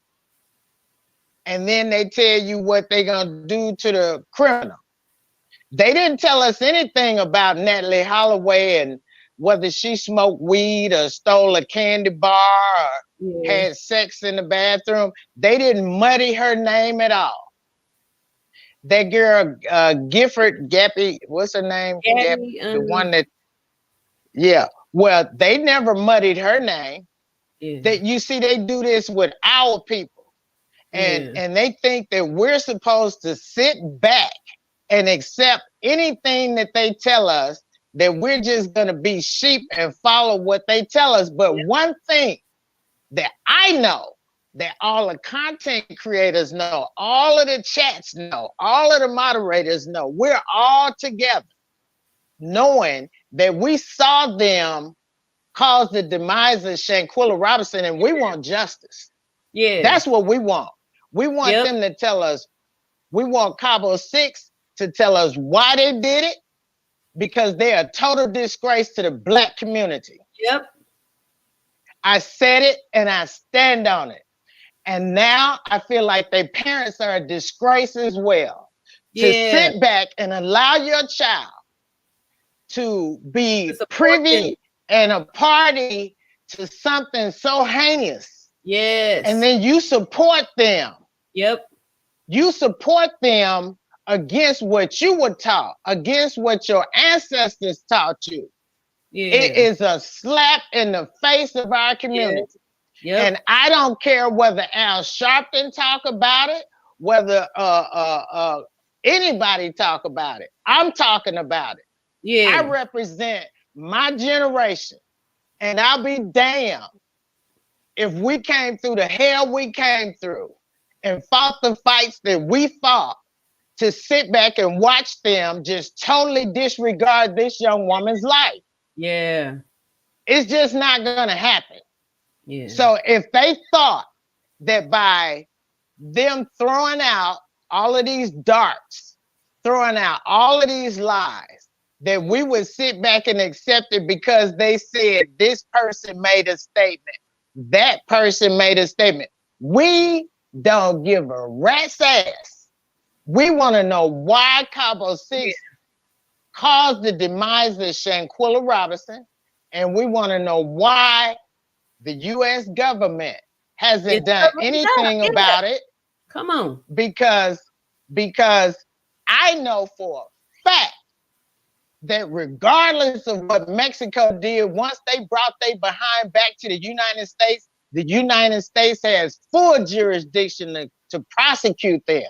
[SPEAKER 12] and then they tell you what they're going to do to the criminal. They didn't tell us anything about Natalie Holloway and whether she smoked weed or stole a candy bar or had sex in the bathroom. They didn't muddy her name at all. That girl, Gappy, what's her name? Gappy, the one that, well, they never muddied her name. That you see, they do this with our people. And they think that we're supposed to sit back and accept anything that they tell us that we're just going to be sheep and follow what they tell us. But one thing that I know, that all the content creators know, all of the chats know, all of the moderators know, we're all together knowing that we saw them cause the demise of Shanquella Robinson, and we want justice.
[SPEAKER 1] Yeah.
[SPEAKER 12] That's what we want. We want them to tell us, we want Cabo 6 to tell us why they did it, because they're a total disgrace to the Black community.
[SPEAKER 1] Yep.
[SPEAKER 12] I said it and I stand on it. And now I feel like their parents are a disgrace as well. To sit back and allow your child to be privy and a party to something so heinous.
[SPEAKER 1] Yes.
[SPEAKER 12] And then you support them.
[SPEAKER 1] Yep.
[SPEAKER 12] You support them against what you were taught, against what your ancestors taught you.
[SPEAKER 1] Yeah.
[SPEAKER 12] It is a slap in the face of our community.
[SPEAKER 1] Yep.
[SPEAKER 12] And I don't care whether Al Sharpton talk about it, whether anybody talk about it. I'm talking about it.
[SPEAKER 1] Yeah.
[SPEAKER 12] I represent my generation, and I'll be damned if we came through the hell we came through and fought the fights that we fought to sit back and watch them just totally disregard this young woman's life.
[SPEAKER 1] Yeah.
[SPEAKER 12] It's just not gonna happen.
[SPEAKER 1] Yeah.
[SPEAKER 12] So if they thought that by them throwing out all of these darts, throwing out all of these lies, that we would sit back and accept it because they said this person made a statement, that person made a statement. We don't give a rat's ass. We want to know why Cabo 6 caused the demise of Shanquella Robinson, and we want to know why the U.S. government hasn't done anything about it.
[SPEAKER 1] Come on.
[SPEAKER 12] Because I know for a fact that regardless of what Mexico did, once they brought their behind back to the United States has full jurisdiction to prosecute them.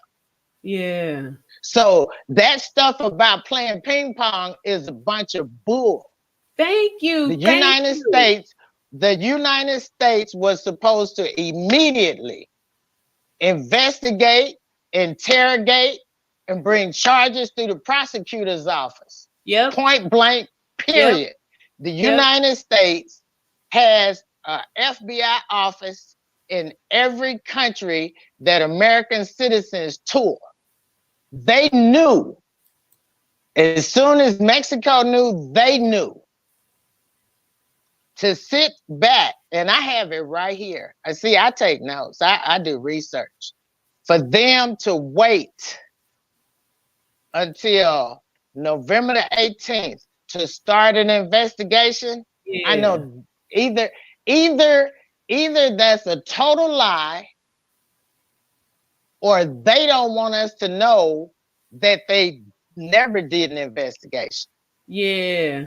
[SPEAKER 1] Yeah.
[SPEAKER 12] So that stuff about playing ping pong is a bunch of bull.
[SPEAKER 1] Thank you.
[SPEAKER 12] The United States was supposed to immediately investigate, interrogate, and bring charges through the prosecutor's office.
[SPEAKER 1] Yep.
[SPEAKER 12] Point blank, period.
[SPEAKER 1] Yep.
[SPEAKER 12] The United States has an FBI office in every country that American citizens tour. They knew. As soon as Mexico knew, they knew. To sit back, and I have it right here. I take notes. I do research. For them to wait until November the 18th to start an investigation, I know either that's a total lie, or they don't want us to know that they never did an investigation.
[SPEAKER 1] Yeah.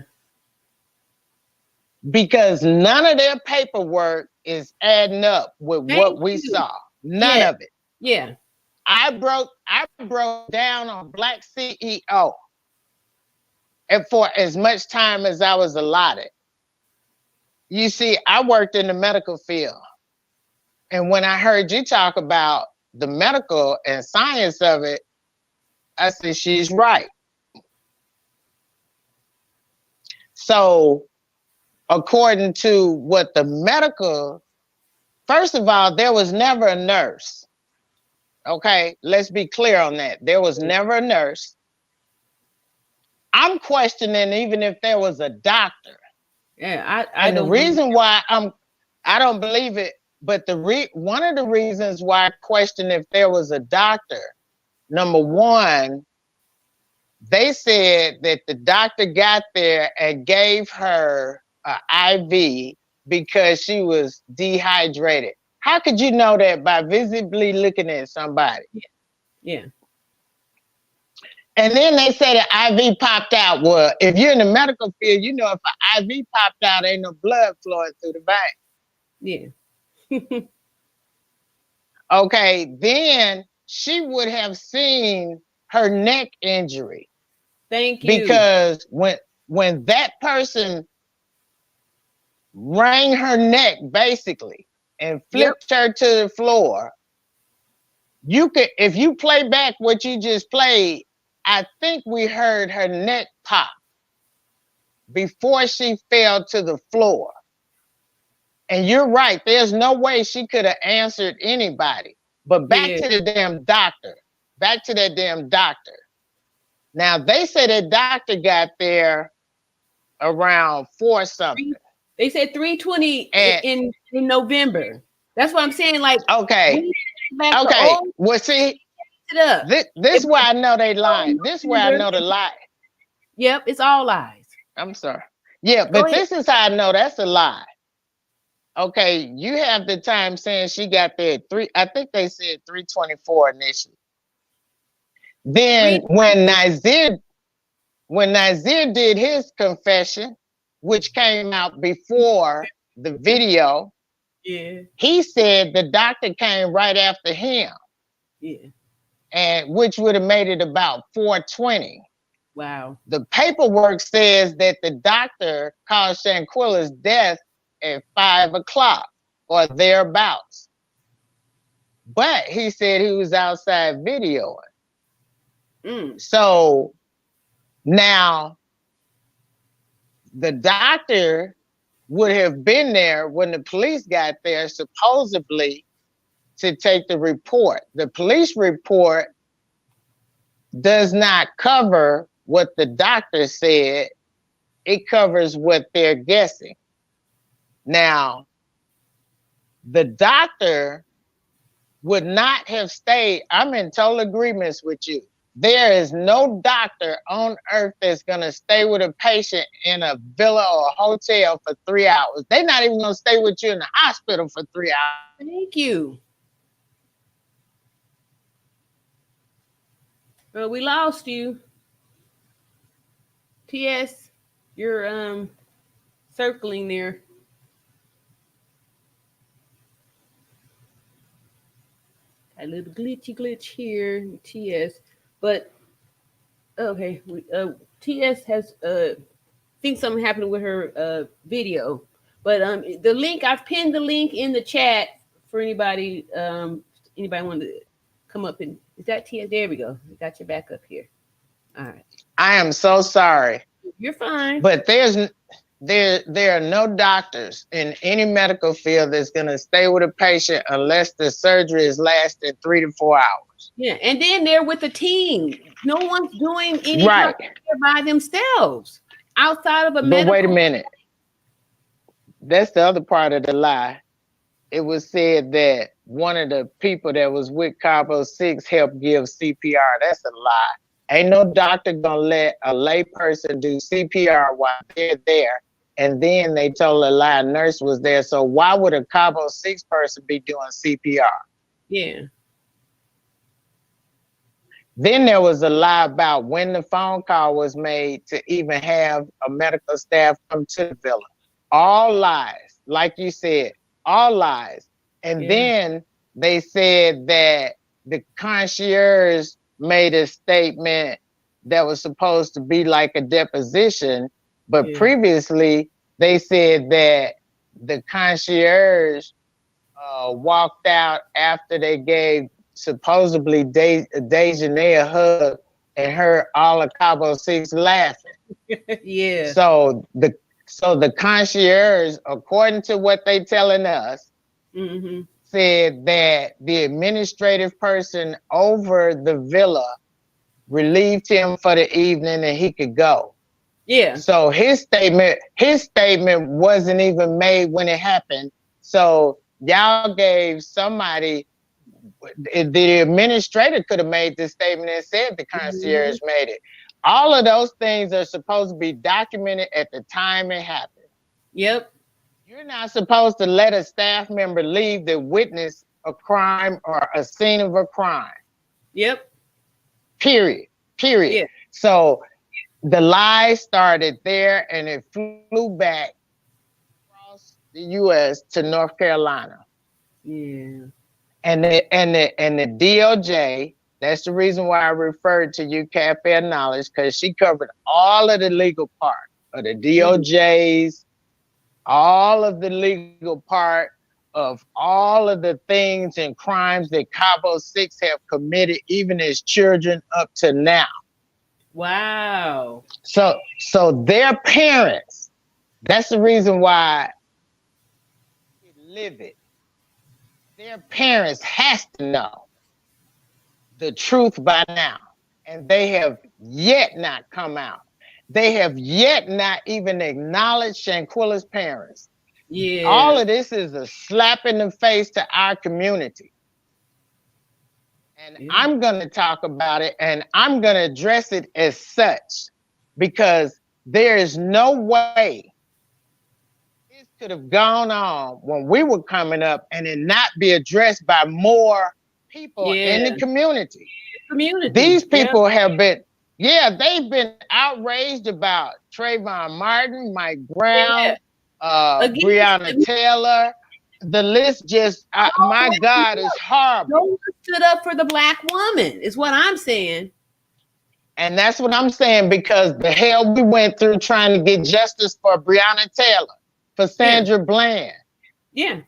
[SPEAKER 12] Because none of their paperwork is adding up with what we saw. None of it.
[SPEAKER 1] Yeah.
[SPEAKER 12] I broke down on Black CEO and for as much time as I was allotted. You see, I worked in the medical field. And when I heard you talk about the medical and science of it, I said, she's right. So according to what the medical, first of all, there was never a nurse. Okay, let's be clear on that. There was never a nurse. I'm questioning even if there was a doctor.
[SPEAKER 1] Yeah,
[SPEAKER 12] and the reason why I don't believe it, but one of the reasons why I question if there was a doctor, number one, they said that the doctor got there and gave her an IV because she was dehydrated. How could you know that? By visibly looking at somebody.
[SPEAKER 1] Yeah.
[SPEAKER 12] And then they say the IV popped out. Well, if you're in the medical field, you know if an IV popped out, ain't no blood flowing through the vein.
[SPEAKER 1] Yeah.
[SPEAKER 12] Okay, then she would have seen her neck injury.
[SPEAKER 1] Thank you.
[SPEAKER 12] Because when when that person wrung her neck basically and flipped her to the floor, you could, if you play back what you just played, I think we heard her neck pop before she fell to the floor. And you're right, there's no way she could have answered anybody. But back to the damn doctor. Back to that damn doctor. Now, they say that doctor got there around 4 something.
[SPEAKER 1] They said 3:20 in November. That's what I'm saying. Like,
[SPEAKER 12] okay. Well, see, this is where I know they lied. This is where I know the lie.
[SPEAKER 1] Yep, it's all lies.
[SPEAKER 12] I'm sorry. Yeah, but this is how I know that's a lie. Okay, you have the time saying she got there at 3. I think they said 3:24 initially. Then when Nazir did his confession, which came out before the video, he said the doctor came right after him. And which would have made it about 4:20.
[SPEAKER 1] Wow.
[SPEAKER 12] The paperwork says that the doctor caused Shanquella's death at 5 o'clock or thereabouts. But he said he was outside videoing. So now the doctor would have been there when the police got there, supposedly to take the report. The police report does not cover what the doctor said. It covers what they're guessing. Now, the doctor would not have stayed. I'm in total agreement with you. There is no doctor on earth that's going to stay with a patient in a villa or a hotel for 3 hours. They're not even going to stay with you in the hospital for 3 hours.
[SPEAKER 1] Thank you. Well, we lost you. TS, you're circling there. A little glitch here, TS. But okay, TS has think something happened with her video. But the link, I've pinned the link in the chat for anybody want to come up and is that TS? There we go. We got you back up here. All right.
[SPEAKER 12] I am so sorry.
[SPEAKER 1] You're fine.
[SPEAKER 12] But there are no doctors in any medical field that's going to stay with a patient unless the surgery is lasting 3 to 4 hours.
[SPEAKER 1] Yeah, and then they're with a team. No one's doing anything by themselves outside of a medical.
[SPEAKER 12] But wait a minute. That's the other part of the lie. It was said that one of the people that was with Cabo 6 helped give CPR. That's a lie. Ain't no doctor gonna let a lay person do CPR while they're there. And then they told a lie nurse was there. So why would a Cabo 6 person be doing CPR?
[SPEAKER 1] Yeah.
[SPEAKER 12] Then there was a lie about when the phone call was made to even have a medical staff come to the villa. All lies, like you said, all lies. And then they said that the concierge made a statement that was supposed to be like a deposition, but previously they said that the concierge walked out after they gave supposedly Dejanay a hug and heard all of Cabo 6 laughing.
[SPEAKER 1] Yeah.
[SPEAKER 12] So the concierge, according to what they telling us, said that the administrative person over the villa relieved him for the evening and he could go.
[SPEAKER 1] Yeah.
[SPEAKER 12] So his statement wasn't even made when it happened. So y'all gave somebody, the administrator could have made this statement and said the concierge made it. All of those things are supposed to be documented at the time it happened.
[SPEAKER 1] Yep.
[SPEAKER 12] You're not supposed to let a staff member leave that witnessed a crime or a scene of a crime.
[SPEAKER 1] Yep.
[SPEAKER 12] Period.
[SPEAKER 1] Yeah.
[SPEAKER 12] So the lie started there and it flew back across the U.S. to North Carolina.
[SPEAKER 1] Yeah.
[SPEAKER 12] And the DOJ, that's the reason why I referred to you, Cafe Knowledge, because she covered all of the legal part. of the DOJ's, all of the legal part of all of the things and crimes that Cabo 6 have committed, even as children up to now.
[SPEAKER 1] Wow.
[SPEAKER 12] So their parents, that's the reason why they live it. Their parents has to know the truth by now. And they have yet not come out. They have yet not even acknowledged Shanquella's parents.
[SPEAKER 1] Yeah.
[SPEAKER 12] All of this is a slap in the face to our community. And I'm going to talk about it, and I'm going to address it as such, because there is no way this could have gone on when we were coming up and it not be addressed by more people in the community. These people have been, they've been outraged about Trayvon Martin, Mike Brown, Breonna Taylor. The list just, my God, is horrible.
[SPEAKER 1] No one stood up for the Black woman, is what I'm saying.
[SPEAKER 12] And that's what I'm saying, because the hell we went through trying to get justice for Breonna Taylor, for Sandra Bland.
[SPEAKER 1] Yeah.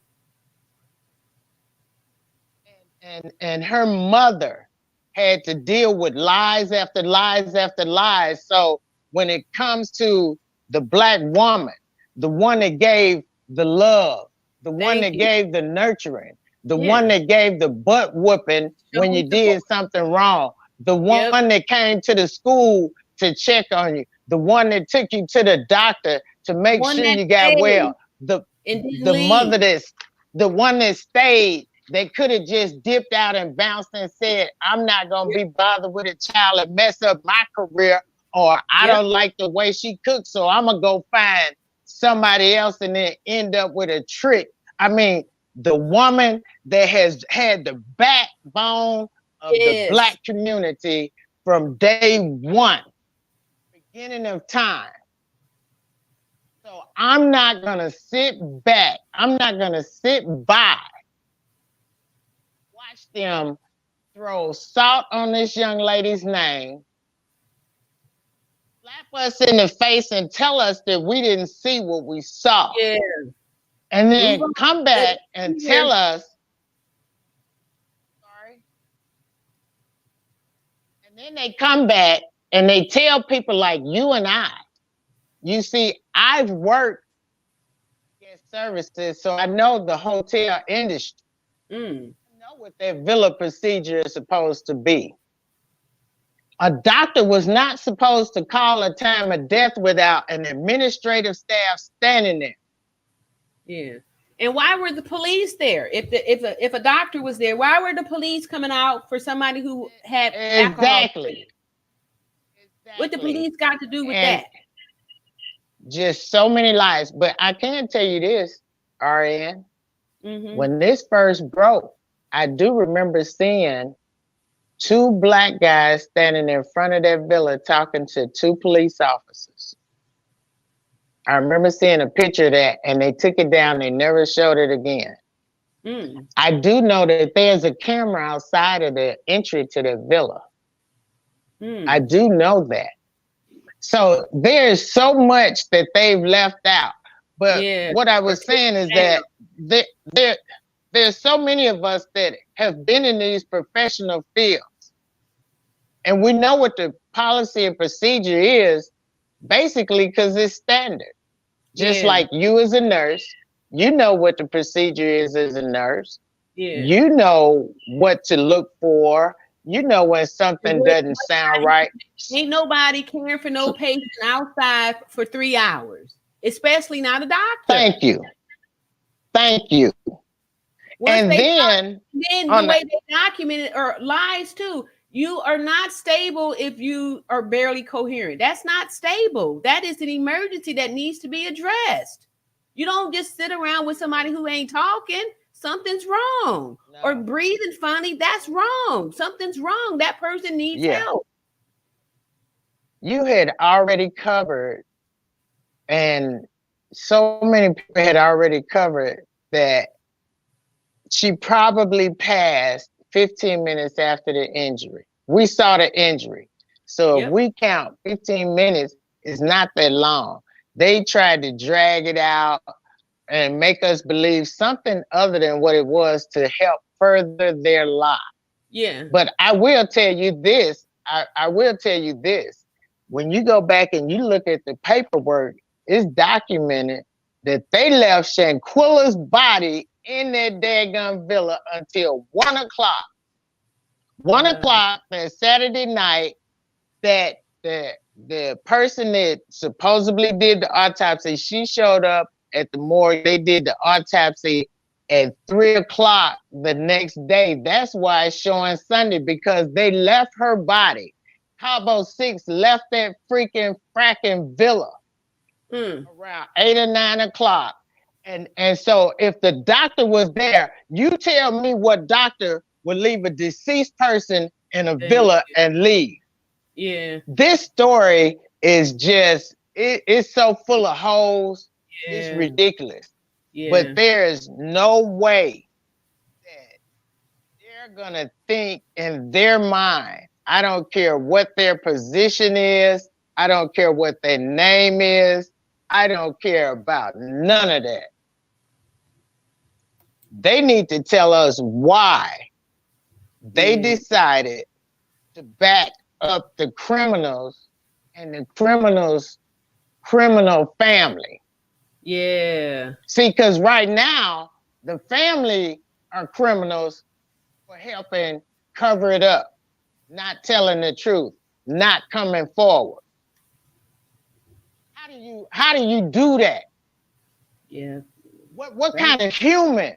[SPEAKER 12] And her mother had to deal with lies after lies after lies. So when it comes to the Black woman, the one that gave the love, the one that gave the nurturing, the one that gave the butt whooping when you did something wrong, the one that came to the school to check on you, the one that took you to the doctor to make sure you got well, the mother that's the one that stayed, they could have just dipped out and bounced and said, I'm not going to be bothered with a child and mess up my career, or I don't like the way she cooks, so I'm going to go find somebody else and then end up with a trick. I mean, the woman that has had the backbone of the Black community from day one, beginning of time. So I'm not going to sit back. I'm not going to sit by, watch them throw salt on this young lady's name, slap us in the face and tell us that we didn't see what we saw.
[SPEAKER 1] Yeah.
[SPEAKER 12] And then come back and tell us, sorry. And then they come back and they tell people like you and I, you see, I've worked guest services, so I know the hotel industry. I know what their villa procedure is supposed to be. A doctor was not supposed to call a time of death without an administrative staff standing there.
[SPEAKER 1] Yeah. And why were the police there? If a doctor was there, why were the police coming out for somebody who had alcohol? What the police got to do with that?
[SPEAKER 12] Just so many lies. But I can tell you this, RN. When this first broke, I do remember seeing 2 Black guys standing in front of that villa talking to 2 police officers. I remember seeing a picture of that, and they took it down. They never showed it again. I do know that there's a camera outside of the entry to the villa. I do know that. So there's so much that they've left out. But what I was saying is that there's so many of us that have been in these professional fields, and we know what the policy and procedure is, basically because it's standard. Just like you as a nurse, you know what the procedure is as a nurse. You know what to look for. You know when something doesn't sound right.
[SPEAKER 1] Ain't nobody caring for no patient outside for 3 hours, especially not a doctor.
[SPEAKER 12] Thank you. Thank you. And then
[SPEAKER 1] the way they document it or lies too. You are not stable if you are barely coherent. That's not stable. That is an emergency that needs to be addressed. You don't just sit around with somebody who ain't talking. Something's wrong. No. Or breathing funny. That's wrong. Something's wrong. That person needs help.
[SPEAKER 12] You had already covered, and so many people had already covered that she probably passed 15 minutes after the injury. We saw the injury. So if we count 15 minutes, it's not that long. they tried to drag it out and make us believe something other than what it was to help further their lie.
[SPEAKER 1] Yeah.
[SPEAKER 12] But I will tell you this. I will tell you this. When you go back and you look at the paperwork, it's documented that they left Shanquella's body in that daggone villa until 1 o'clock. 1 o'clock that Saturday night, that the person that supposedly did the autopsy, she showed up at the morgue. They did the autopsy at 3 o'clock the next day. That's why it's showing Sunday, because they left her body. Cabo 6 left that freaking fracking villa around 8 or 9 o'clock. And so if the doctor was there, you tell me what doctor would leave a deceased person in a villa and leave.
[SPEAKER 1] Yeah.
[SPEAKER 12] This story is just, it's so full of holes.
[SPEAKER 1] Yeah.
[SPEAKER 12] It's ridiculous.
[SPEAKER 1] Yeah.
[SPEAKER 12] But there is no way that they're going to think in their mind. I don't care what their position is. I don't care what their name is. I don't care about none of that. They need to tell us why they decided to back up the criminals and the criminals' criminal family.
[SPEAKER 1] Yeah.
[SPEAKER 12] See, because right now, the family are criminals for helping cover it up, not telling the truth, not coming forward. How do you do that?
[SPEAKER 1] Yeah.
[SPEAKER 12] What kind of human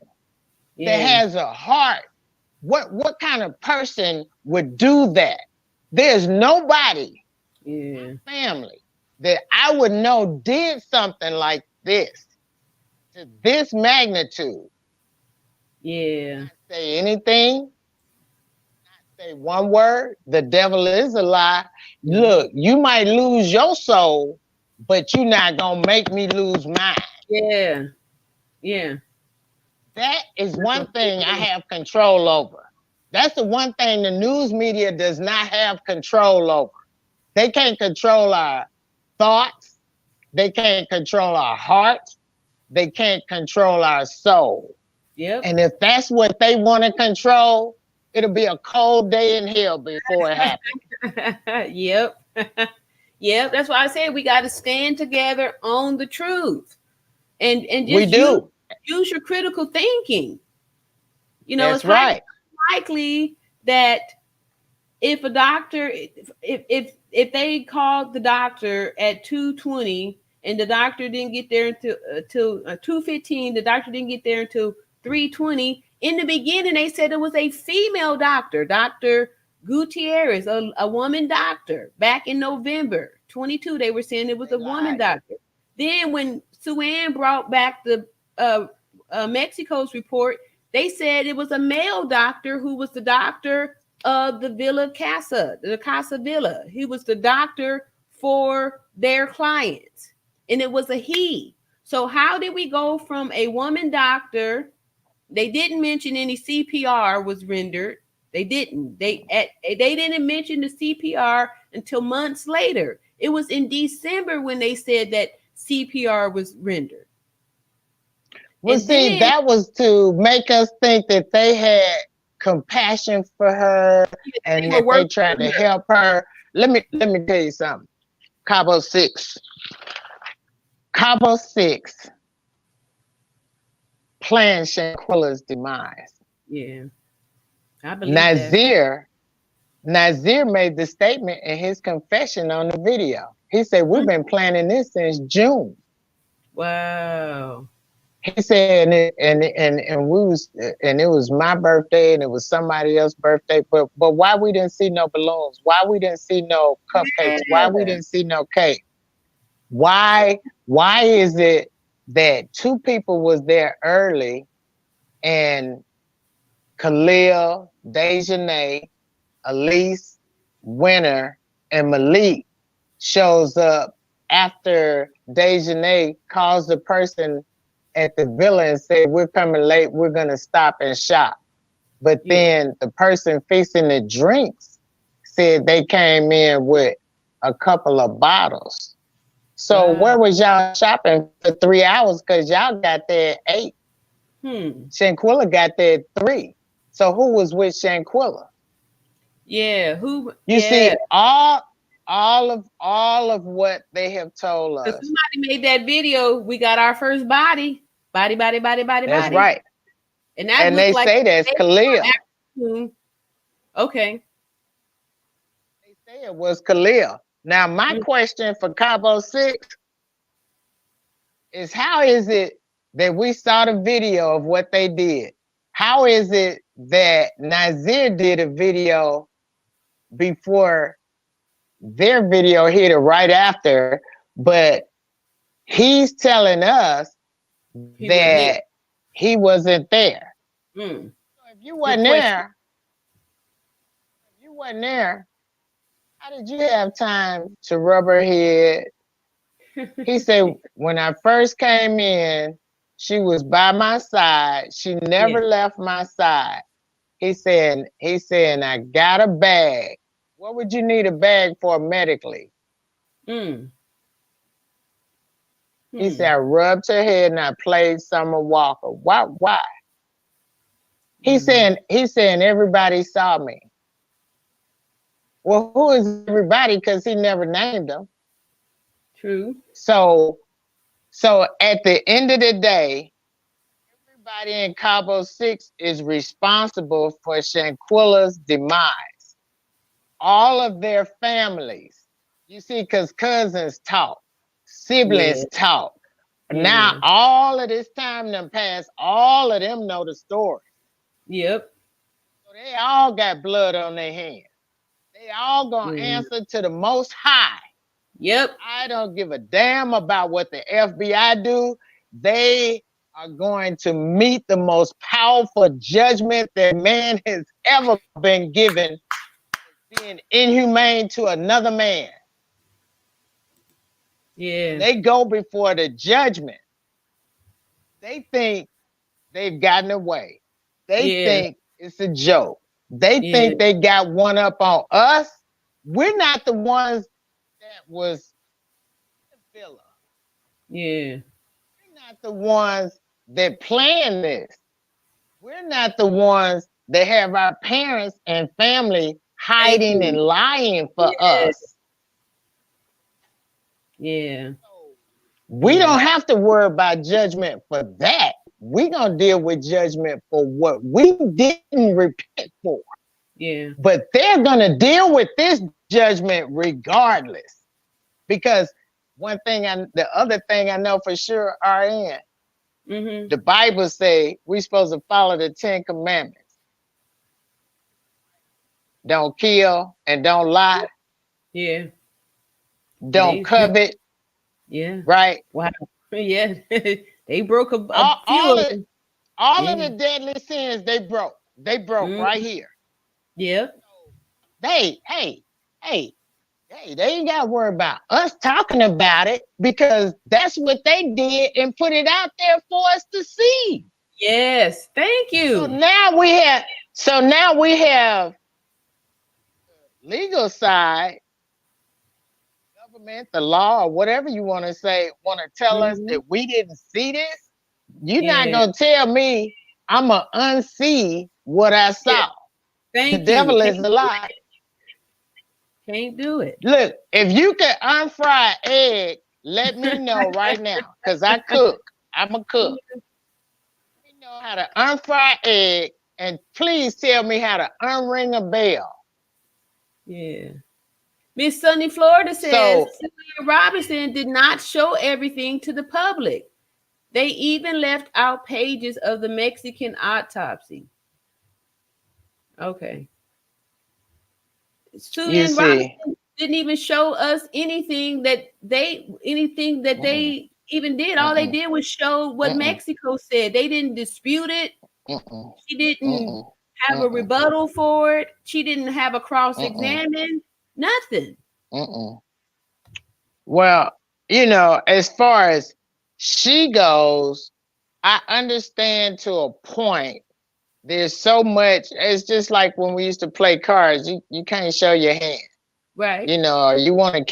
[SPEAKER 12] that has a heart? What kind of person would do that? There's nobody, family, that I would know did something like this to this magnitude.
[SPEAKER 1] Yeah.
[SPEAKER 12] Not say anything, not say one word. The devil is a lie. Look, you might lose your soul, but you're not gonna make me lose mine.
[SPEAKER 1] Yeah. Yeah.
[SPEAKER 12] That is one thing I have control over. That's the one thing the news media does not have control over. They can't control our thoughts. They can't control our hearts. They can't control our soul.
[SPEAKER 1] Yep.
[SPEAKER 12] And if that's what they want to control, it'll be a cold day in hell before it happens.
[SPEAKER 1] Yep. Yep. That's why I said we got to stand together on the truth. And just
[SPEAKER 12] we do.
[SPEAKER 1] Use your critical thinking. You know,
[SPEAKER 12] that's
[SPEAKER 1] it's
[SPEAKER 12] right.
[SPEAKER 1] Likely that if a doctor, if they called the doctor at 2:20 and the doctor didn't get there until 2:15, the doctor didn't get there until 3:20. In the beginning, they said it was a female doctor, Dr. Gutierrez, a woman doctor. Back in November 22, they were saying it was a woman doctor. Then when Sue Ann brought back the Mexico's report, they said it was a male doctor who was the doctor of the Villa Casa, the Casa Villa. He was the doctor for their clients, and it was a he. So how did we go from a woman doctor? They didn't mention any CPR was rendered. They didn't. They didn't mention the CPR until months later. It was in December when they said that CPR was rendered.
[SPEAKER 12] Well,
[SPEAKER 1] And
[SPEAKER 12] see,
[SPEAKER 1] then,
[SPEAKER 12] that was to make us think that they had compassion for her and that they tried to help her. Let me tell you something. Cabo 6 planned Shanquella's demise.
[SPEAKER 1] Yeah, I believe
[SPEAKER 12] Nazir made the statement in his confession on the video. He said, "We've been planning this since June."
[SPEAKER 1] Wow.
[SPEAKER 12] He said, and it was my birthday and it was somebody else's birthday, but why we didn't see no balloons? Why we didn't see no cupcakes? Why we didn't see no cake? Why is it that two people was there early and Khalil, Dejanay, Elise, Winter, and Malik shows up after Dejanay calls the person at the villa and said, "We're coming late, we're gonna stop and shop." But then the person fixing the drinks said they came in with a couple of bottles. So where was y'all shopping for 3 hours? Because y'all got there at 8. Shanquella got there at 3. So who was with Shanquella?
[SPEAKER 1] Yeah, who?
[SPEAKER 12] You see, all of what they have told us.
[SPEAKER 1] Somebody made that video. We got our first body. Body.
[SPEAKER 12] That's right.
[SPEAKER 1] And that
[SPEAKER 12] they
[SPEAKER 1] like
[SPEAKER 12] say that's Khalil.
[SPEAKER 1] Okay.
[SPEAKER 12] They say it was Khalil. Now, my question for Cabo 6 is, how is it that we saw the video of what they did? How is it that Nazir did a video before their video hit it right after, but he's telling us that he wasn't there? So if you wasn't there, how did you have time to rub her head? He said, when I first came in, she was by my side. She never left my side. He said, I got a bag. What would you need a bag for medically? He said, I rubbed her head and I played Summer Walker. Why? He's saying everybody saw me. Well, who is everybody? Because he never named them.
[SPEAKER 1] True.
[SPEAKER 12] So at the end of the day, everybody in Cabo 6 is responsible for Shanquella's demise. All of their families. You see, because cousins talk, siblings talk. Now, all of this time done passed, all of them know the story.
[SPEAKER 1] Yep.
[SPEAKER 12] So they all got blood on their hands. They all gonna answer to the Most High.
[SPEAKER 1] Yep.
[SPEAKER 12] I don't give a damn about what the FBI do. They are going to meet the most powerful judgment that man has ever been given, being inhumane to another man.
[SPEAKER 1] Yeah.
[SPEAKER 12] They go before the judgment. They think they've gotten away. They think it's a joke. They think they got one up on us. We're not the ones that was the villa.
[SPEAKER 1] Yeah.
[SPEAKER 12] We're not the ones that planned this. We're not the ones that have our parents and family hiding and lying for us.
[SPEAKER 1] Yeah.
[SPEAKER 12] We don't have to worry about judgment for that. We're going to deal with judgment for what we didn't repent for.
[SPEAKER 1] Yeah.
[SPEAKER 12] But they're going to deal with this judgment regardless. Because the other thing I know for sure, RN, the Bible say we're supposed to follow the 10 commandments. Don't kill and don't lie.
[SPEAKER 1] Yeah.
[SPEAKER 12] Don't covet.
[SPEAKER 1] Yeah.
[SPEAKER 12] Right?
[SPEAKER 1] Wow. Yeah. They broke a
[SPEAKER 12] all
[SPEAKER 1] few
[SPEAKER 12] of
[SPEAKER 1] them.
[SPEAKER 12] All of the deadly sins they broke. They broke right here.
[SPEAKER 1] Yeah.
[SPEAKER 12] Hey, they ain't got to worry about us talking about it, because that's what they did and put it out there for us to see.
[SPEAKER 1] Yes, thank you.
[SPEAKER 12] So now we have legal side, government, the law, or whatever you want to say, want to tell us that we didn't see this. You're not gonna tell me I'm gonna unsee what I saw.
[SPEAKER 1] Thank
[SPEAKER 12] the
[SPEAKER 1] you.
[SPEAKER 12] devil is a lie.
[SPEAKER 1] Can't do it.
[SPEAKER 12] Look, if you can unfry an egg, let me know right now, because I cook. I'm a cook. Let me know how to unfry an egg, and please tell me how to unring a bell.
[SPEAKER 1] Yeah. Miss Sunny Florida says Shanquella Robinson did not show everything to the public. They even left out pages of the Mexican autopsy. Okay. Susan Robinson didn't even show us anything that they even did. All they did was show what Mexico said. They didn't dispute it. She didn't have a rebuttal for it. She didn't have a cross-examine. Nothing.
[SPEAKER 12] Well, as far as she goes, I understand to a point. There's so much. It's just like when we used to play cards. You can't show your hand.
[SPEAKER 1] Right.
[SPEAKER 12] You want to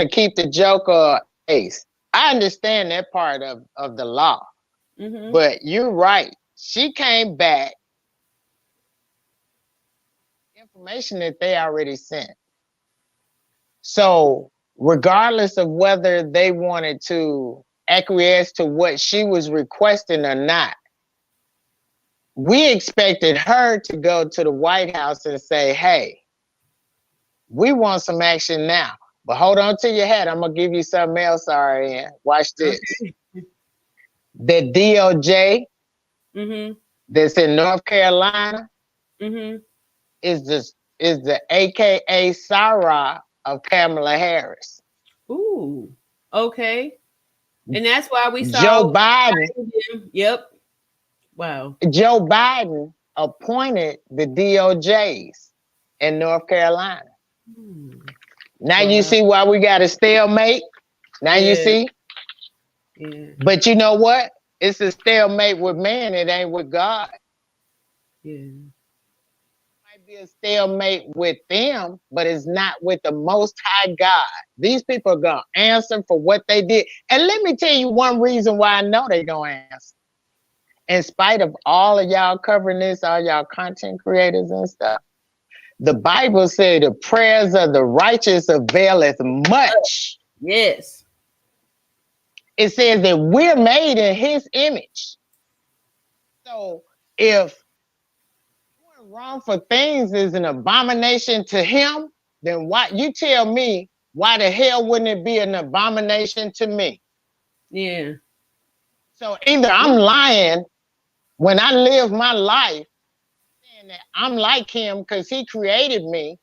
[SPEAKER 12] keep the joker case. I understand that part of the law,
[SPEAKER 1] Mm-hmm.
[SPEAKER 12] but you're right. She came back, information that they already sent. So regardless of whether they wanted to acquiesce to what she was requesting or not, we expected her to go to the White House and say, hey, we want some action now. But hold on to your hat. I'm going to give you something else, RN. Watch this.
[SPEAKER 1] Okay.
[SPEAKER 12] The DOJ
[SPEAKER 1] Mm-hmm.
[SPEAKER 12] that's in North Carolina
[SPEAKER 1] Mm-hmm.
[SPEAKER 12] is the AKA Sarah of Kamala Harris.
[SPEAKER 1] Ooh. Okay. And that's why we saw
[SPEAKER 12] Joe Biden.
[SPEAKER 1] Yep. Wow.
[SPEAKER 12] Joe Biden appointed the DOJs in North Carolina. Now
[SPEAKER 1] Wow.
[SPEAKER 12] you see why we got a stalemate. Now you see.
[SPEAKER 1] Yeah.
[SPEAKER 12] But you know what? It's a stalemate with man. It ain't with God.
[SPEAKER 1] Yeah.
[SPEAKER 12] Might be a stalemate with them, but it's not with the Most High God. These people are gonna answer for what they did. And let me tell you one reason why I know they're gonna answer. In spite of all of y'all covering this, all y'all content creators and stuff, the Bible said the prayers of the righteous availeth much.
[SPEAKER 1] Yes.
[SPEAKER 12] It says that we're made in his image. So if doing wrongful things is an abomination to him, then why, you tell me, why the hell wouldn't it be an abomination to me?
[SPEAKER 1] Yeah.
[SPEAKER 12] So either I'm lying when I live my life saying that I'm like him because he created me,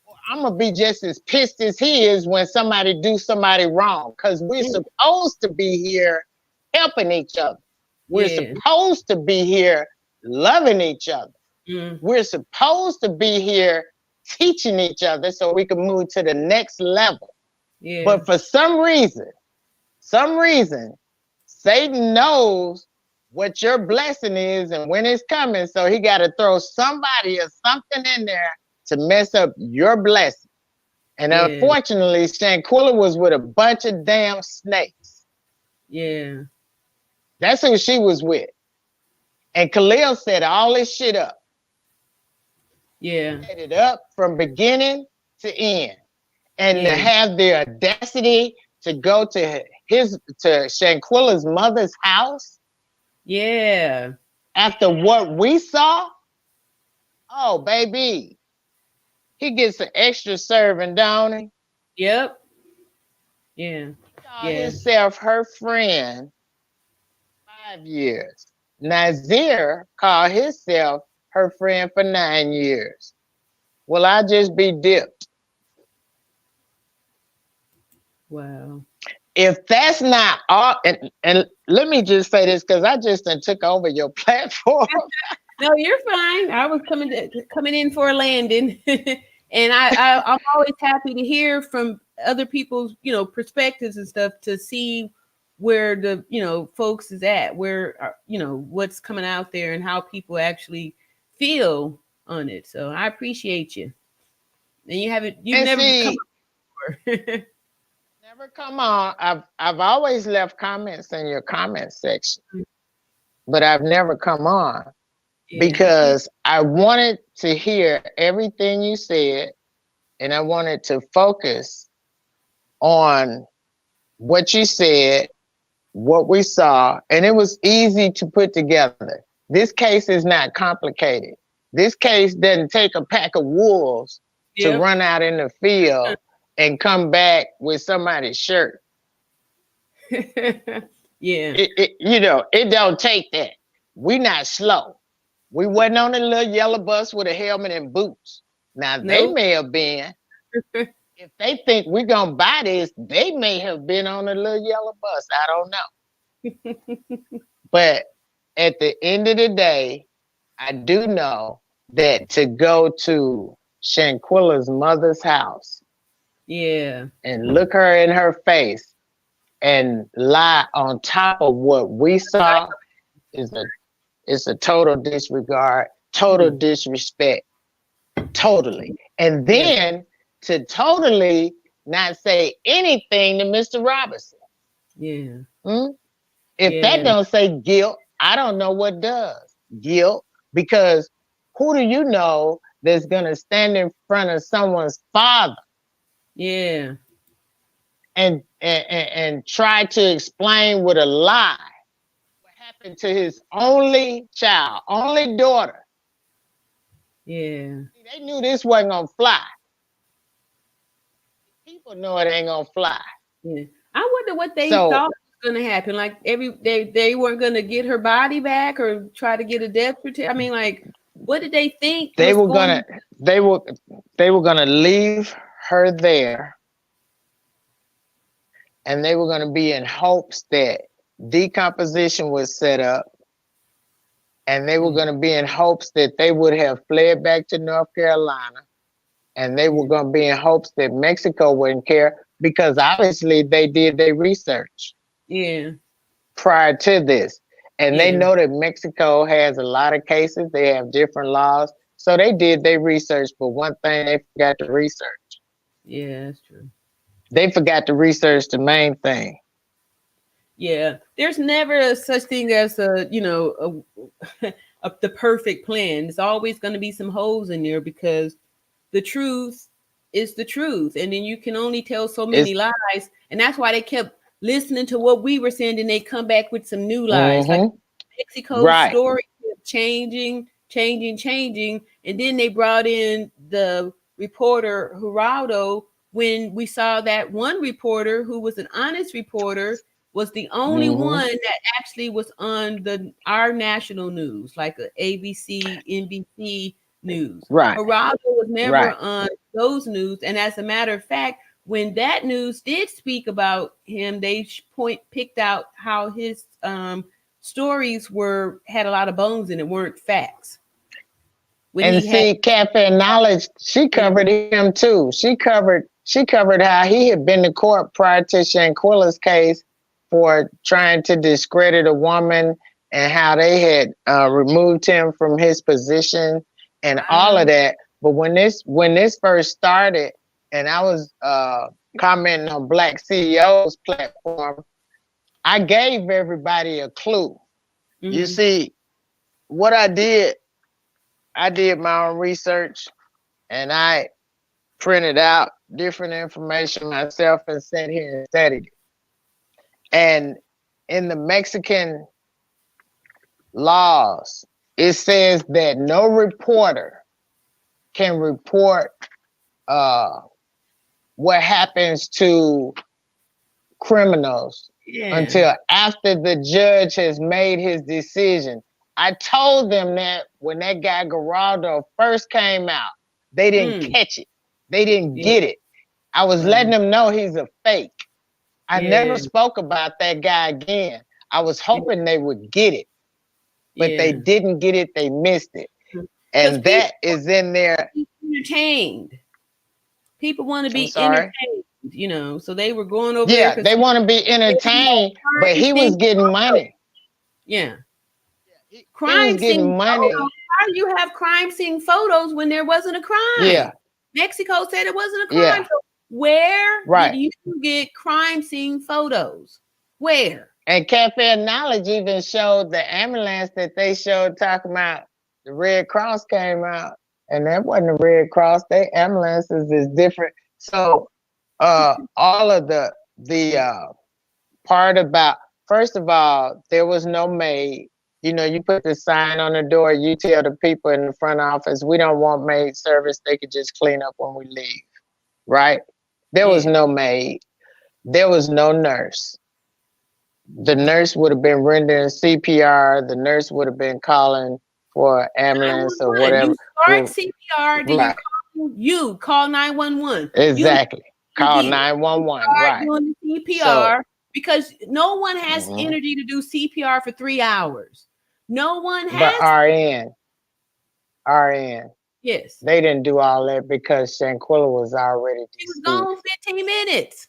[SPEAKER 12] or I'm gonna be just as pissed as he is when somebody do somebody wrong, because we're supposed to be here helping each other. We're supposed to be here loving each other. We're supposed to be here teaching each other so we can move to the next level.
[SPEAKER 1] Yeah.
[SPEAKER 12] But for some reason, Satan knows what your blessing is and when it's coming, so he got to throw somebody or something in there to mess up your blessing. And unfortunately, Shanquella was with a bunch of damn snakes.
[SPEAKER 1] Yeah.
[SPEAKER 12] That's who she was with. And Khalil set all this shit up.
[SPEAKER 1] Yeah.
[SPEAKER 12] Set it up from beginning to end. And to have the audacity to go to Shanquella's mother's house.
[SPEAKER 1] Yeah.
[SPEAKER 12] After what we saw, oh baby, he gets an extra serving, don't he?
[SPEAKER 1] Yep. Yeah.
[SPEAKER 12] Called himself her friend 5 years. Nazir called himself her friend for 9 years. Will I just be dipped?
[SPEAKER 1] Wow.
[SPEAKER 12] If that's not all, and let me just say this because I just took over your platform.
[SPEAKER 1] No, you're fine. I was coming in for a landing, and I'm always happy to hear from other people's perspectives and stuff to see where the folks is at, where what's coming out there and how people actually feel on it. So I appreciate you. And you've never come before.
[SPEAKER 12] Never come on. I've always left comments in your comment section, but I've never come on because I wanted to hear everything you said, and I wanted to focus on what you said, what we saw, and it was easy to put together. This case is not complicated. This case doesn't take a pack of wolves to run out in the field and come back with somebody's shirt. It don't take that. We not slow. We wasn't on a little yellow bus with a helmet and boots. Now they may have been. If they think we're gonna buy this, they may have been on a little yellow bus. I don't know. But at the end of the day, I do know that to go to Shanquella's mother's house, and look her in her face and lie on top of what we saw is a total disregard, total disrespect, totally. And then to totally not say anything to Mr. Robinson.
[SPEAKER 1] Yeah.
[SPEAKER 12] If that don't say guilt, I don't know what does. Guilt, because who do you know that's gonna stand in front of someone's father?
[SPEAKER 1] Yeah.
[SPEAKER 12] And try to explain with a lie what happened to his only child, only daughter.
[SPEAKER 1] Yeah.
[SPEAKER 12] They knew this wasn't gonna fly. People know it ain't gonna fly.
[SPEAKER 1] Yeah. I wonder what they thought was gonna happen. Like they weren't gonna get her body back or try to get a death certificate. I mean, like, what did they think
[SPEAKER 12] they
[SPEAKER 1] was
[SPEAKER 12] were gonna they were gonna leave her there, and they were gonna be in hopes that decomposition was set up, and they were gonna be in hopes that they would have fled back to North Carolina, and they were gonna be in hopes that Mexico wouldn't care, because obviously they did their research.
[SPEAKER 1] Yeah.
[SPEAKER 12] Prior to this. And they know that Mexico has a lot of cases. They have different laws. So they did their research, but one thing they forgot to research.
[SPEAKER 1] Yeah, that's true.
[SPEAKER 12] They forgot to research the main thing.
[SPEAKER 1] Yeah. There's never a such thing as the perfect plan. There's always going to be some holes in there because the truth is the truth. And then you can only tell so many lies. And that's why they kept listening to what we were saying, and they come back with some new lies. Like Mexico's story kept changing, and then they brought in the reporter Geraldo. When we saw that one reporter who was an honest reporter was the only one that actually was on our national news, like a ABC, NBC news. Geraldo was never on those news, and as a matter of fact, when that news did speak about him, they picked out how his stories had a lot of bones in it, weren't facts.
[SPEAKER 12] Cafe Knowledge, she covered him too. She covered how he had been to court prior to Shanquella's case for trying to discredit a woman, and how they had removed him from his position and all of that. But when this first started, and I was commenting on Black CEO's platform, I gave everybody a clue. You see, what I did my own research, and I printed out different information myself and sat here and studied it. And in the Mexican laws, it says that no reporter can report what happens to criminals until after the judge has made his decision. I told them that when that guy Geraldo first came out, they didn't catch it. They didn't get it. I was letting them know he's a fake. I never spoke about that guy again. I was hoping they would get it, but they didn't get it. They missed it. And that is in there.
[SPEAKER 1] Entertained. People want to be entertained, so they were going over
[SPEAKER 12] there.
[SPEAKER 1] Yeah,
[SPEAKER 12] they want to be entertained, but he was getting money.
[SPEAKER 1] Yeah. Crime scene money. How do you have crime scene photos when there wasn't a crime?
[SPEAKER 12] Yeah.
[SPEAKER 1] Mexico said it wasn't a crime. So where did you get crime scene photos? Where?
[SPEAKER 12] And Cafe Knowledge even showed the ambulance that they showed talking about the Red Cross came out. And that wasn't a Red Cross. They ambulances is different. So all of the part about, first of all, there was no maid. You put the sign on the door, you tell the people in the front office, we don't want maid service. They could just clean up when we leave, right? There was no maid. There was no nurse. The nurse would have been rendering CPR. The nurse would have been calling for ambulance or whatever.
[SPEAKER 1] You start CPR, then you call 911.
[SPEAKER 12] Exactly. Call 911. Right.
[SPEAKER 1] Doing the CPR because no one has energy to do CPR for 3 hours. No one has.
[SPEAKER 12] But RN.
[SPEAKER 1] Yes.
[SPEAKER 12] They didn't do all that because Shanquella was already deceased.
[SPEAKER 1] She was gone 15 minutes.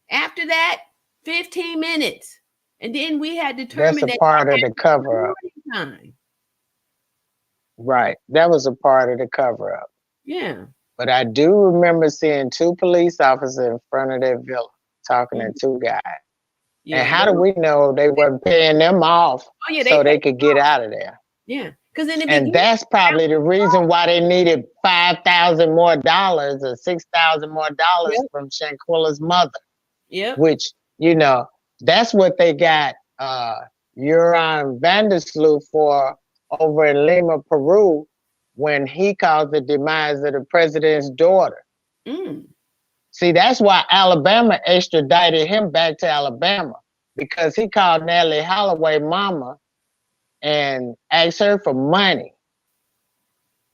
[SPEAKER 1] After that, 15 minutes. And then we had determined
[SPEAKER 12] that's a part of the cover up. Right. That was a part of the cover up.
[SPEAKER 1] Yeah.
[SPEAKER 12] But I do remember seeing 2 police officers in front of their villa talking to 2 guys.
[SPEAKER 1] Yeah.
[SPEAKER 12] And how do we know they weren't paying them off so they could get out of there?
[SPEAKER 1] Yeah. Because in the
[SPEAKER 12] And
[SPEAKER 1] beginning,
[SPEAKER 12] that's probably the reason why they needed $5,000 more or $6,000 more from Shanquella's mother.
[SPEAKER 1] Yep.
[SPEAKER 12] Which, you know, that's what they got Euron Vandersloot for over in Lima, Peru, when he caused the demise of the president's daughter. See, that's why Alabama extradited him back to Alabama, because he called Natalie Holloway mama and asked her for money.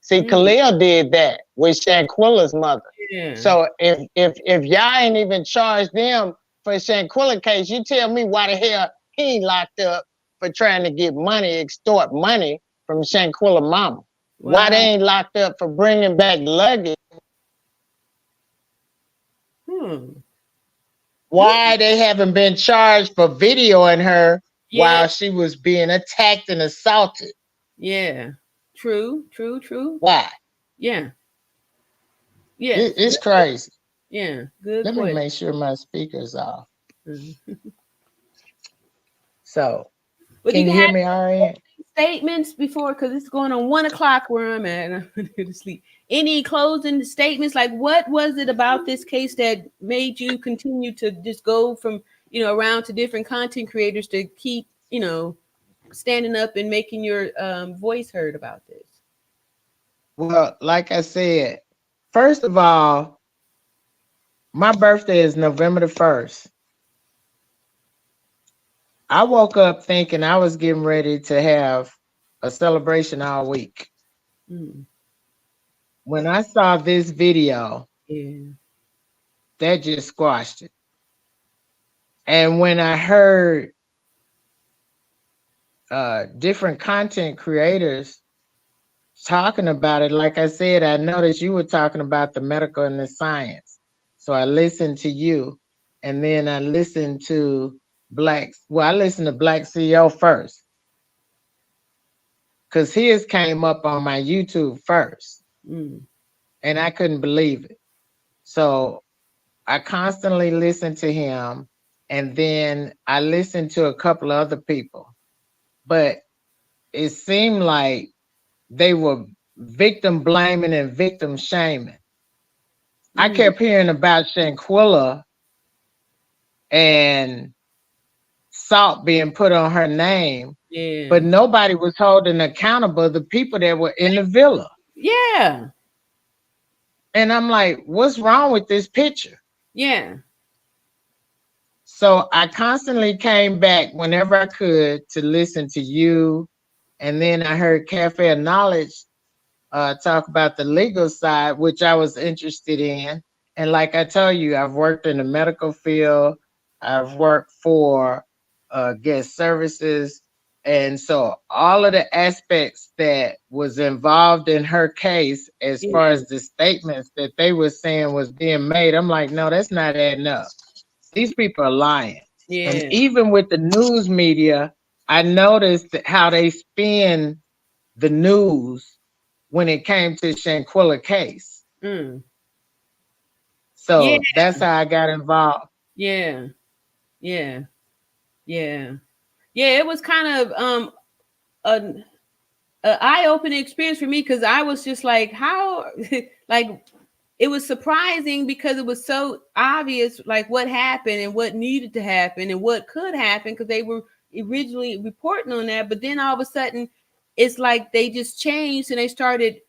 [SPEAKER 12] See, Khalil did that with Shanquella's mother.
[SPEAKER 1] Yeah.
[SPEAKER 12] So if y'all ain't even charged them for Shanquella case, you tell me why the hell he ain't locked up for trying to get money, extort money from Shanquella mama. Why they ain't locked up for bringing back luggage? Why they haven't been charged for videoing her while she was being attacked and assaulted?
[SPEAKER 1] Yeah. True.
[SPEAKER 12] Why?
[SPEAKER 1] Yeah. Yeah.
[SPEAKER 12] It's crazy.
[SPEAKER 1] Yeah. Good.
[SPEAKER 12] Let me make sure my speaker's off. So, can you hear me all right?
[SPEAKER 1] Statements before, because it's going on 1 o'clock where I'm at. I'm going to sleep. Any closing statements? Like, what was it about this case that made you continue to just go from, around to different content creators to keep, standing up and making your voice heard about this?
[SPEAKER 12] Well, like I said, first of all, my birthday is November the 1st. I woke up thinking I was getting ready to have a celebration all week. When I saw this video, that just squashed it. And when I heard different content creators talking about it, like I said, I noticed you were talking about the medical and the science. So I listened to you, and then I listened to I listened to Black CEO first, because his came up on my YouTube first, and I couldn't believe it. So I constantly listened to him, and then I listened to a couple of other people, but it seemed like they were victim blaming and victim shaming. I kept hearing about Shanquella and salt being put on her name, but nobody was holding accountable the people that were in the villa.
[SPEAKER 1] Yeah.
[SPEAKER 12] And I'm like, what's wrong with this picture?
[SPEAKER 1] Yeah.
[SPEAKER 12] So I constantly came back whenever I could to listen to you. And then I heard Cafe of Knowledge talk about the legal side, which I was interested in. And like I told you, I've worked in the medical field. I've worked for guest services. And so all of the aspects that was involved in her case, as far as the statements that they were saying was being made, I'm like, no, that's not adding up. These people are lying. And even with the news media, I noticed that how they spin the news when it came to Shanquella case. So that's how I got involved.
[SPEAKER 1] Yeah, it was kind of an eye-opening experience for me, because I was just like, how like, it was surprising because it was so obvious, like what happened and what needed to happen and what could happen, because they were originally reporting on that, but then all of a sudden it's like they just changed and they started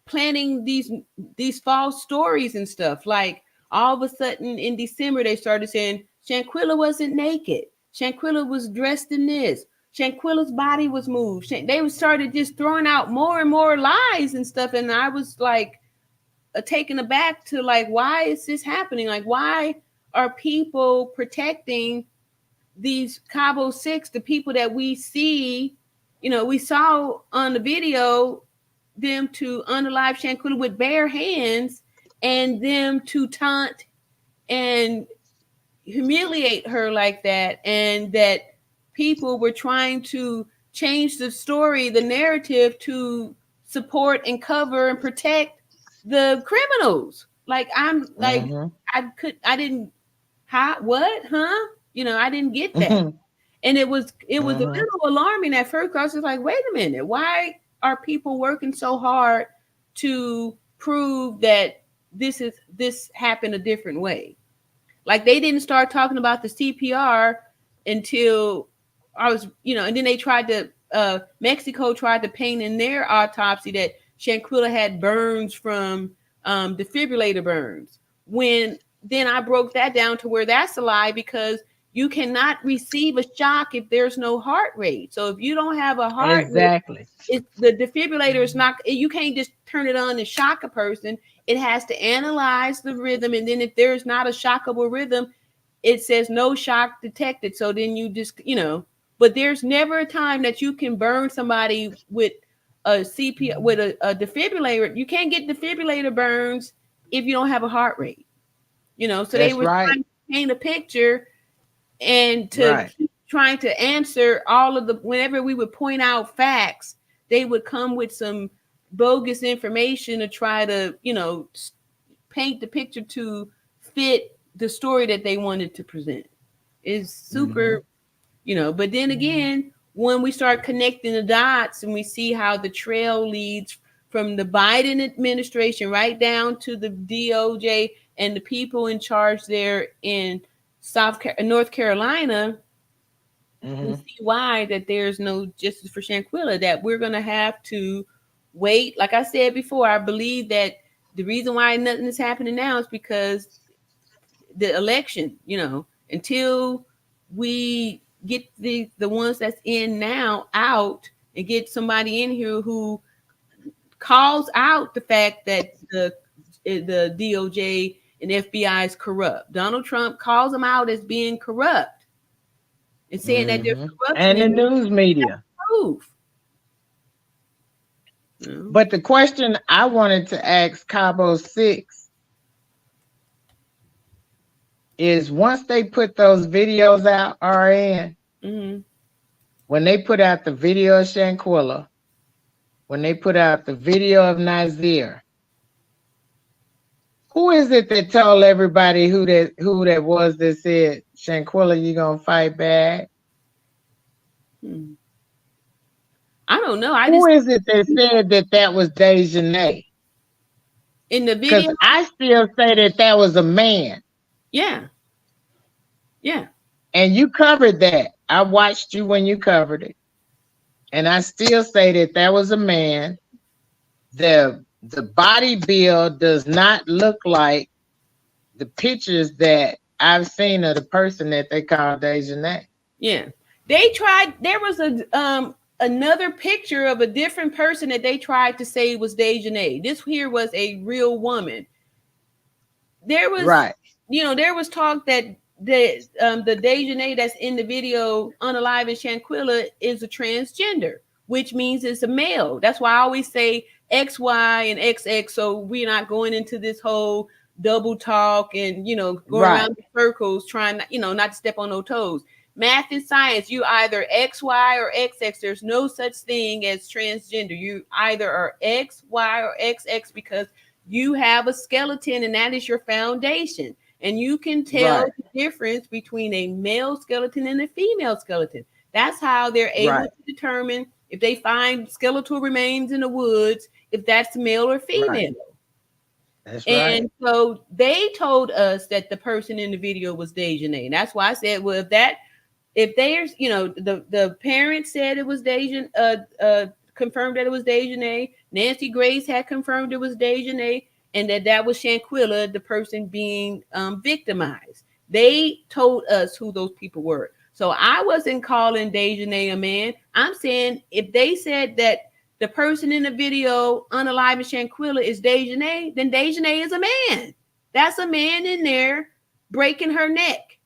[SPEAKER 1] planning these false stories and stuff. Like all of a sudden in December they started saying Shanquella wasn't naked, Shanquella was dressed in this, Shanquella's body was moved. They started just throwing out more and more lies and stuff, and I was like taken aback to like, why is this happening? Like, why are people protecting these Cabo 6, the people that we see, we saw on the video them to unalive Shanquella with bare hands, and them to taunt and humiliate her like that, and that people were trying to change the story, the narrative, to support and cover and protect the criminals. Like I'm like
[SPEAKER 12] Mhm.
[SPEAKER 1] I didn't what? Huh? I didn't get that. And it was a little alarming at first. I was just like, wait a minute, why are people working so hard to prove that this happened a different way? Like they didn't start talking about the CPR until I was, and then they tried to Mexico tried to paint in their autopsy that Shanquella had burns from defibrillator burns. When then I broke that down to where that's a lie, because you cannot receive a shock if there's no heart rate. So if you don't have a heart
[SPEAKER 12] Exactly.
[SPEAKER 1] rate, the defibrillator is not, you can't just turn it on and shock a person. It has to analyze the rhythm. And then if there's not a shockable rhythm, it says no shock detected. So then you just, but there's never a time that you can burn somebody with a CPR, with a defibrillator. You can't get defibrillator burns if you don't have a heart rate, so they were trying to paint a picture and to keep trying to answer all of the, whenever we would point out facts, they would come with some bogus information to try to, paint the picture to fit the story that they wanted to present. Is super, but then again, when we start connecting the dots and we see how the trail leads from the Biden administration right down to the DOJ and the people in charge there in North Carolina, we see why that there's no justice for Shanquella, that we're going to have to wait. Like I said before, I believe that the reason why nothing is happening now is because the election, until we get the ones that's in now out and get somebody in here who calls out the fact that the DOJ and FBI is corrupt. Donald Trump calls them out as being corrupt and saying that there's corruption.
[SPEAKER 12] And the news media.
[SPEAKER 1] Proof.
[SPEAKER 12] But the question I wanted to ask Cabo 6 is, once they put those videos out, RN, when they put out the video of Shanquella, when they put out the video of Nazir, who is it that told everybody who that was that said, Shanquella, you gonna fight back?
[SPEAKER 1] I don't know.
[SPEAKER 12] Who is it that said that was Dejanay?
[SPEAKER 1] In the video?
[SPEAKER 12] Because I still say that was a man.
[SPEAKER 1] Yeah. Yeah.
[SPEAKER 12] And you covered that. I watched you when you covered it. And I still say that was a man. The body build does not look like the pictures that I've seen of the person that they call Dejanay.
[SPEAKER 1] Yeah. They tried, there was another picture of a different person that they tried to say was Dejanay. This here was a real woman. There was there was talk that the Dejanay that's in the video Unaliving Shanquella is a transgender, which means it's a male. That's why I always say XY and XX, so we're not going into this whole double talk and going around in circles trying not to step on no toes. Math and science, you either XY or XX. There's no such thing as transgender. You either are XY or XX because you have a skeleton and that is your foundation. And you can tell the difference between a male skeleton and a female skeleton. That's how they're able to determine, if they find skeletal remains in the woods, if that's male or female.
[SPEAKER 12] That's
[SPEAKER 1] and so they told us that the person in the video was Dejanay. And that's why I said, well, if there's, the parents said it was Dejanay, confirmed that it was Dejanay. Nancy Grace had confirmed it was Dejanay, and that was Shanquella, the person being victimized. They told us who those people were. So I wasn't calling Dejanay a man. I'm saying if they said that the person in the video Unaliving Shanquella is Dejanay, then Dejanay is a man. That's a man in there breaking her neck.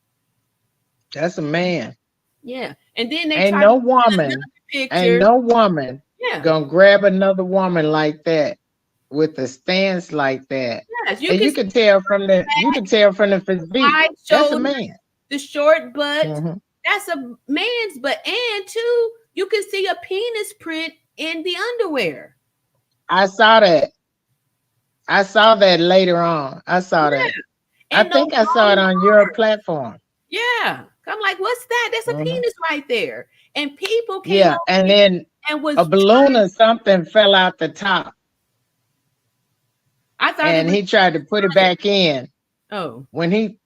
[SPEAKER 12] That's a man.
[SPEAKER 1] Yeah. And then they
[SPEAKER 12] ain't no woman gonna grab another woman like that with a stance like that.
[SPEAKER 1] Yes,
[SPEAKER 12] you can tell from the physique. That's a man.
[SPEAKER 1] The short butt. That's a man's butt. And two, you can see a penis print in the underwear.
[SPEAKER 12] I saw that. I saw that later on. I saw that. I
[SPEAKER 1] And
[SPEAKER 12] think
[SPEAKER 1] those
[SPEAKER 12] I saw it
[SPEAKER 1] long
[SPEAKER 12] on your
[SPEAKER 1] arms.
[SPEAKER 12] platform.
[SPEAKER 1] Yeah. I'm like, what's that? That's a
[SPEAKER 12] Mhm.
[SPEAKER 1] penis right there. And people came
[SPEAKER 12] Yeah,
[SPEAKER 1] up
[SPEAKER 12] and
[SPEAKER 1] there
[SPEAKER 12] then
[SPEAKER 1] and was
[SPEAKER 12] a balloon
[SPEAKER 1] trying.
[SPEAKER 12] or something fell out the top,
[SPEAKER 1] I thought it
[SPEAKER 12] and
[SPEAKER 1] was.
[SPEAKER 12] he tried to put it back in.
[SPEAKER 1] Oh.
[SPEAKER 12] When he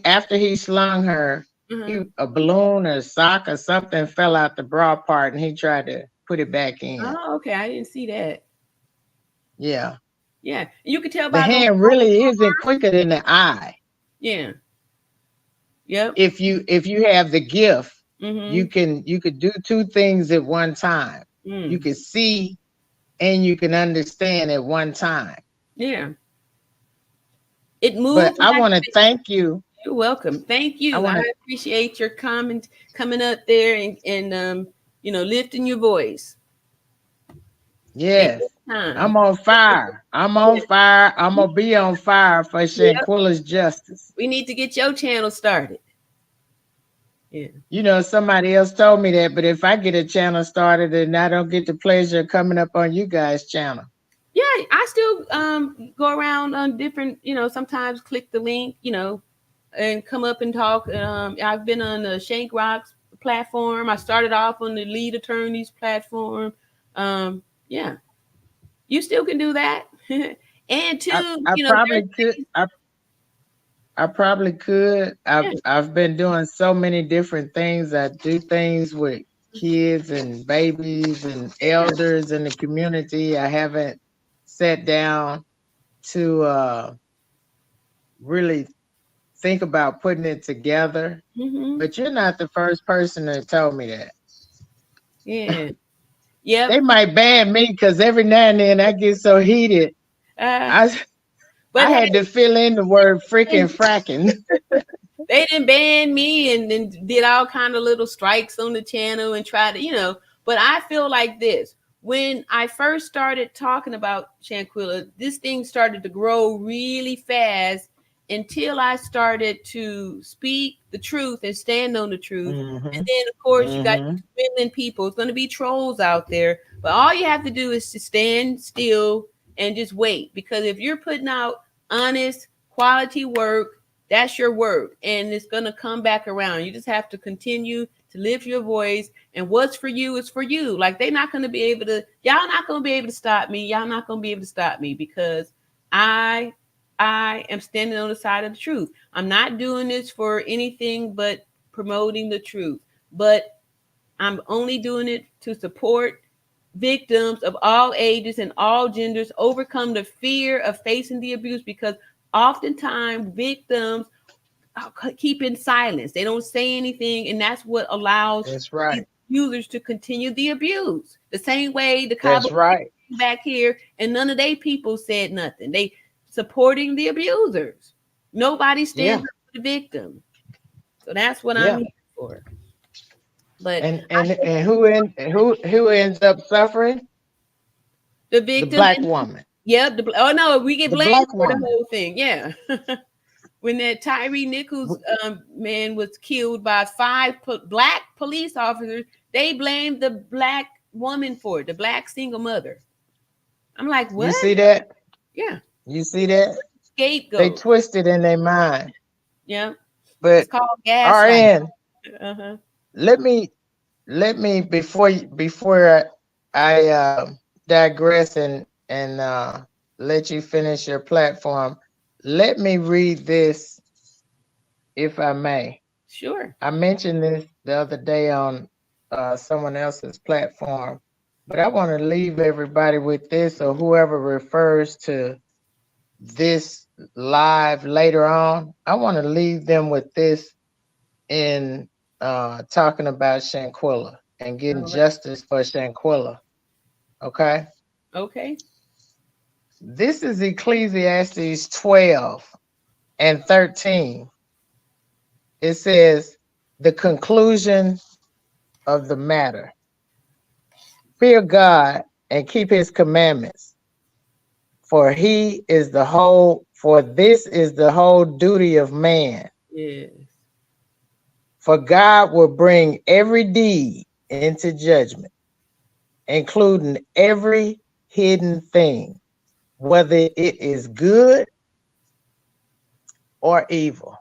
[SPEAKER 12] after he slung her,
[SPEAKER 1] Uh-huh.
[SPEAKER 12] a balloon or sock or something fell out the bra part, and he tried to put it back in.
[SPEAKER 1] Oh, okay. I didn't see that.
[SPEAKER 12] Yeah,
[SPEAKER 1] Yeah. You could tell
[SPEAKER 12] the
[SPEAKER 1] by those
[SPEAKER 12] hand
[SPEAKER 1] long
[SPEAKER 12] really isn't
[SPEAKER 1] arms.
[SPEAKER 12] quicker than the eye.
[SPEAKER 1] Yeah. Yep.
[SPEAKER 12] If you have the gift, you
[SPEAKER 1] Mm-hmm.
[SPEAKER 12] could do two things at one time. You
[SPEAKER 1] Mm.
[SPEAKER 12] can see and you can understand at one time.
[SPEAKER 1] Yeah. It
[SPEAKER 12] But
[SPEAKER 1] moves
[SPEAKER 12] I
[SPEAKER 1] like
[SPEAKER 12] want to thank you.
[SPEAKER 1] you're welcome. Thank
[SPEAKER 12] I
[SPEAKER 1] you.
[SPEAKER 12] want
[SPEAKER 1] I
[SPEAKER 12] to
[SPEAKER 1] appreciate your comment coming up there and lifting your voice.
[SPEAKER 12] Yes, I'm
[SPEAKER 1] Anytime.
[SPEAKER 12] on fire. I'm on fire. I'm gonna be on fire for
[SPEAKER 1] Yep.
[SPEAKER 12] Shanquella's justice.
[SPEAKER 1] We need to get your channel started. Yeah.
[SPEAKER 12] You know, somebody else told me that, but if I get a channel started and I don't get the pleasure of coming up on you guys' channel.
[SPEAKER 1] Yeah, I still go around on different, sometimes click the link, and come up and talk. I've been on the Shank Rocks platform. I started off on the lead attorneys platform. Yeah, you still can do that. And two,
[SPEAKER 12] I probably could. I probably could.
[SPEAKER 1] yeah,
[SPEAKER 12] I've been doing so many different things. I do things with kids and babies and elders in the community. I haven't sat down to really think about putting it together. But you're not the first person that told me that.
[SPEAKER 1] yeah, yep.
[SPEAKER 12] They might ban me because every now and then I get so heated. I had to fill in the word freaking fracking.
[SPEAKER 1] They didn't ban me and then did all kind of little strikes on the channel and try to, but I feel like this. When I first started talking about Shanquella, this thing started to grow really fast until I started to speak the truth and stand on the truth. And then, of course, you got willing people. It's going to be trolls out there. But all you have to do is to stand still and just wait. Because if you're putting out honest, quality work, that's your work. And it's going to come back around. You just have to continue to lift your voice. And what's for you is for you. Like, they're not going to be able to, y'all not going to be able to stop me. Y'all not going to be able to stop me because I am standing on the side of the truth. I'm not doing this for anything but promoting the truth. But I'm only doing it to support victims of all ages and all genders overcome the fear of facing the abuse, because oftentimes victims keep in silence. They don't say anything, and that's what allows these abusers to continue the abuse. The same way the
[SPEAKER 12] That's right.
[SPEAKER 1] back here, and none of they people said nothing. They supporting the abusers. Nobody stands up for the victim. So that's what I'm here for. But
[SPEAKER 12] who ends up suffering?
[SPEAKER 1] The victim,
[SPEAKER 12] the black woman.
[SPEAKER 1] Yeah. Oh no, we get blamed for
[SPEAKER 12] woman.
[SPEAKER 1] the whole thing. Yeah. When that Tyree Nichols man was killed by 5 black police officers, they blamed the black woman for it, the black single mother. I'm like, what?
[SPEAKER 12] You see that?
[SPEAKER 1] Yeah.
[SPEAKER 12] You see that?
[SPEAKER 1] Scapegoat.
[SPEAKER 12] They twisted in their mind.
[SPEAKER 1] Yeah.
[SPEAKER 12] But
[SPEAKER 1] it's called gaslighting.
[SPEAKER 12] RN, let me before I digress and let you finish your platform, let me read this, if I may.
[SPEAKER 1] Sure.
[SPEAKER 12] I mentioned this the other day on someone else's platform, but I want to leave everybody with this, or whoever refers to this live later on, I want to leave them with this in talking about Shanquella and getting justice for Shanquella. Okay?
[SPEAKER 1] Okay.
[SPEAKER 12] This is Ecclesiastes 12 and 13. It says, the conclusion of the matter. Fear God and keep his commandments, for this is the whole duty of man.
[SPEAKER 1] Yes.
[SPEAKER 12] For God will bring every deed into judgment, including every hidden thing, whether it is good or evil.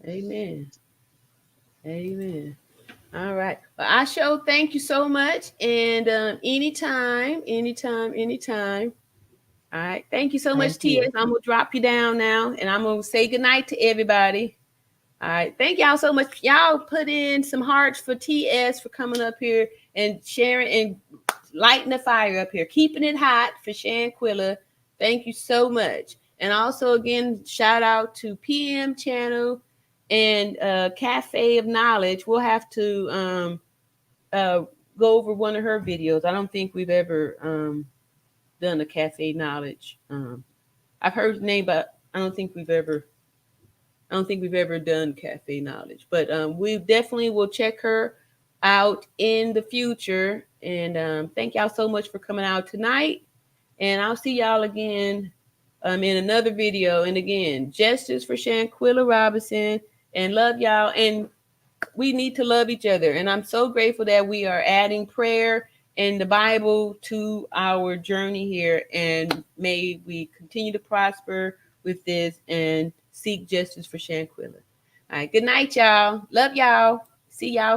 [SPEAKER 1] Amen. Amen. All right. Well, I sure thank you so much. And anytime. All right. Thank you so much,
[SPEAKER 12] Thank you.
[SPEAKER 1] TS. I'm going to drop you down now and I'm going to say goodnight to everybody. All right. Thank y'all so much. Y'all put in some hearts for TS for coming up here and sharing and lighting the fire up here, keeping it hot for Shanquella. Thank you so much. And also, again, shout out to PM Channel and Cafe of Knowledge. We'll have to go over one of her videos. I don't think we've ever done a Cafe Knowledge. I've heard the name, but I don't think we've ever done Cafe Knowledge. But we definitely will check her out in the future. And thank y'all so much for coming out tonight. And I'll see y'all again in another video. And again, justice for Shanquella Robinson, and love y'all. And we need to love each other. And I'm so grateful that we are adding prayer and the Bible to our journey here. And may we continue to prosper with this and seek justice for Shanquella. All right. Good night, y'all. Love y'all. See y'all.